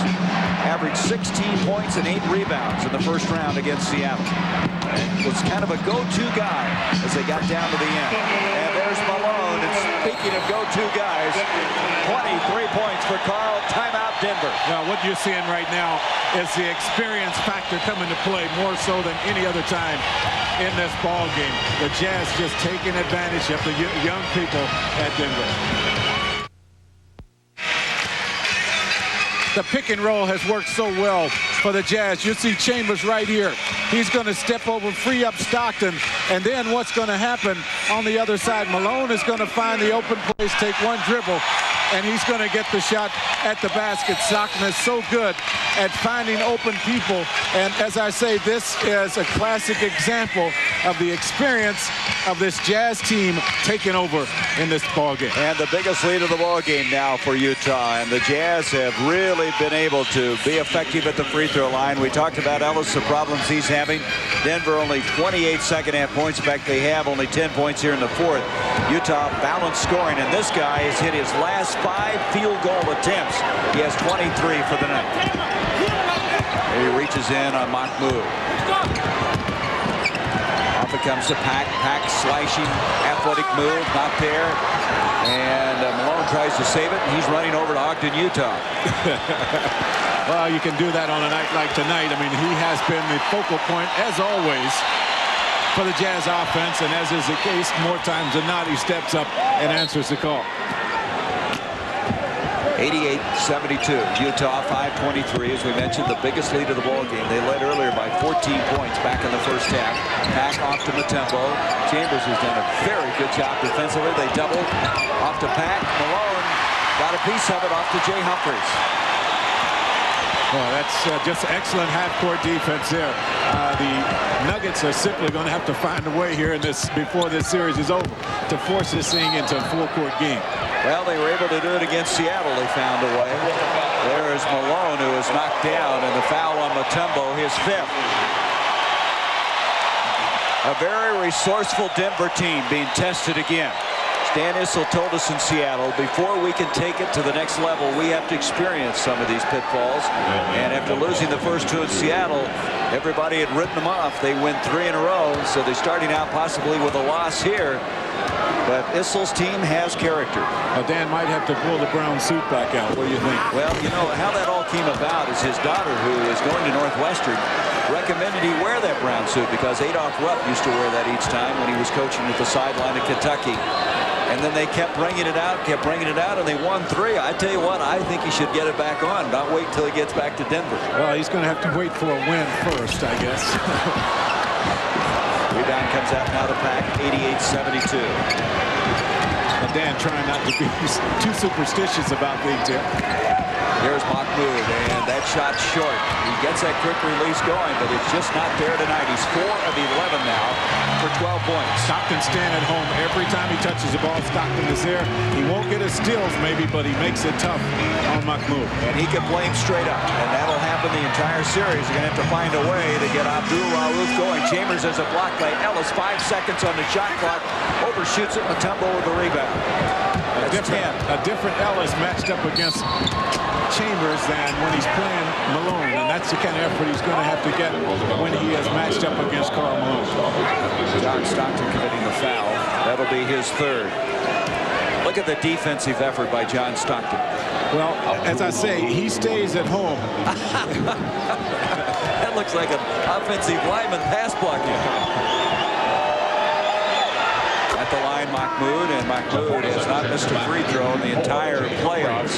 averaged 16 points and 8 rebounds in the first round against Seattle. And was kind of a go-to guy as they got down to the end. And there's Malone. And speaking of go-to guys, 23 points for Karl. Timeout, Denver. Well, what you're seeing right now is the experience factor coming to play more so than any other time in this ball game. The Jazz just taking advantage of the young people at Denver. The pick and roll has worked so well for the Jazz. You see Chambers right here. He's going to step over, free up Stockton, and then what's going to happen on the other side? Malone is going to find the open place, take one dribble, and he's going to get the shot at the basket. Stockton is so good at finding open people, and as I say, this is a classic example of the experience of this Jazz team taking over in this ball game. And the biggest lead of the ball game now for Utah, and the Jazz have really been able to be effective at the free throw line. We talked about Ellis, the problems he's having. Denver only 28 second-half points. In fact, they have only 10 points here in the 4th. Utah balanced scoring, and this guy has hit his last 5 field goal attempts. He has 23 for the night. He reaches in on Mahmoud. Off it comes to Pack. Pack slashing, athletic move, not there. And Malone tries to save it, and he's running over to Ogden, Utah. Well, you can do that on a night like tonight. I mean, he has been the focal point, as always, for the Jazz offense. And as is the case, more times than not, he steps up and answers the call. 88-72. Utah 5:23. As we mentioned, the biggest lead of the ball game. They led earlier by 14 points back in the first half. Pack off to Mutombo. Chambers has done a very good job defensively. They doubled off to Pack. Malone got a piece of it off to Jay Humphries. Well, that's just excellent half-court defense there. The Nuggets are simply going to have to find a way here in this before this series is over to force this thing into a full-court game. Well, they were able to do it against Seattle. They found a way. There is Malone, who is knocked down, and the foul on Mutombo, his 5th. A very resourceful Denver team being tested again. Stan Issel told us in Seattle, before we can take it to the next level, we have to experience some of these pitfalls. And after losing the first 2 in Seattle, everybody had written them off. They win 3 in a row, so they're starting out possibly with a loss here. But Issel's team has character. Dan might have to pull the brown suit back out. What do you think? Well, you know, how that all came about is his daughter, who is going to Northwestern, recommended he wear that brown suit because Adolph Rupp used to wear that each time when he was coaching at the sideline of Kentucky. And then they kept bringing it out, and they won 3. I tell you what, I think he should get it back on, not wait till he gets back to Denver. Well, he's going to have to wait for a win first, I guess. Rebound comes out now to Pack, 88-72. Dan trying not to be too superstitious about things here. Here's Mahmoud, and that shot short. He gets that quick release going, but it's just not there tonight. He's 4 of 11 now for 12 points. Stockton staying at home. Every time he touches the ball, Stockton is there. He won't get his steals maybe, but he makes it tough on Mahmoud. And he can play him straight up, and that'll happen the entire series. You're going to have to find a way to get Abdul Rauf going. Chambers has a block by Ellis. 5 seconds on the shot clock. Overshoots it. Mutombo with the rebound. A different Ellis matched up against Chambers than when he's playing Malone, and that's the kind of effort he's going to have to get when he is matched up against Karl Malone. John Stockton committing the foul. That'll be his 3rd. Look at the defensive effort by John Stockton. Well, as I say, he stays at home. That looks like an offensive lineman pass blocking. At the line, Mahmoud, and Mahmoud has not missed a free throw in the entire playoffs.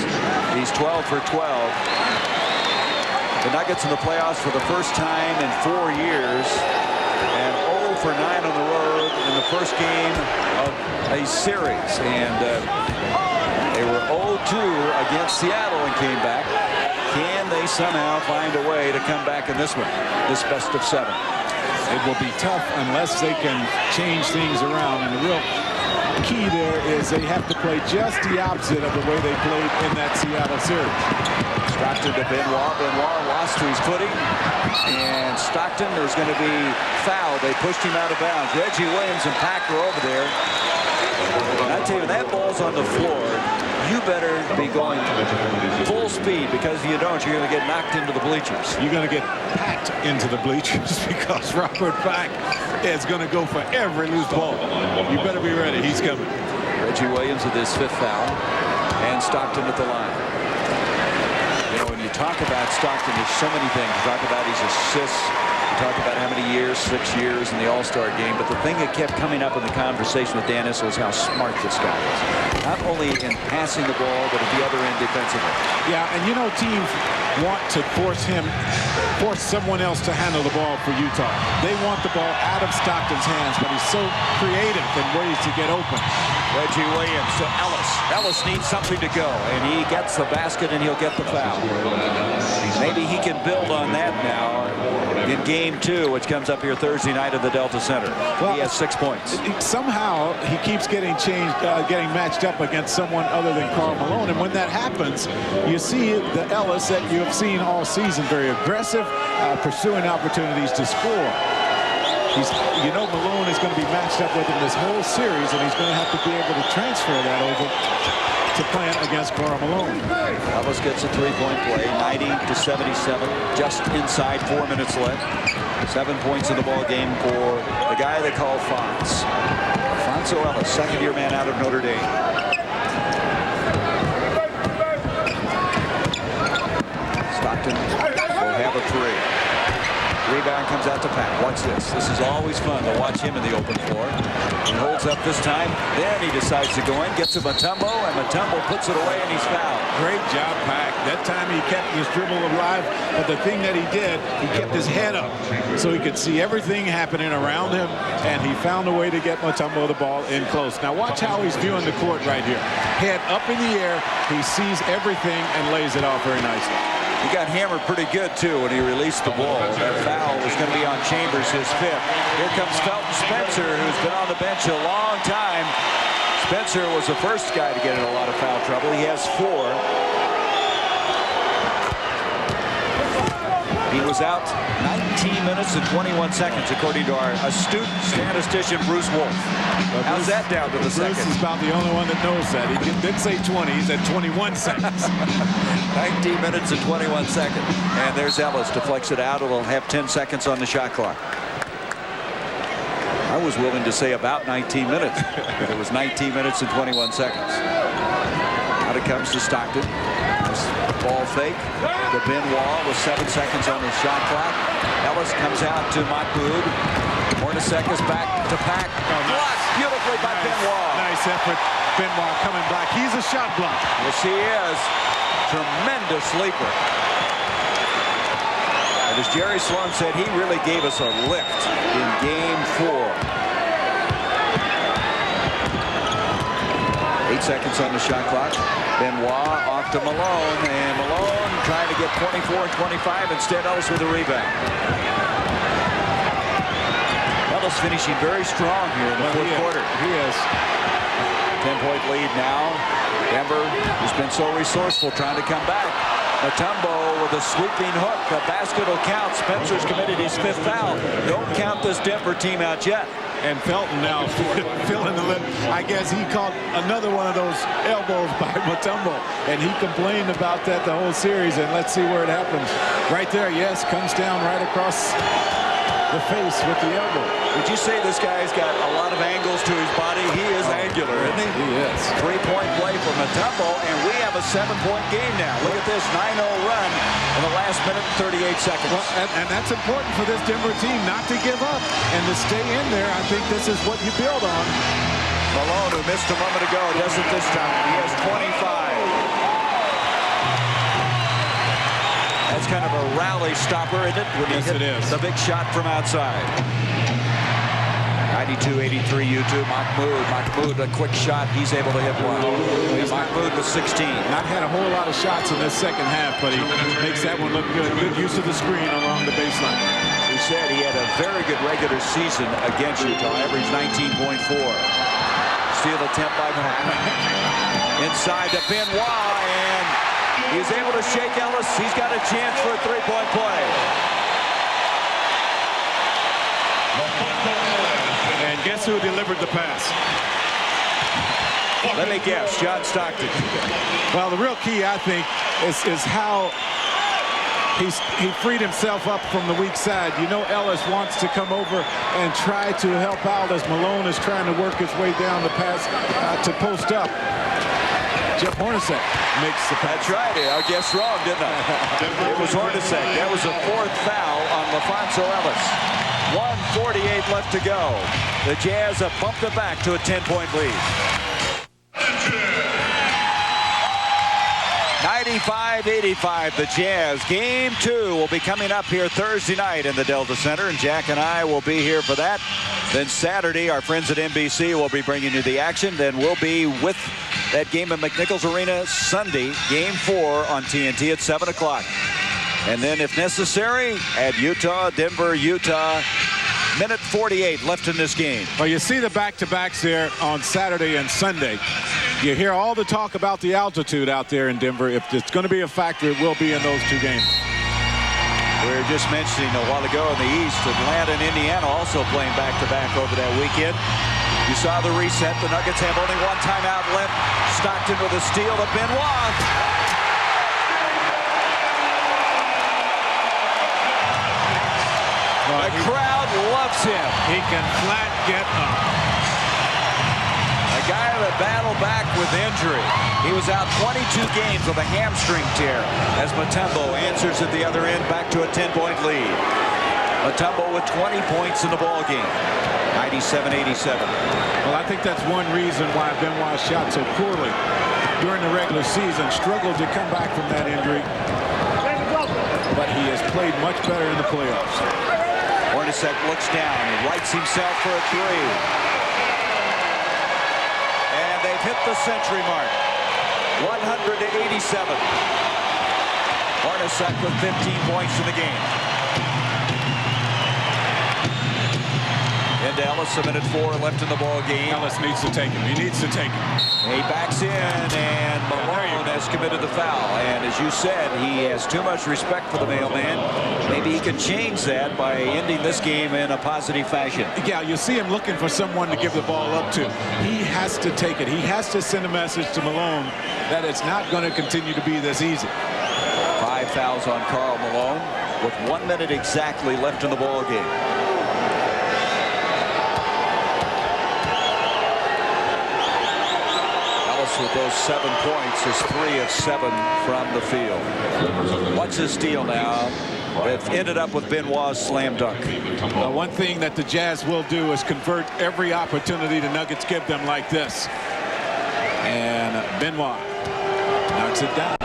He's 12 for 12. The Nuggets in the playoffs for the first time in 4 years, and 0 for 9 on the road in the first game of a series. And they were 0-2 against Seattle and came back. Can they somehow find a way to come back in this one, this best of 7? It will be tough unless they can change things around. And the real key there is they have to play just the opposite of the way they played in that Seattle series. Stockton to Benoit. Benoit lost to his footing. And Stockton is going to be fouled. They pushed him out of bounds. Reggie Williams and Pack are over there. And I tell you, when that ball's on the floor, you better be going full speed, because if you don't, you're going to get knocked into the bleachers. You're going to get packed into the bleachers because Robert Pack is going to go for every loose ball. You better be ready. He's coming. Reggie Williams with his 5th foul, and Stockton at the line. You know, when you talk about Stockton, there's so many things. You talk about his assists. You talk about how many years, 6 years in the All-Star game. But the thing that kept coming up in the conversation with Dan Issel is how smart this guy is. Not only in passing the ball, but at the other end defensively. Yeah, and you know, teams want to force someone else to handle the ball for Utah. They want the ball out of Stockton's hands, but he's so creative in ways to get open. Reggie Williams to Ellis. Ellis needs something to go, and he gets the basket, and he'll get the foul. Maybe he can build on that now in Game 2, which comes up here Thursday night at the Delta Center. Well, he has 6 points. Somehow he keeps getting matched up against someone other than Karl Malone, and when that happens, you see the Ellis that you have seen all season, very aggressive, pursuing opportunities to score. You know, Malone is going to be matched up with him this whole series, and he's going to have to be able to transfer that over to playing against Karl Malone. Ellis gets a 3-point play, 90-77, just inside 4 minutes left. 7 points in the ball game for the guy they call Fonz. Alfonso Ellis, second-year man out of Notre Dame. Stockton will have a three. Rebound comes out to Pat. Watch this. This is always fun to watch him in the open floor. He holds up this time. Then he decides to go in, gets to Mutombo, and Mutombo puts it away, and he's fouled. Great job, Pack. That time he kept his dribble alive, but the thing that he did, he kept his head up so he could see everything happening around him, and he found a way to get Mutombo the ball in close. Now watch how he's viewing the court right here. Head up in the air, he sees everything and lays it off very nicely. He got hammered pretty good, too, when he released the ball. That foul was going to be on Chambers, his fifth. Here comes Felton Spencer, who's been on the bench a long time. Spencer was the first guy to get in a lot of foul trouble. He has 4. He was out 19 minutes and 21 seconds, according to our astute statistician, Bruce Wolf. How's that down to the second? Bruce is about the only one that knows that. He didn't say 20, he said 21 seconds. 19 minutes and 21 seconds. And there's Ellis, deflects it out. It'll have 10 seconds on the shot clock. I was willing to say about 19 minutes. It was 19 minutes and 21 seconds. Out it comes to Stockton. Ball fake to Benoit with 7 seconds on his shot clock. Ellis comes out to Mahmoud. Hornacek is back to Pack. Blocked beautifully by Benoit. Nice effort. Benoit coming back. He's a shot block. Yes, he is. Tremendous leaper. And as Jerry Sloan said, he really gave us a lift in game 4. 8 seconds on the shot clock. Benoit off to Malone, and Malone trying to get 24 and 25. Instead, Ellis with a rebound. Ellis finishing very strong here in the fourth quarter. He is. 10-point lead now. Denver has been so resourceful trying to come back. Mutombo with a sweeping hook. The basket will count. Spencer's committed his 5th foul. Don't count this Denver team out yet. And Felton now filling the lip. I guess he caught another one of those elbows by Mutombo, and he complained about that the whole series. And let's see where it happens. Right there, yes, comes down right across the face with the elbow. Would you say this guy's got a lot of angles to his body? He is angular, isn't he? He is. 3-point play for Mutombo, and we have a 7-point game now. Look at this 9-0 run in the last minute and 38 seconds. Well, and that's important for this Denver team, not to give up and to stay in there. I think this is what you build on. Malone, who missed a moment ago, does it this time. He has 25. That's kind of a rally stopper, isn't it? When yes, it is. The big shot from outside. 92-83 U2. Mahmoud, a quick shot. He's able to hit one. And Mahmoud with 16. Not had a whole lot of shots in this second half, but he makes that one look good. Good use of the screen along the baseline. He said he had a very good regular season against Utah. Averaged 19.4. Steal attempt by Mahmoud. Inside to Benoit, and he's able to shake Ellis. He's got a chance for a 3-point play. And guess who delivered the pass? Let me guess, John Stockton. Well, the real key, I think, is how he freed himself up from the weak side. You know, Ellis wants to come over and try to help out as Malone is trying to work his way down the pass to post up. Jeff Hornacek makes the pass. That's right. I guessed wrong, didn't I? It was Hornacek. That was a 4th foul on Alfonso Ellis. 1:48 left to go. The Jazz have bumped it back to a 10-point lead. 95-85, the Jazz. Game 2 will be coming up here Thursday night in the Delta Center, and Jack and I will be here for that. Then Saturday, our friends at NBC will be bringing you the action. Then we'll be with that game at McNichols Arena Sunday, Game 4 on TNT at 7 o'clock. And then, if necessary, at Denver, Utah. Minute 48 left in this game. Well, you see the back-to-backs there on Saturday and Sunday. You hear all the talk about the altitude out there in Denver. If it's going to be a factor, it will be in those 2 games. We were just mentioning a while ago in the East, Atlanta and Indiana also playing back-to-back over that weekend. You saw the reset. The Nuggets have only 1 timeout left. Stockton with a steal to Benoit. That's him. He can flat get up. A guy that battled back with injury. He was out 22 games with a hamstring tear as Mutombo answers at the other end back to a 10-point lead. Mutombo with 20 points in the ball game. 97-87. Well, I think that's one reason why Benoit shot so poorly during the regular season, struggled to come back from that injury. But he has played much better in the playoffs. Hornacek looks down and lights himself for a three. And they've hit the century mark. 100-87. Hornacek with 15 points in the game. Into Ellis, a minute 4 left in the ball game. Ellis needs to take him. He needs to take him. He backs in, and Malone has committed the foul. And as you said, he has too much respect for the mailman. Maybe he can change that by ending this game in a positive fashion. Yeah, you see him looking for someone to give the ball up to. He has to take it. He has to send a message to Malone that it's not going to continue to be this easy. 5 fouls on Karl Malone with 1 minute exactly left in the ball game. With those 7 points is 3 of 7 from the field. What's his deal now? It ended up with Benoit's slam dunk. One thing that the Jazz will do is convert every opportunity the Nuggets give them like this. And Benoit knocks it down.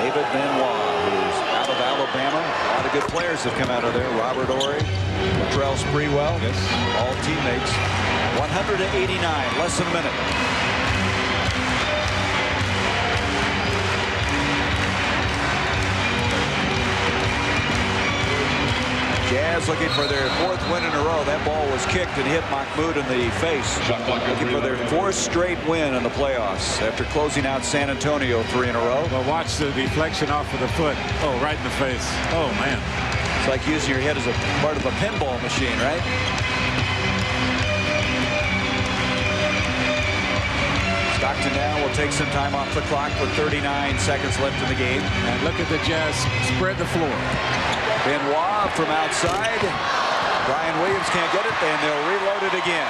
David Benoit, who's out of Alabama. A lot of good players have come out of there. Robert Horry, Latrell Sprewell, yes, all teammates. 100-89, less than a minute. Jazz looking for their 4th win in a row. That ball was kicked and hit Mahmoud in the face. Looking for their 4th straight win in the playoffs after closing out San Antonio 3 in a row. Well, watch the deflection off of the foot. Oh, right in the face. Oh, man. It's like using your head as a part of a pinball machine, right? Stockton now will take some time off the clock with 39 seconds left in the game. And look at the Jazz spread the floor. Benoit from outside. Brian Williams can't get it, and they'll reload it again.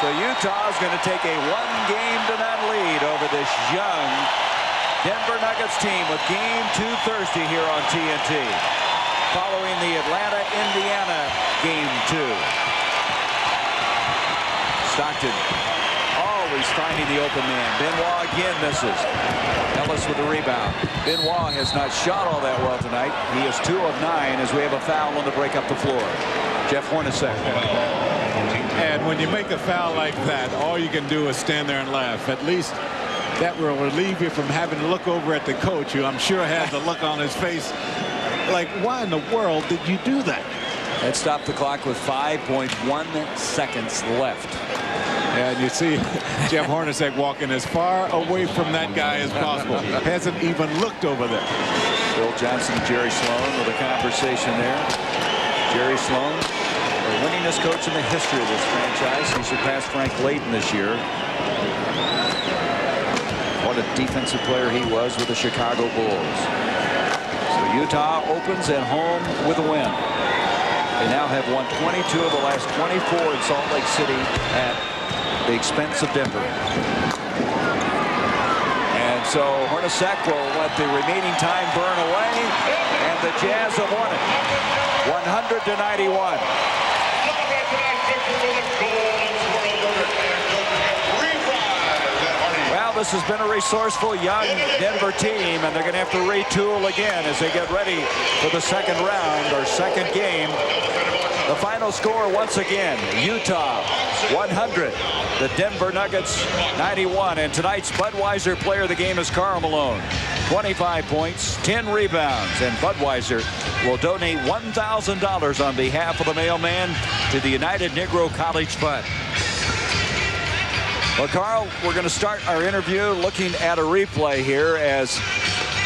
So Utah is going to take a 1-game-to-none lead over this young Denver Nuggets team with Game 2 Thursday here on TNT, following the Atlanta-Indiana Game 2. Stockton always finding the open man. Benoit again misses. Ellis with the rebound. Benoit has not shot all that well tonight. He is 2 of 9 as we have a foul on the break up the floor. Jeff Hornacek. And when you make a foul like that, all you can do is stand there and laugh. At least that will relieve you from having to look over at the coach, who I'm sure has the look on his face like, why in the world did you do that? That stopped the clock with 5.1 seconds left. And you see Jeff Hornacek walking as far away from that guy as possible. Hasn't even looked over there. Bill Johnson, Jerry Sloan with a conversation there. Jerry Sloan, the winningest coach in the history of this franchise. He surpassed Frank Layden this year. What a defensive player he was with the Chicago Bulls. So Utah opens at home with a win. They now have won 22 of the last 24 in Salt Lake City at the expense of Denver. And so Hornacek will let the remaining time burn away, and the Jazz have won it. 100-91. Well, this has been a resourceful young Denver team, and they're going to have to retool again as they get ready for the second round or second game. The final score once again, Utah 100, the Denver Nuggets 91. And tonight's Budweiser player of the game is Karl Malone. 25 points, 10 rebounds, and Budweiser will donate $1,000 on behalf of the mailman to the United Negro College Fund. Well, Karl, we're going to start our interview looking at a replay here as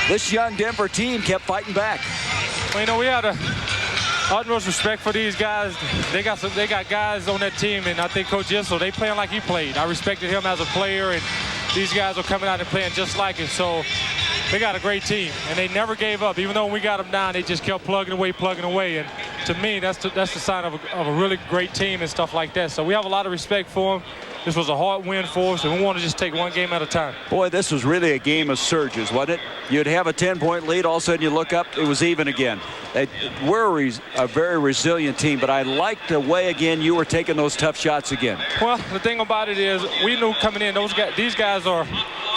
this young Denver team kept fighting back. Well, you know, we had utmost respect for these guys. They got guys on that team, and I think Coach Yissel, they playing like he played. I respected him as a player, and these guys are coming out and playing just like it. So they got a great team, and they never gave up. Even though when we got them down, they just kept plugging away. And to me, that's the sign of a really great team and stuff like that. So we have a lot of respect for them. This was a hard win for us, and we want to just take one game at a time. Boy, this was really a game of surges, wasn't it? You'd have a 10-point lead, all of a sudden you look up, it was even again. We're a very resilient team, but I liked the way, again, you were taking those tough shots again. Well, the thing about it is, we knew coming in, these guys are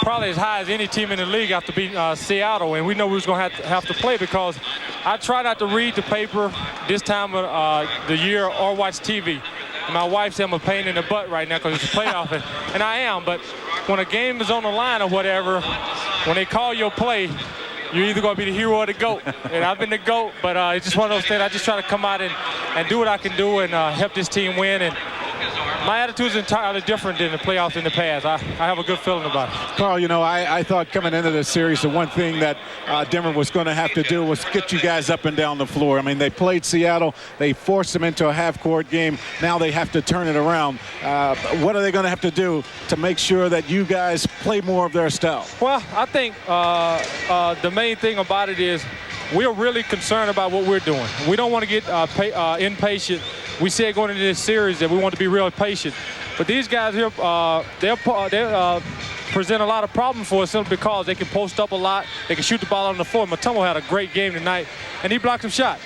probably as high as any team in the league after beating Seattle, and we know we was going to have to play because I try not to read the paper this time of the year or watch TV. And my wife said I'm a pain in the butt right now because it's a playoff, and I am. But when a game is on the line or whatever, when they call your play, you're either going to be the hero or the GOAT. And I've been the GOAT, but it's just one of those things. I just try to come out and do what I can do and help this team win. And my attitude is entirely different than the playoffs in the past. I have a good feeling about it. Carl, you know, I thought coming into this series, the one thing that Denver was going to have to do was get you guys up and down the floor. I mean, they played Seattle. They forced them into a half-court game. Now they have to turn it around. What are they going to have to do to make sure that you guys play more of their style? Well, I think the main thing about it is we're really concerned about what we're doing. We don't want to get impatient. We said going into this series that we want to be real patient. But these guys here, they'll present a lot of problems for us simply because they can post up a lot. They can shoot the ball on the floor. Mutombo had a great game tonight, and he blocked some shots.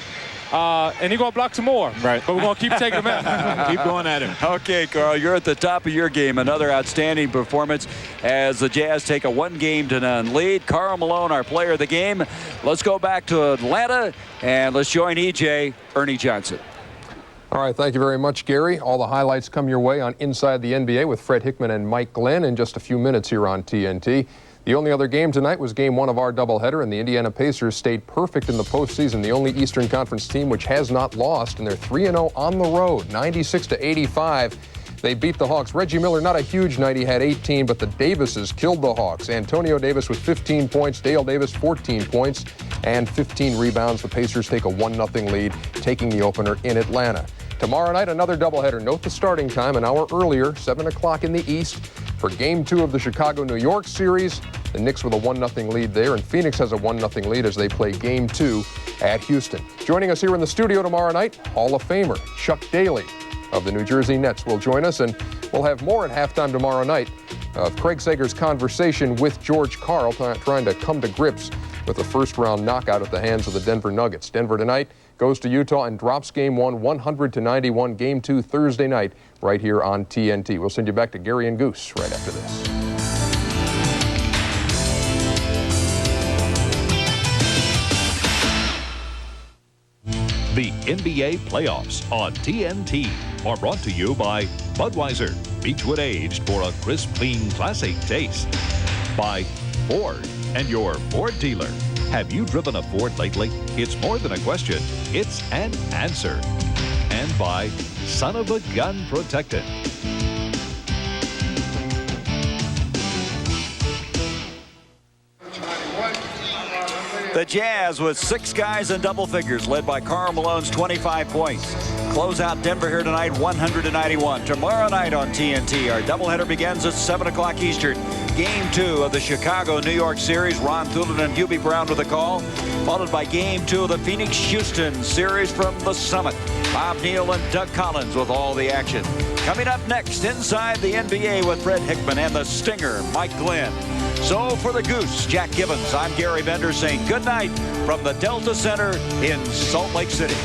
And he's going to block some more. Right. But we're going to keep taking them out. Keep going at him. Okay, Carl, you're at the top of your game. Another outstanding performance as the Jazz take a 1-game-to-none lead. Karl Malone, our player of the game. Let's go back to Atlanta, and let's join EJ, Ernie Johnson. All right, thank you very much, Gary. All the highlights come your way on Inside the NBA with Fred Hickman and Mike Glenn in just a few minutes here on TNT. The only other game tonight was Game 1 of our doubleheader, and the Indiana Pacers stayed perfect in the postseason, the only Eastern Conference team which has not lost, and they're 3-0 on the road, 96-85. They beat the Hawks. Reggie Miller, not a huge night. He had 18, but the Davises killed the Hawks. Antonio Davis with 15 points, Dale Davis 14 points, and 15 rebounds. The Pacers take a 1-0 lead, taking the opener in Atlanta. Tomorrow night, another doubleheader. Note the starting time, an hour earlier, 7 o'clock in the East, for Game 2 of the Chicago-New York series. The Knicks with a 1-0 lead there, and Phoenix has a 1-0 lead as they play Game 2 at Houston. Joining us here in the studio tomorrow night, Hall of Famer Chuck Daly of the New Jersey Nets will join us, and we'll have more at halftime tomorrow night of Craig Sager's conversation with George Karl, trying to come to grips with a first-round knockout at the hands of the Denver Nuggets. Denver tonight goes to Utah and drops Game 1, 100-91. Game 2 Thursday night right here on TNT. We'll send you back to Gary and Goose right after this. The NBA playoffs on TNT are brought to you by Budweiser, Beechwood aged for a crisp, clean, classic taste. By Ford and your Ford dealer. Have you driven a Ford lately? It's more than a question, it's an answer. And by Son of a Gun Protectant. The Jazz with 6 guys in double figures, led by Karl Malone's 25 points. Close out Denver here tonight, 100-91. Tomorrow night on TNT, our doubleheader begins at 7 o'clock Eastern. Game 2 of the Chicago-New York series. Ron Thulin and Hubie Brown with a call, followed by Game 2 of the Phoenix-Houston series from the Summit. Bob Neal and Doug Collins with all the action. Coming up next, Inside the NBA with Fred Hickman and the Stinger, Mike Glenn. So for the Goose, Jack Gibbons, I'm Gary Bender saying good night from the Delta Center in Salt Lake City.